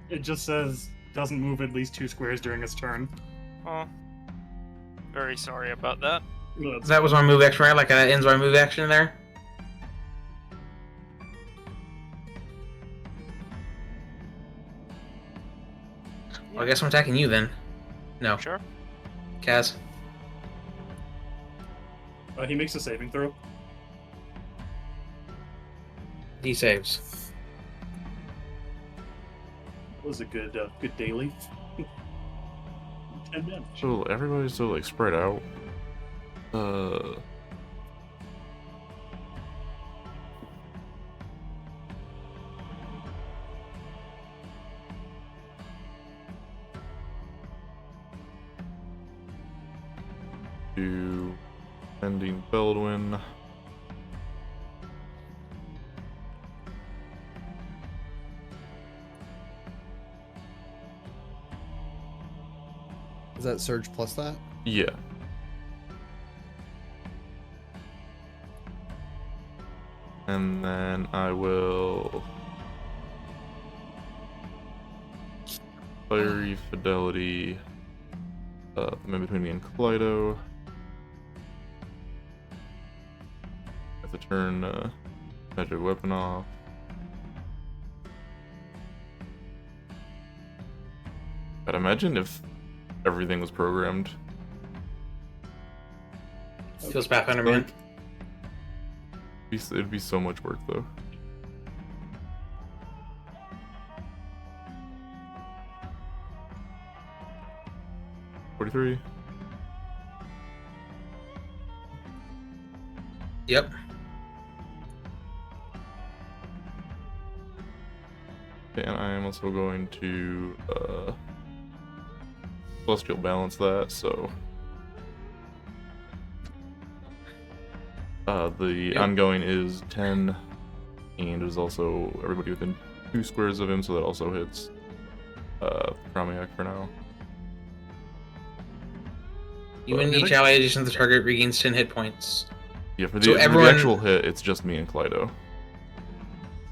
It just says doesn't move at least 2 squares during his turn. Oh, very sorry about that. That was my move action, right? Like that ends my move action there? Well, I guess I'm attacking you then. No. Sure. Kaz. He makes a saving throw. He saves. was a good daily. 10 damage. So everybody's so like spread out. To ending Beldwyn. Is that surge plus that? Yeah. And then I will Fiery Fidelity in between me and Klyto. Have to turn magic weapon off. I'd imagine if everything was programmed. Feels Pathfinder, man. It'd be so much work though. $43. Yep. And I am also going to Celestial balance that, so the ongoing is 10, and is also everybody within 2 squares of him, so that also hits Kazmeac for now. You and each ally addition to the target regains 10 hit points. Yeah, for So the everyone- actual hit, it's just me and Klyto.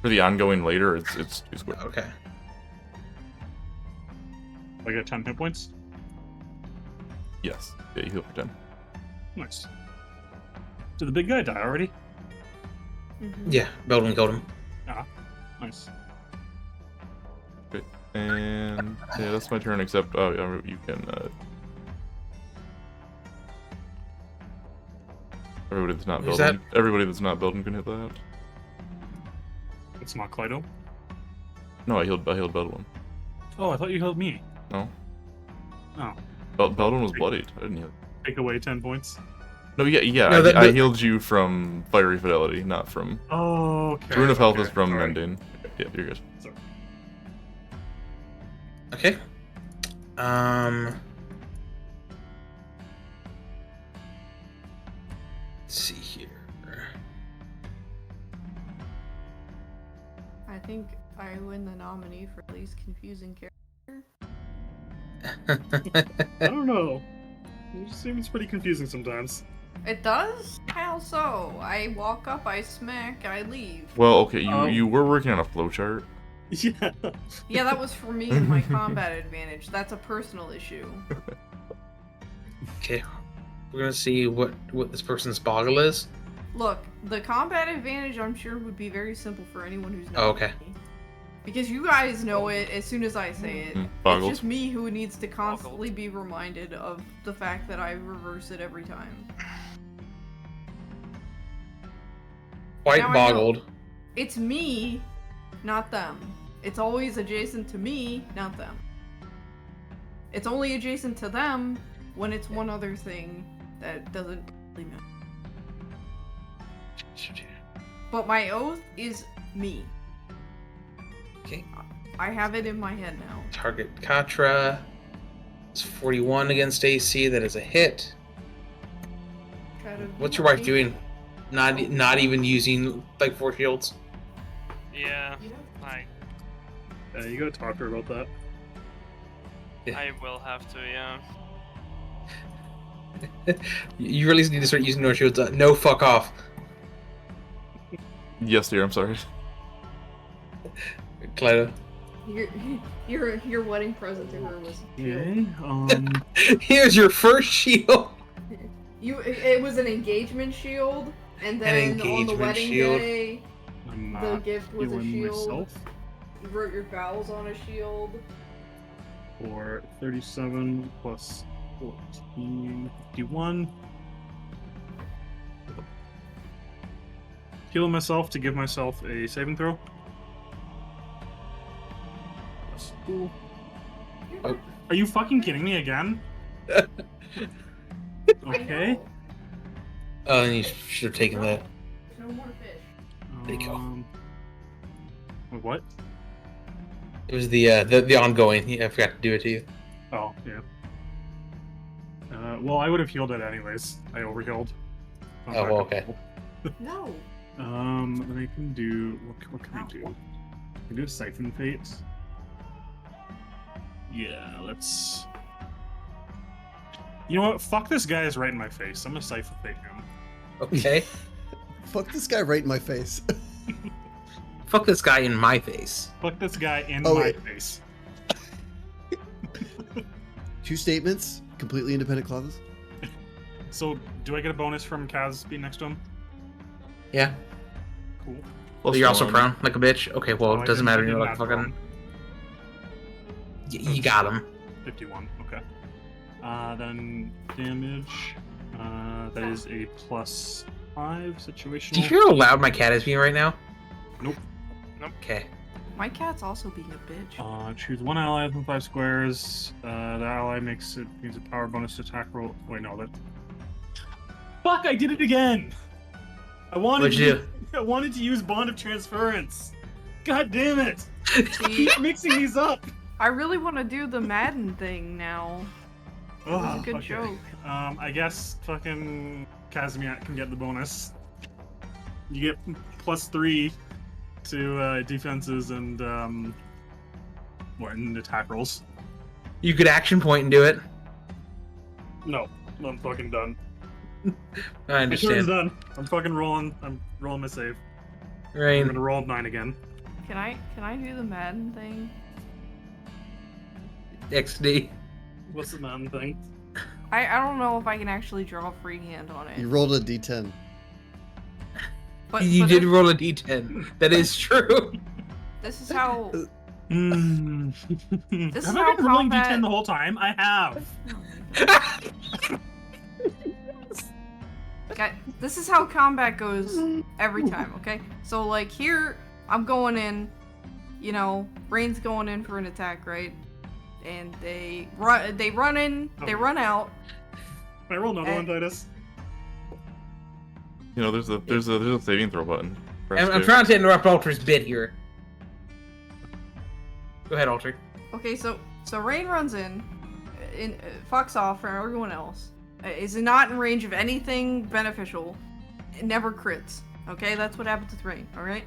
For the ongoing later, it's 2 squares. Okay. I get 10 hit points. Yes. Yeah, you heal for 10. Nice. Did the big guy die already? Yeah, Beldwyn killed him. Ah, nice. Okay. And yeah, that's my turn. Except, oh yeah, you can. Everybody that's not Who's Beldwyn. Everybody that's not Beldwyn can hit that. It's not Klyto. No, I healed Beldwyn. Oh, I thought you healed me. No. Oh, Beldwyn was bloodied. I didn't heal. take away 10 points. No, yeah. No, I healed you from Fiery Fidelity, not from. Oh, okay. Rune of Health is okay, from sorry. Mending. Yeah, you're good. Sorry. Okay. Let's see here. I think I win the nominee for least confusing character. I don't know. It just seems pretty confusing sometimes. It does? How so? I walk up, I smack, I leave. Well, okay, you were working on a flowchart. Yeah. Yeah, that was for me and my combat advantage. That's a personal issue. Okay. We're gonna see what this person's boggle is. Look, the combat advantage I'm sure would be very simple for anyone who's not. Oh, okay. me. Because you guys know it as soon as I say it. Boggled. It's just me who needs to constantly be reminded of the fact that I reverse it every time. Quite Now I know. boggled. It's me, not them. It's always adjacent to me, not them. It's only adjacent to them when it's one other thing that doesn't really matter. But my oath is me. Okay. I have it in my head now. Target Katra. It's 41 against AC. That is a hit. Try to What's your wife doing? Not even using like 4 shields. Yeah, You gotta talk to her about that. I will have to, yeah. You really need to start using no shields. No, fuck off. Yes, dear. I'm sorry. Klyto. Your wedding present to her was Okay. Here's your first shield. it was an engagement shield, and then on the engagement wedding shield. day, I'm the gift was a doing shield. myself You wrote your vows on a shield. for 37 plus 14, 51. Healing myself to give myself a saving throw. Yes. Cool. Oh. Are you fucking kidding me again? Okay. Oh, and you should have taken that. No more fish. There you go. What? It was the ongoing. Yeah, I forgot to do it to you. Oh, yeah. Well, I would have healed it anyways. I overhealed. Oh, well, okay. No. Then I can do... What can I do? I can do a Siphon Fate. Yeah, let's... You know what? Fuck this guy is right in my face. I'm gonna Siphon Fate him. Okay. Fuck this guy right in my face. Fuck this guy in my face. Fuck this guy in Oh, my wait. face. 2 statements, completely independent clauses. So, do I get a bonus from Kaz being next to him? Yeah. Cool. But you're also +1. prone, like a bitch. Okay, well, Oh, I it doesn't didn't- I matter. You're didn't like add fucking. prone. You got him. 51, okay. Then damage. That is a +5 situational. Do you hear how loud my cat is being right now? Nope. Okay. My cat's also being a bitch. Choose one ally within 5 squares. The ally means a power bonus to attack roll. Wait, no, that. Fuck! I did it again. I wanted What'd you do? I wanted to use Bond of Transference. God damn it! See, Keep mixing these up. I really want to do the Madden thing now. It was a good Okay. joke. I guess fucking Kazmeac can get the bonus. You get +3 to defenses and and attack rolls. You could action point and do it. No, I'm fucking done. I My turn's understand. done. I'm fucking rolling. I'm rolling my save. I'm Rayne, gonna roll 9 again. Can I do the Madden thing? XD. What's the man thing? I don't know if I can actually draw freehand on it. You rolled a d10. But, You but did if- roll a d10. That is true. This is how. This is have how I been rolling combat- D10 the whole time? I have. Okay, this is how combat goes every time, okay? So, like, here, I'm going in, you know, Rayne's going in for an attack, right? And they run in, they run out. Can I roll another one, Titus? You know, there's a saving throw button. Press I'm J. trying to interrupt Alter's bit here. Go ahead, Alter. Okay, so Rayne runs in, fucks off for everyone else, is not in range of anything beneficial, it never crits, okay? That's what happens with Rayne, alright?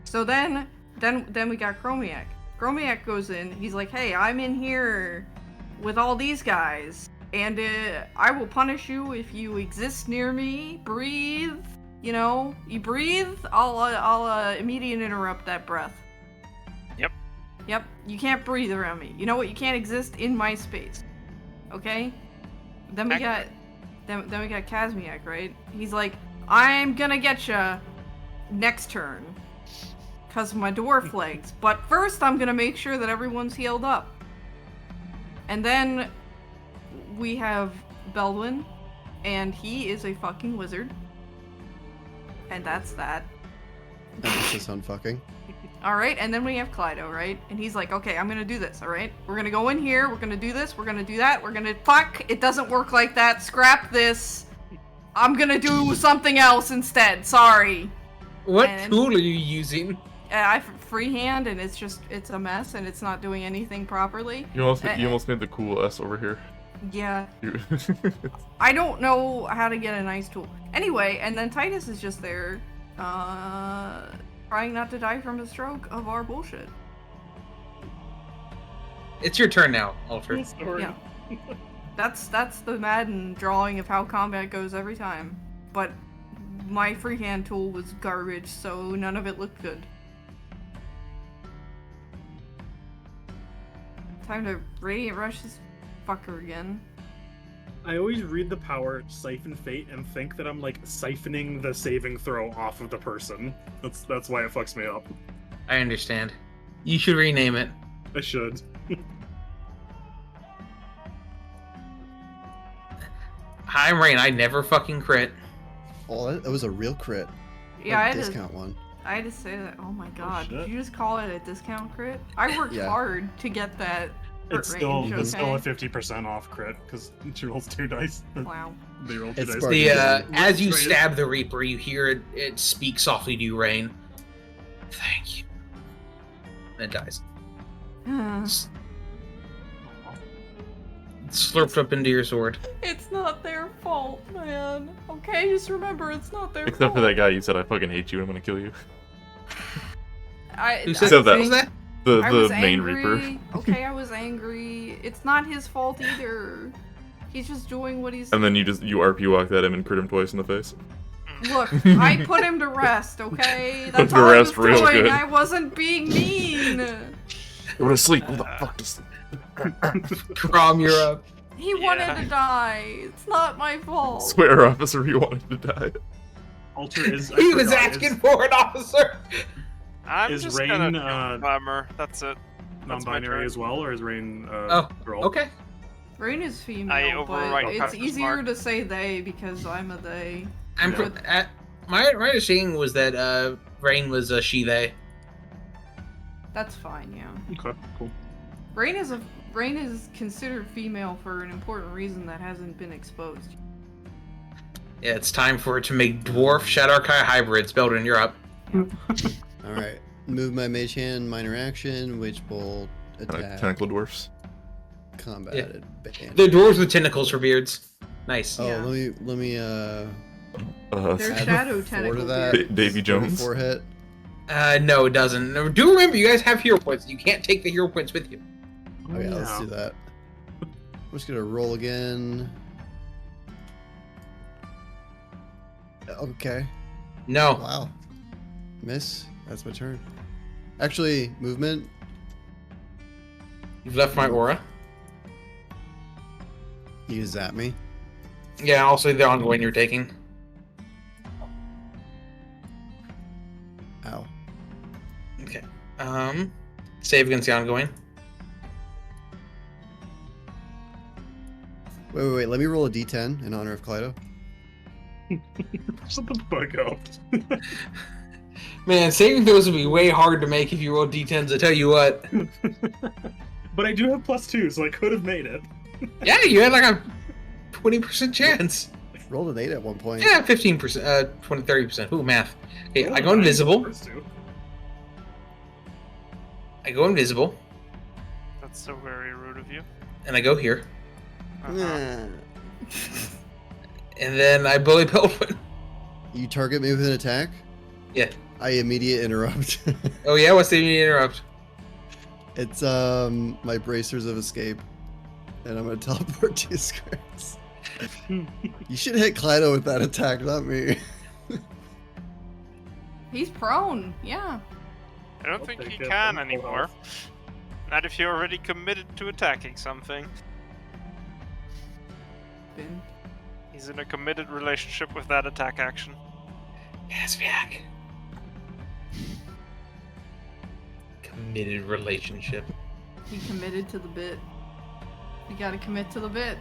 So then we got Kazmeac. Kazmeac goes in, he's like, hey, I'm in here with all these guys, and I will punish you if you exist near me, breathe, you know, you breathe, I'll immediate interrupt that breath. Yep, you can't breathe around me. You know what? You can't exist in my space. Okay? Then we got Kazmeac, right? He's like, I'm gonna get ya next turn. 'Cause of my dwarf legs. But first I'm gonna make sure that everyone's healed up. And then we have Beldwyn, and he is a fucking wizard. And that's that. Emphasis on fucking. Alright, and then we have Klyto, right? And he's like, okay, I'm gonna do this, alright? We're gonna go in here, we're gonna do this, we're gonna do that, we're gonna... Fuck! It doesn't work like that, scrap this! I'm gonna do something else instead, sorry! What And- tool are you using? I freehand, and it's a mess, and it's not doing anything properly. You almost made the cool S over here. Yeah, You- I don't know how to get a nice tool. Anyway, and then Titus is just there, trying not to die from a stroke of our bullshit. It's your turn now, Alter. Cool story. Yeah. That's the Madden drawing of how combat goes every time. But my freehand tool was garbage, so none of it looked good. Time to Radiant Rush this fucker again. I always read the power Siphon Fate and think that I'm like siphoning the saving throw off of the person. That's why it fucks me up. I understand. You should rename it. I should. I'm Rayne. I never fucking crit. Oh, that was a real crit. Yeah, I A had, discount one. I had to say that. Oh my god! shit. Did you just call it a discount crit? I worked Yeah. hard to get that. It's crit still range, it's still a okay? 50% off crit because she rolls 2 dice. Wow. They roll 2 It's dice. smart. The Sorry, as you Sorry. stab the Reaper, you hear it speak softly to you, Rayne. Thank you. And it dies. Slurped up into your sword. It's not their fault, man. Okay, just remember it's not their Except fault. for that guy you said I fucking hate you, I'm gonna kill you. Who I said, said that. who was that? The I was main angry. Reaper. Okay, I was angry. It's not his fault either. He's just doing what he's. And then you RP walked at him and crit him twice in the face. Look, I put him to rest. Okay, Put that's to all I was rest real doing. good. I wasn't being mean. Go to sleep. Who the fuck to sleep? Crom, you're up. He wanted to die. It's not my fault. Swear, officer, you wanted to die. Alter is. I He was forgot, asking for an officer. I'm Is just Rayne, gonna uh, bummer. That's it. is That's my non-binary turn. as well, or is Rayne Oh, girl? Okay. Rayne is female, I but override it's Dr. easier Smart. to say they because I'm a they. I'm Yeah. my understanding was that Rayne was a she/they. That's fine, yeah. Okay, cool. Rayne is considered female for an important reason that hasn't been exposed. Yeah, it's time for it to make dwarf Shadowkai hybrids. Beldwyn, you're up. All right. Move my mage hand, minor action, which will attack Tentacle dwarfs. combated. Band. The dwarves with tentacles for beards. Nice. Oh, Yeah. let me They're add shadow 4 to tentacle that. beards. Davy Jones. 4 hit. No, it doesn't. No, do remember, you guys have hero points. You can't take the hero points with you. Okay, let's do that. I'm just gonna roll again. Okay. No. Wow. Miss. That's my turn. Actually, movement. You've left my aura. You zap me. Yeah, also the ongoing you're taking. Ow. Okay. Save against the ongoing. Wait. Let me roll a d10 in honor of Klyto. Shut the fuck up. Man, saving throws would be way hard to make if you roll d10s, I tell you what. But I do have +2, so I could have made it. Yeah, you had like a 20% chance. Rolled an 8 at one point. Yeah, 15%, 20, 30%. Ooh, math. Okay, Oh, I go nice. invisible. First two. I go invisible, That's so very rude of you. and I go here. Uh-huh. Nah. And then I bully Beldwyn. You target me with an attack? Yeah. I immediate interrupt. Oh yeah, what's the interrupt? It's my bracers of escape. And I'm gonna teleport 2 squares. You should hit Klyto with that attack, not me. He's prone, yeah. I don't I'll think take he it. can I'm full anymore. health. Not if you're already committed to attacking something. Been. He's in a committed relationship with that attack action. Kazmeac. Committed relationship. He committed to the bit. You gotta commit to the bit.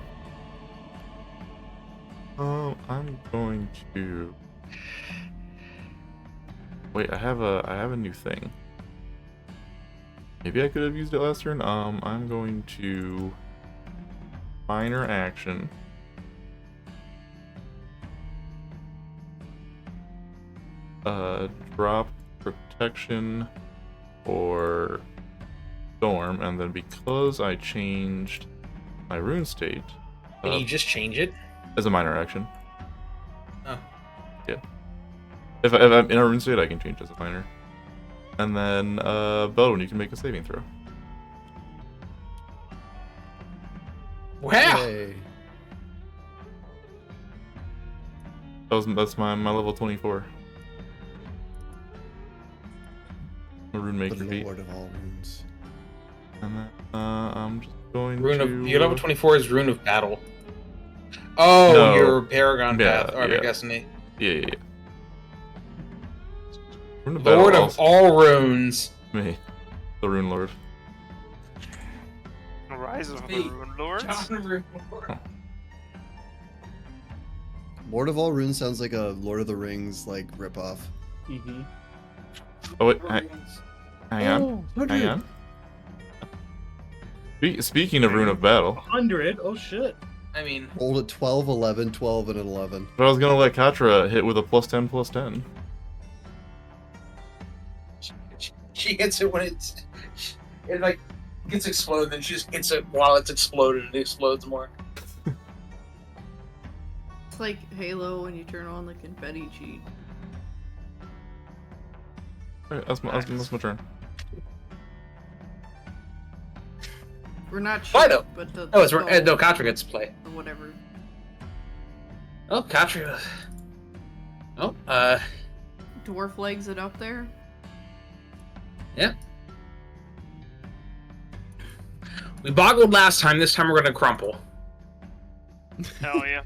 I'm going to. Wait, I have a new thing. Maybe I could have used it last turn. I'm going to minor action. Drop protection or storm, and then because I changed my rune state Can you just change it? as a minor action. Oh. Yeah. If I'm in a rune state, I can change as a minor. And then, Beldwyn, you can make a saving throw. Wow! Yay. That's my level 24. The rune For maker the feat. Lord of all runes. And then, I'm just going Rune to... of your level 24 is Rune of Battle. Oh, No. your Paragon Yeah, Path. Or yeah. Destiny. Yeah. Rune of Lord Battle of all runes. Me. The Rune Lord. Rise of the Me, Rune Lords. Lord of all runes sounds like a Lord of the Rings like ripoff. Mm-hmm. Oh wait, hang on. Oh, 100. Hang on. Speaking of Rune of Battle, 100. Oh shit. I mean, Rolled at 12, 11, 12, and an 11. but I was gonna let Katra hit with a +10/+10. she hits it when it like gets exploded, then she just hits it while it's exploded and it explodes more. It's like Halo when you turn on the confetti cheat. Alright, that's my turn. We're not Klyto. sure, but the Oh, it's skull no, Katra gets to play. or whatever. Oh, Katra. Oh, Dwarf legs it up there. yeah. We boggled last time. This time we're gonna crumple. Hell yeah.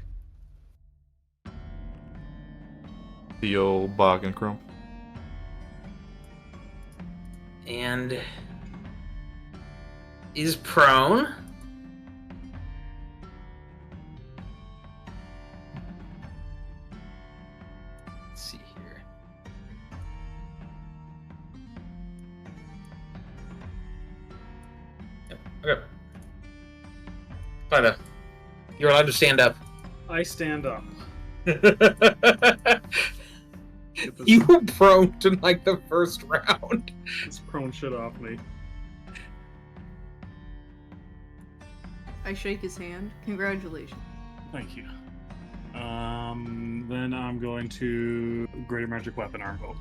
The old bog and crump. And is prone. Let's see here. Yep, okay. Klyto, you're allowed to stand up. I stand up. You were prone in like the first round. This prone shit off me. I shake his hand. Congratulations. Thank you. Then I'm going to Greater Magic Weapon Armbow.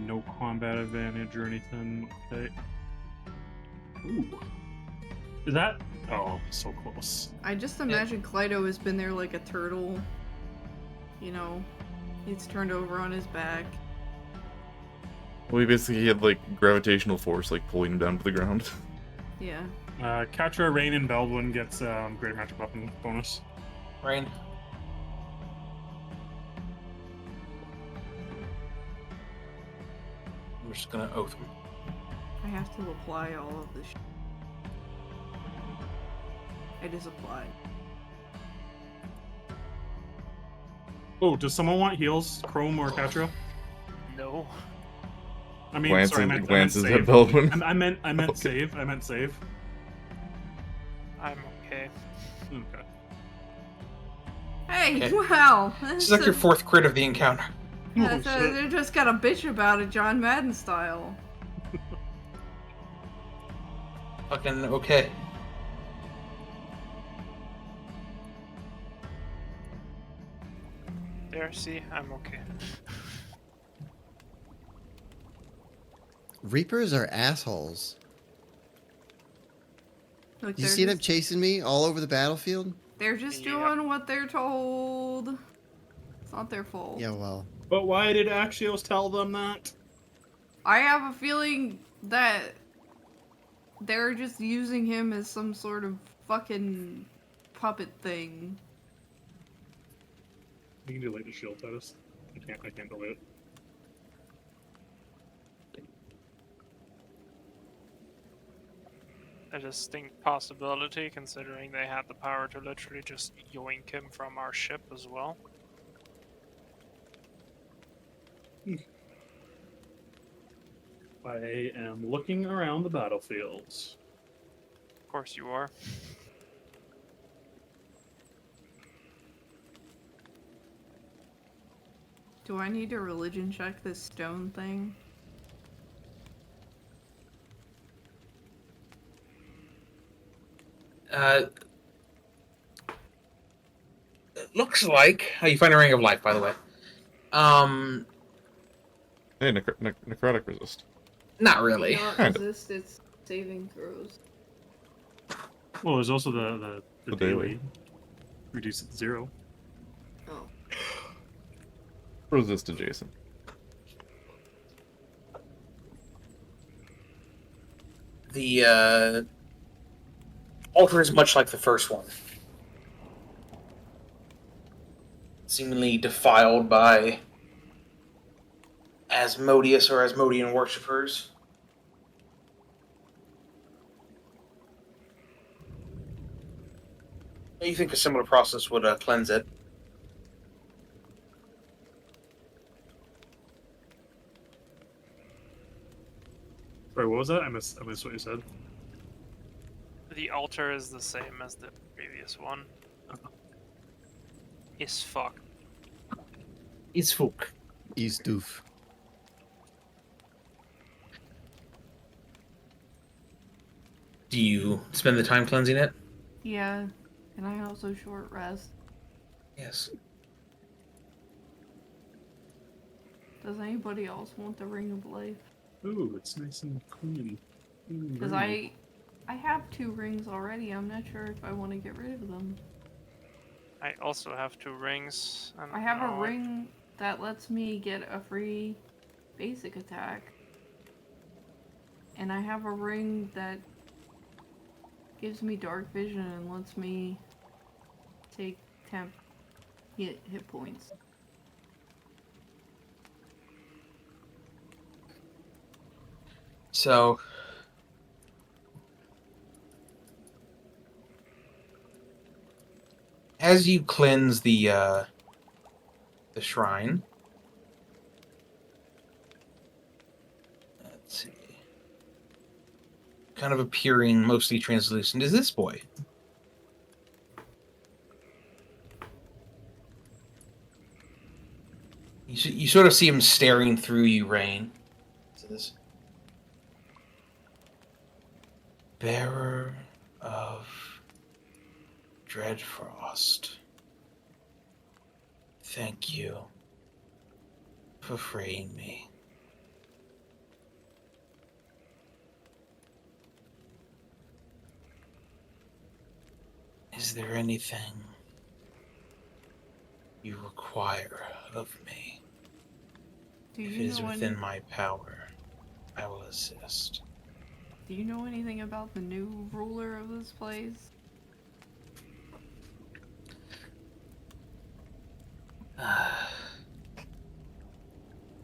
No combat advantage or anything. Okay. Ooh. Is that? Oh, so close. I just imagine Klyto has been there like a turtle. You know, he's turned over on his back. Well, he had like gravitational force like pulling him down to the ground. Yeah. Katra, Rayne, and Beldwyn gets Greater Magic Weapon bonus. Rayne. I'm just gonna oath him. I have to apply all of this. It is applied. Oh, does someone want heals? Chrome or Katra? No. I mean, Glances, sorry, I meant glances save. at Beldwyn. I meant Okay. save. I meant save. I'm okay. Okay. Hey, Okay. wow. This is like your fourth crit of the encounter. Yeah, Oh, shit. they just got a bitch about it, John Madden style. Fucking okay. There, see, I'm okay. Reapers are assholes. Look, You they're see them just, chasing me all over the battlefield? they're just Yeah. doing what they're told. It's not their fault. Yeah, well. But why did Axios tell them that? I have a feeling that they're just using him as some sort of fucking puppet thing. You can delete the shield, Titus. I can't delete it. A distinct possibility, considering they had the power to literally just yoink him from our ship as well. I am looking around the battlefields. Of course you are. Do I need to religion check this stone thing? It looks like you find a ring of life, by the way. Hey, necrotic resist. Not really. Not Kind of. resist its saving throws. Well, there's also the The daily. daily. Reduce it to 0. Oh. Resist adjacent. The altar is much like the first one. Seemingly defiled by Asmodeus or Asmodean worshippers. You think a similar process would cleanse it? Sorry, what was that? I missed what you said. The altar is the same as the previous one. Is fuck. It's folk. East doof. Do you spend the time cleansing it? Yeah, and I also short rest. Yes. Does anybody else want the Ring of Life? Ooh, it's nice and clean. Because I have 2 rings already. I'm not sure if I want to get rid of them. I also have 2 rings. And I have a ring that lets me get a free basic attack. And I have a ring that gives me dark vision and lets me take temp hit points. So, as you cleanse the shrine, let's see, kind of appearing mostly translucent is this boy. You sort of see him staring through you, Rayne. So this bearer of Dreadfrost, thank you for freeing me. Is there anything you require of me? Do If it you is know within my power, I will assist. Do you know anything about the new ruler of this place?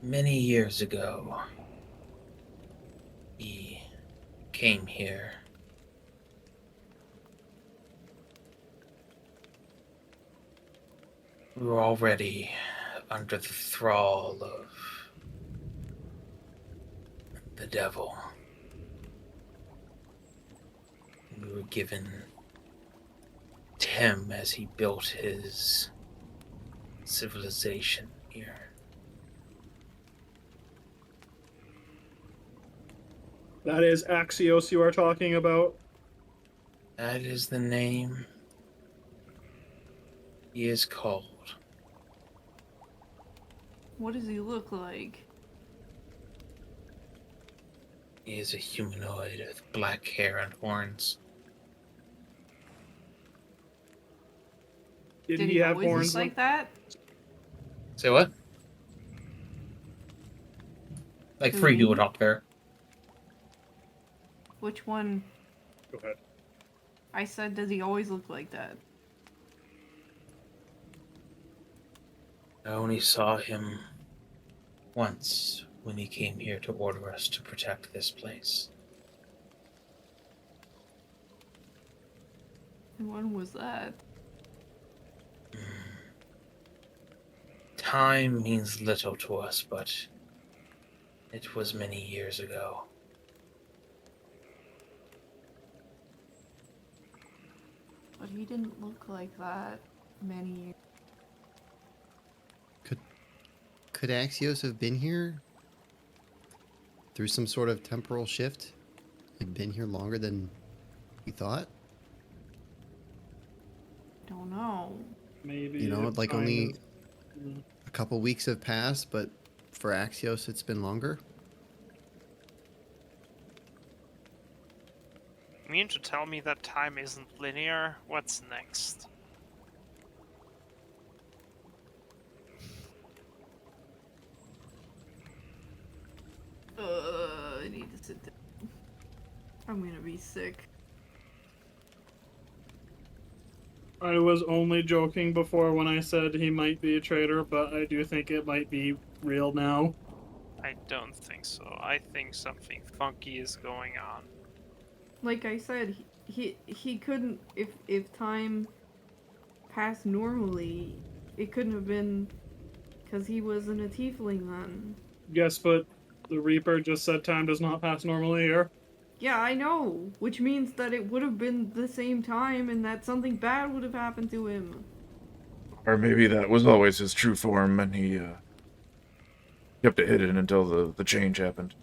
Many years ago, he came here. We were already under the thrall of the devil. We were given to him as he built his civilization here. That is Axios you are talking about. That is the name he is called. What does he look like? He is a humanoid with black hair and horns. Did Did he have always horns? look like that? Say what? Like Who, 3 people me? talked there. Which one? Go ahead. I said, does he always look like that? I only saw him once when he came here to order us to protect this place. And when was that? Time means little to us, but it was many years ago. But he didn't look like that many years. Could Axios have been here through some sort of temporal shift? Like been here longer than we thought? Don't know. Maybe. You know, it like kind only of- Mm. a couple weeks have passed, but for Axios it's been longer. You mean to tell me that time isn't linear? What's next? I need to sit down. I'm gonna be sick. I was only joking before when I said he might be a traitor, but I do think it might be real now. I don't think so. I think something funky is going on. Like I said, he couldn't, if time passed normally, it couldn't have been because he wasn't a tiefling then. Yes, but The Reaper just said time does not pass normally here. Yeah, I know. Which means that it would have been the same time and that something bad would have happened to him. Or maybe that was always his true form, and he kept it hidden until the change happened.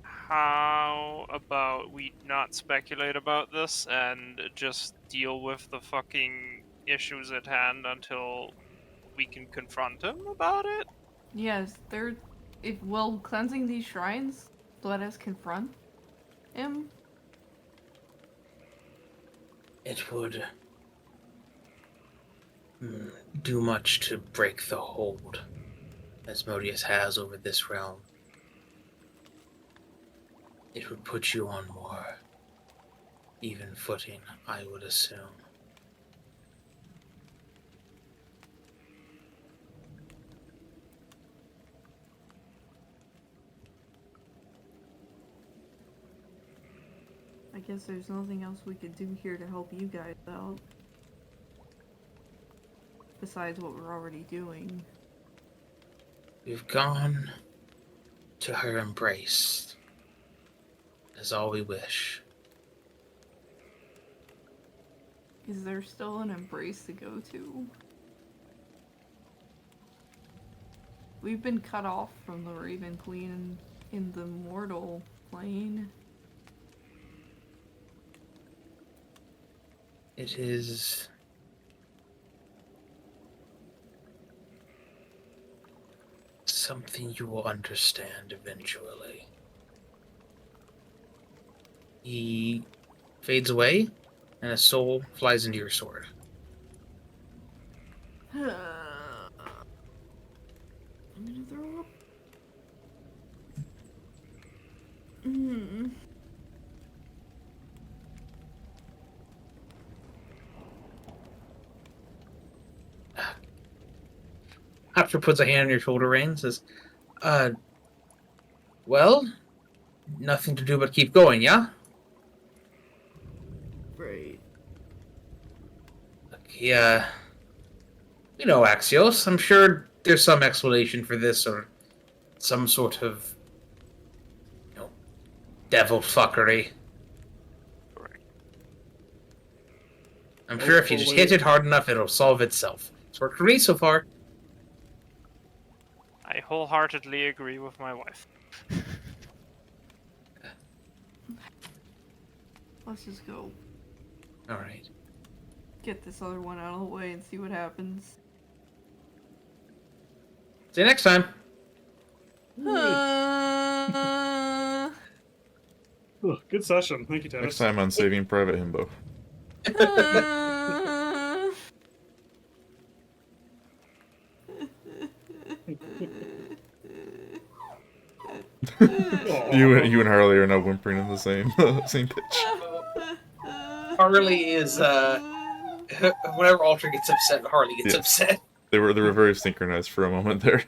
How about we not speculate about this and just deal with the fucking issues at hand until we can confront him about it? Yes, will cleansing these shrines let us confront him? It would do much to break the hold Asmodeus has over this realm. It would put you on more even footing, I would assume. I guess there's nothing else we could do here to help you guys out. Besides what we're already doing. We've gone to her embrace. Is all we wish. Is there still an embrace to go to? We've been cut off from the Raven Queen in the mortal plane. It is something you will understand eventually. He fades away, and a soul flies into your sword. I'm gonna throw up. Hopper puts a hand on your shoulder, Rayne, says, well, nothing to do but keep going, yeah? Right. Look, yeah. You know, Axios, I'm sure there's some explanation for this, or some sort of, devil fuckery. Correct. I'm sure if you just hit it hard enough, it'll solve itself. It's worked for me so far. I wholeheartedly agree with my wife. Let's just go Alright. get this other one out of the way and see what happens. See you next time. Good session. Thank you, Dennis. Next time on Saving Private Himbo. You and Harley are now whimpering in the same same pitch. Harley is, whenever Alter gets upset, Harley gets Yeah. upset. They were very synchronized for a moment there.